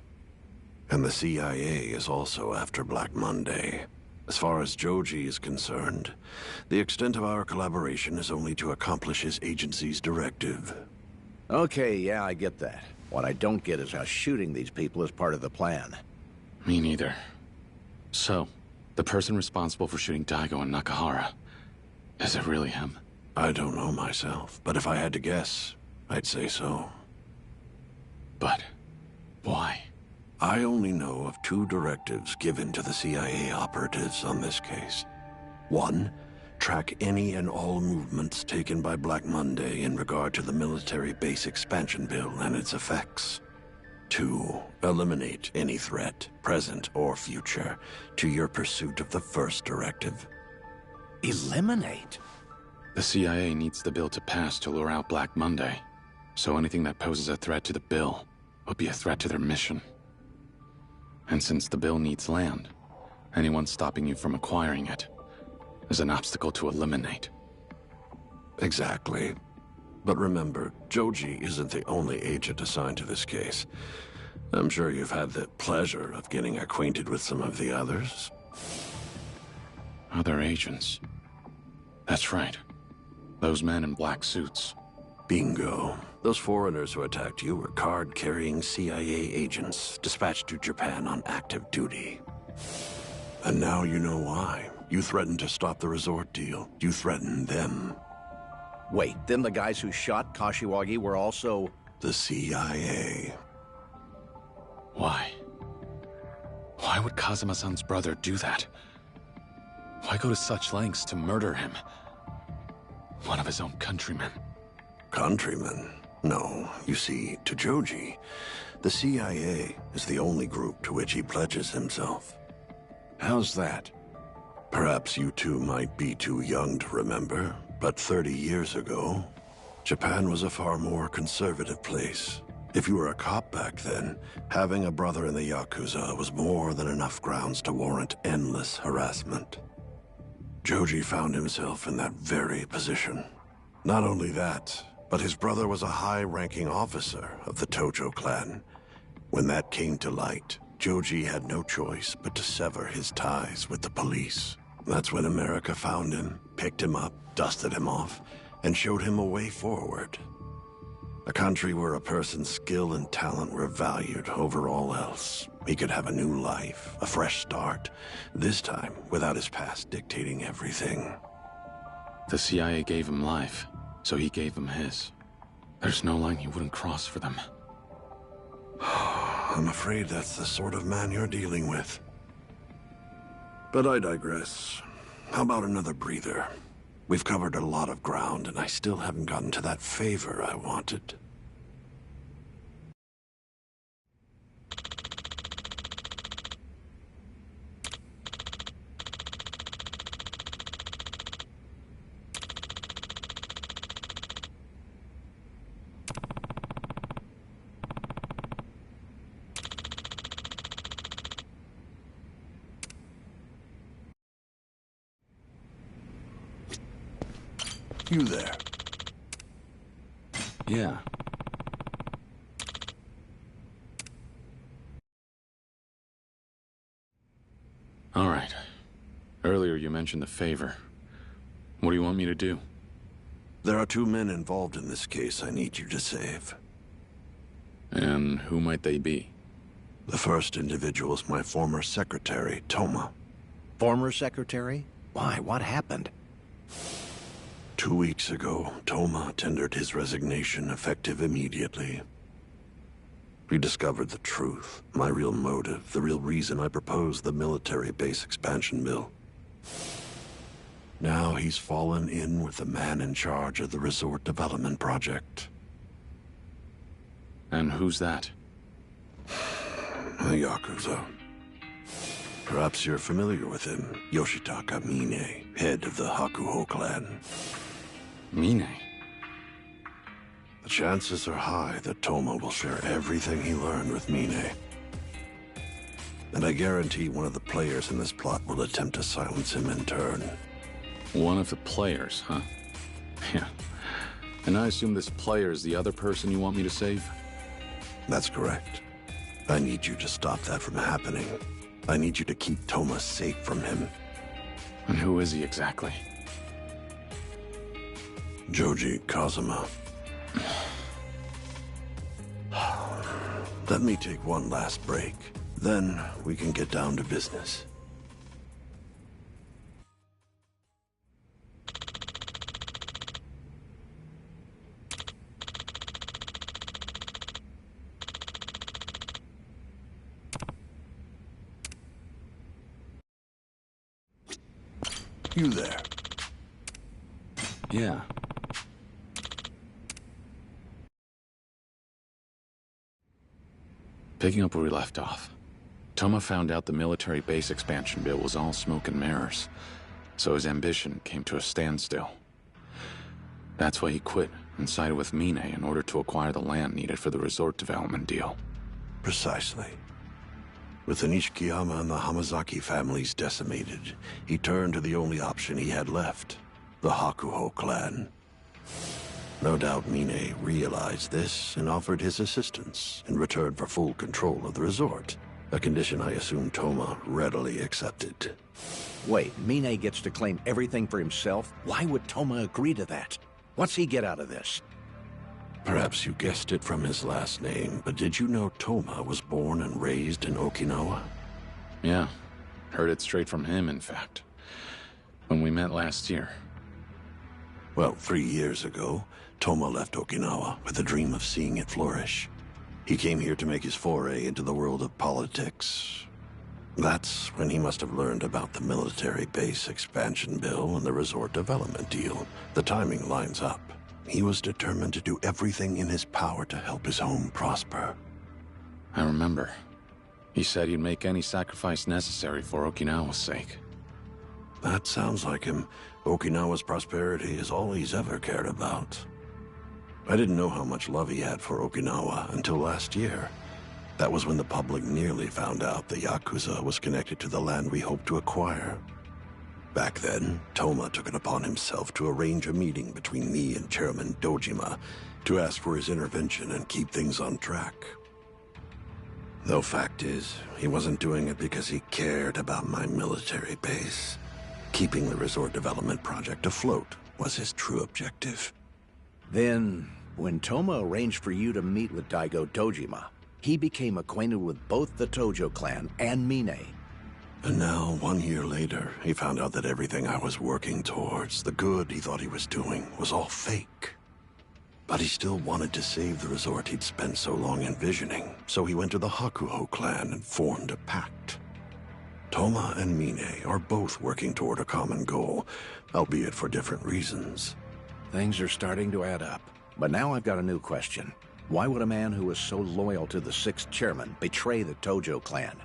And the CIA is also after Black Monday. As far as Joji is concerned, the extent of our collaboration is only to accomplish his agency's directive. Okay, yeah, I get that. What I don't get is how shooting these people is part of the plan. Me neither. So, the person responsible for shooting Daigo and Nakahara, is it really him? I don't know myself, but if I had to guess, I'd say so. But why? I only know of two directives given to the CIA operatives on this case. One, track any and all movements taken by Black Monday in regard to the military base expansion bill and its effects. Two, eliminate any threat, present or future, to your pursuit of the first directive. Eliminate? The CIA needs the bill to pass to lure out Black Monday, so anything that poses a threat to the bill would be a threat to their mission. And since the bill needs land, anyone stopping you from acquiring it is an obstacle to eliminate. Exactly. But remember, Joji isn't the only agent assigned to this case. I'm sure you've had the pleasure of getting acquainted with some of the others. Other agents. That's right. Those men in black suits. Bingo. Those foreigners who attacked you were card-carrying CIA agents dispatched to Japan on active duty. And now you know why. You threatened to stop the resort deal. You threatened them. Wait, then the guys who shot Kashiwagi were also... The CIA. Why? Why would Kazuma-san's brother do that? Why go to such lengths to murder him? One of his own countrymen. Countrymen? No. You see, to Joji, the CIA is the only group to which he pledges himself. How's that? Perhaps you two might be too young to remember, but 30 years ago, Japan was a far more conservative place. If you were a cop back then, having a brother in the Yakuza was more than enough grounds to warrant endless harassment. Joji found himself in that very position. Not only that, but his brother was a high-ranking officer of the Tojo clan. When that came to light, Joji had no choice but to sever his ties with the police. That's when America found him, picked him up, dusted him off, and showed him a way forward. A country where a person's skill and talent were valued over all else. He could have a new life, a fresh start, this time without his past dictating everything. The CIA gave him life, so he gave him his. There's no line he wouldn't cross for them. I'm afraid that's the sort of man you're dealing with. But I digress. How about another breather? We've covered a lot of ground, and I still haven't gotten to that favor I wanted. You there? Yeah. All right. Earlier you mentioned the favor. What do you want me to do? There are 2 men involved in this case I need you to save. And who might they be? The first individual is my former secretary, Toma. Former secretary? Why? What happened? 2 weeks ago, Toma tendered his resignation, effective immediately. We discovered the truth, my real motive, the real reason I proposed the military base expansion bill. Now he's fallen in with the man in charge of the resort development project. And who's that? A Yakuza. Perhaps you're familiar with him, Yoshitaka Mine, head of the Hakuho clan. Mine? The chances are high that Toma will share everything he learned with Mine. And I guarantee one of the players in this plot will attempt to silence him in turn. One of the players, huh? Yeah. And I assume this player is the other person you want me to save? That's correct. I need you to stop that from happening. I need you to keep Toma safe from him. And who is he exactly? Joji Kazuma. Let me take one last break. Then we can get down to business. You there? Yeah. Picking up where we left off. Toma found out the military base expansion bill was all smoke and mirrors, so his ambition came to a standstill. That's why he quit and sided with Mine in order to acquire the land needed for the resort development deal. Precisely. With the Nishikiyama and the Hamazaki families decimated, he turned to the only option he had left, the Hakuho clan. No doubt Mine realized this and offered his assistance in return for full control of the resort, a condition I assume Toma readily accepted. Wait, Mine gets to claim everything for himself? Why would Toma agree to that? What's he get out of this? Perhaps you guessed it from his last name, but did you know Toma was born and raised in Okinawa? Yeah, Heard it straight from him, in fact. When we met last year. Well, 3 years ago, Toma left Okinawa with the dream of seeing it flourish. He came here to make his foray into the world of politics. That's when he must have learned about the military base expansion bill and the resort development deal. The timing lines up. He was determined to do everything in his power to help his home prosper. I remember. He said he'd make any sacrifice necessary for Okinawa's sake. That sounds like him. Okinawa's prosperity is all he's ever cared about. I didn't know how much love he had for Okinawa until last year. That was when the public nearly found out the Yakuza was connected to the land we hoped to acquire. Back then, Toma took it upon himself to arrange a meeting between me and Chairman Dojima to ask for his intervention and keep things on track. Though fact is, he wasn't doing it because he cared about my military base. Keeping the resort development project afloat was his true objective. Then, when Toma arranged for you to meet with Daigo Dojima, he became acquainted with both the Tojo clan and Mine. And now, 1 year later, he found out that everything I was working towards, the good he thought he was doing, was all fake. But he still wanted to save the resort he'd spent so long envisioning, so he went to the Hakuho clan and formed a pact. Toma and Mine are both working toward a common goal, albeit for different reasons. Things are starting to add up. But now I've got a new question. Why would a man who is so loyal to the 6th chairman betray the Tojo clan?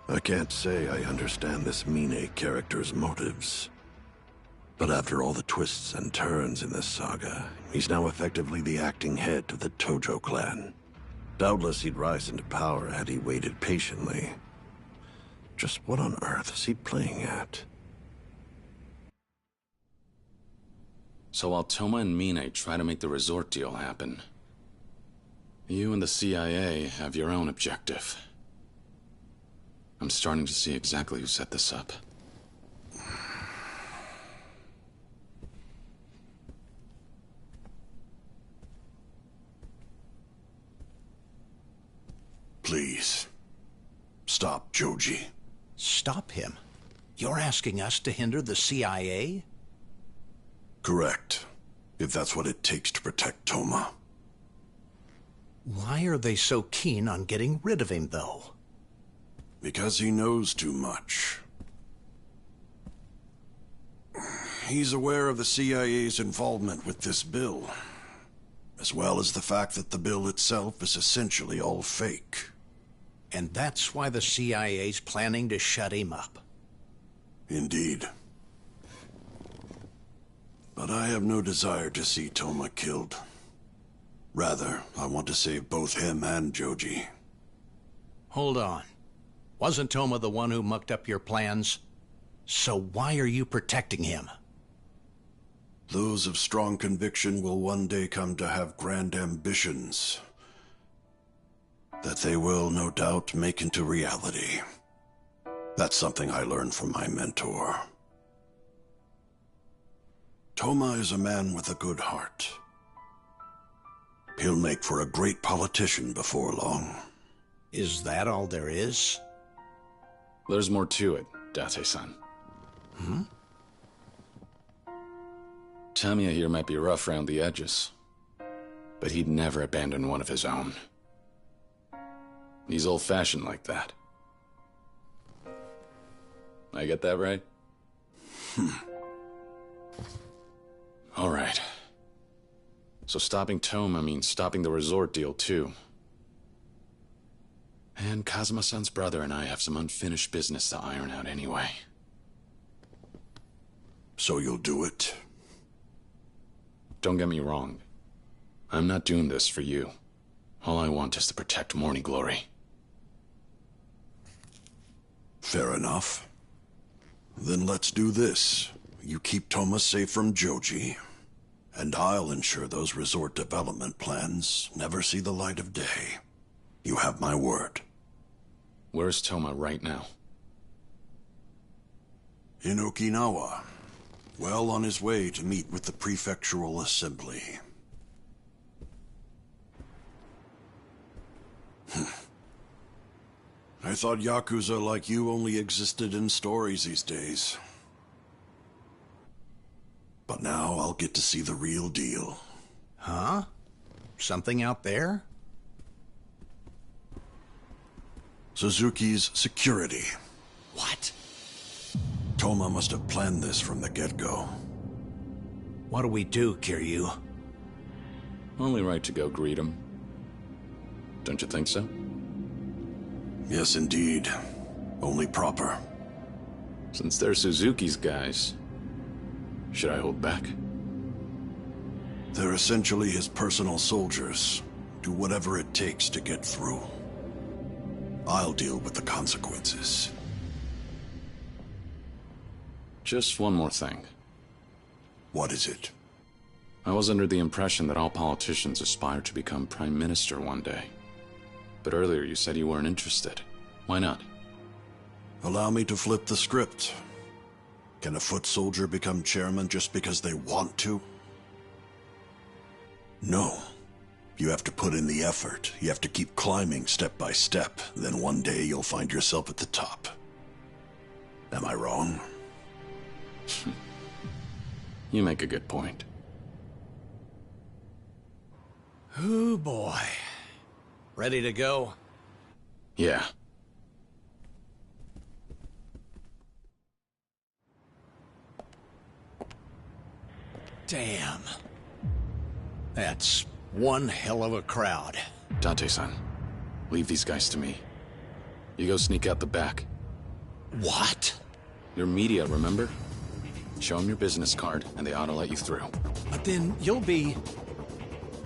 I can't say I understand this Mine character's motives. But after all the twists and turns in this saga, he's now effectively the acting head of the Tojo clan. Doubtless he'd rise into power had he waited patiently. Just what on earth is he playing at? So while Toma and Mine try to make the resort deal happen, you and the CIA have your own objective. I'm starting to see exactly who set this up. Please, stop Joji. Stop him? You're asking us to hinder the CIA? Correct. If that's what it takes to protect Toma. Why are they so keen on getting rid of him, though? Because he knows too much. He's aware of the CIA's involvement with this bill, as well as the fact that the bill itself is essentially all fake. And that's why the CIA's planning to shut him up. Indeed. But I have no desire to see Toma killed. Rather, I want to save both him and Joji. Hold on. Wasn't Toma the one who mucked up your plans? So why are you protecting him? Those of strong conviction will one day come to have grand ambitions that they will, no doubt, make into reality. That's something I learned from my mentor. Toma is a man with a good heart. He'll make for a great politician before long. Is that all there is? There's more to it, Date-san. Tamiya here might be rough around the edges, but he'd never abandon one of his own. He's old-fashioned like that. I get that right? All right. So stopping Toma means stopping the resort deal, too. And Kazuma-san's brother and I have some unfinished business to iron out anyway. So you'll do it? Don't get me wrong. I'm not doing this for you. All I want is to protect Morning Glory. Fair enough. Then let's do this. You keep Toma safe from Joji, and I'll ensure those resort development plans never see the light of day. You have my word. Where's Toma right now? In Okinawa. Well on his way to meet with the prefectural assembly. I thought Yakuza like you only existed in stories these days. But now I'll get to see the real deal. Huh? Something out there? Suzuki's security. What? Toma must have planned this from the get-go. What do we do, Kiryu? Only right to go greet him. Don't you think so? Yes, indeed. Only proper. Since they're Suzuki's guys, should I hold back? They're essentially his personal soldiers. Do whatever it takes to get through. I'll deal with the consequences. Just one more thing. What is it? I was under the impression that all politicians aspire to become prime minister one day. But earlier you said you weren't interested. Why not? Allow me to flip the script. Can a foot soldier become chairman just because they want to? No. You have to put in the effort. You have to keep climbing step by step. Then one day you'll find yourself at the top. Am I wrong? You make a good point. Oh boy. Ready to go? Yeah. Damn. That's one hell of a crowd. Dante-san, leave these guys to me. You go sneak out the back. What? You're media, remember? Show them your business card, and they ought to let you through. But then you'll be...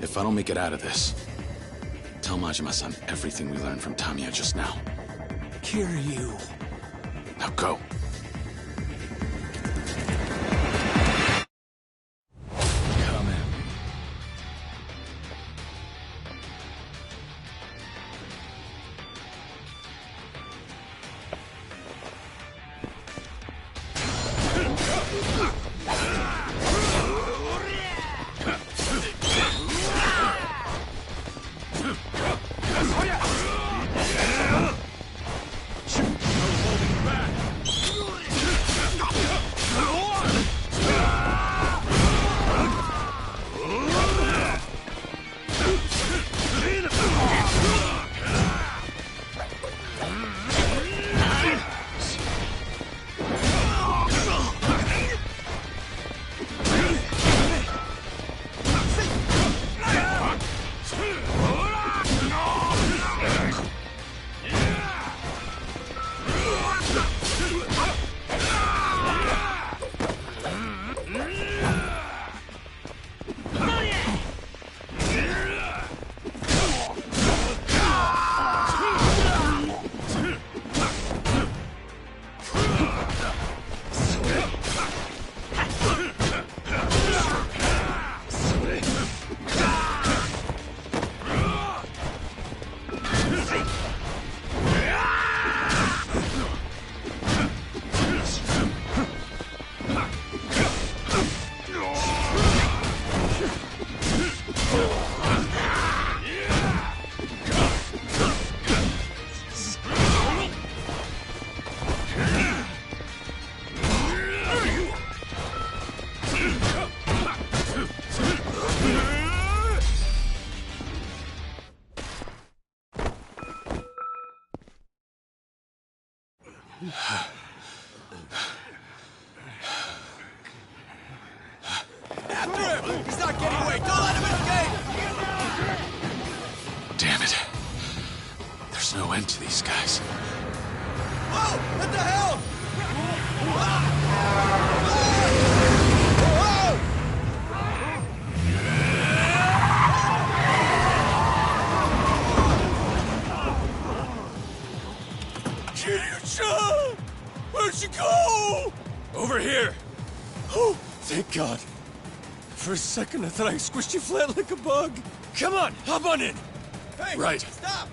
If I don't make it out of this, tell Majima-san everything we learned from Tamiya just now. Kiryu. Now go. Come in. After him! He's not getting away! Don't let him escape! Damn it. There's no end to these guys. Whoa! What the hell? Kiryu-chan! Where'd you go? Over here! Oh, thank God. For a second, I thought I squished you flat like a bug. Come on, hop on in. Hey! Right. Stop!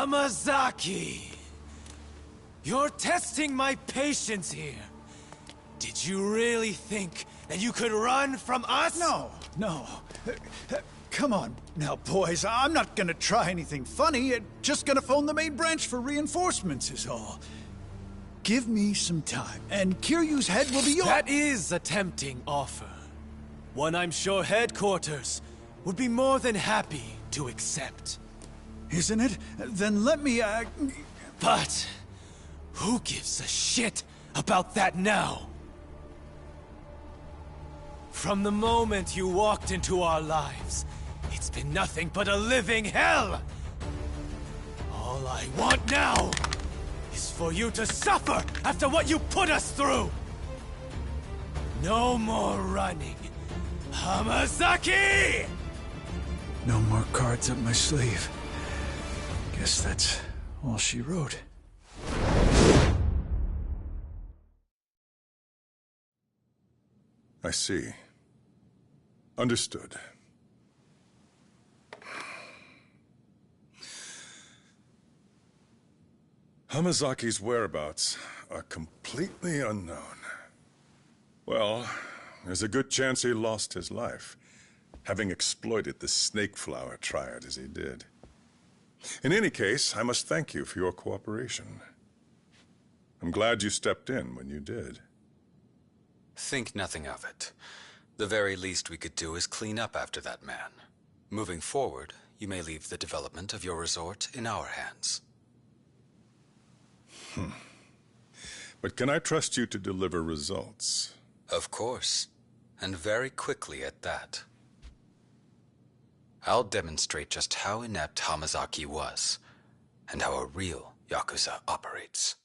Hamazaki! You're testing my patience here. Did you really think that you could run from us? No. Come on now, boys. I'm not gonna try anything funny. Just gonna phone the main branch for reinforcements is all. Give me some time, and Kiryu's head will be yours. That is a tempting offer. One I'm sure headquarters would be more than happy to accept. Isn't it? Then let me, But who gives a shit about that now? From the moment you walked into our lives, it's been nothing but a living hell! All I want now is for you to suffer after what you put us through! No more running, Hamazaki! No more cards up my sleeve. Guess that's all she wrote. I see. Understood. Hamazaki's whereabouts are completely unknown. Well, there's a good chance he lost his life, having exploited the Snake Flower Triad as he did. In any case, I must thank you for your cooperation. I'm glad you stepped in when you did. Think nothing of it. The very least we could do is clean up after that man. Moving forward, you may leave the development of your resort in our hands. But can I trust you to deliver results? Of course, and very quickly at that. I'll demonstrate just how inept Hamazaki was, and how a real Yakuza operates.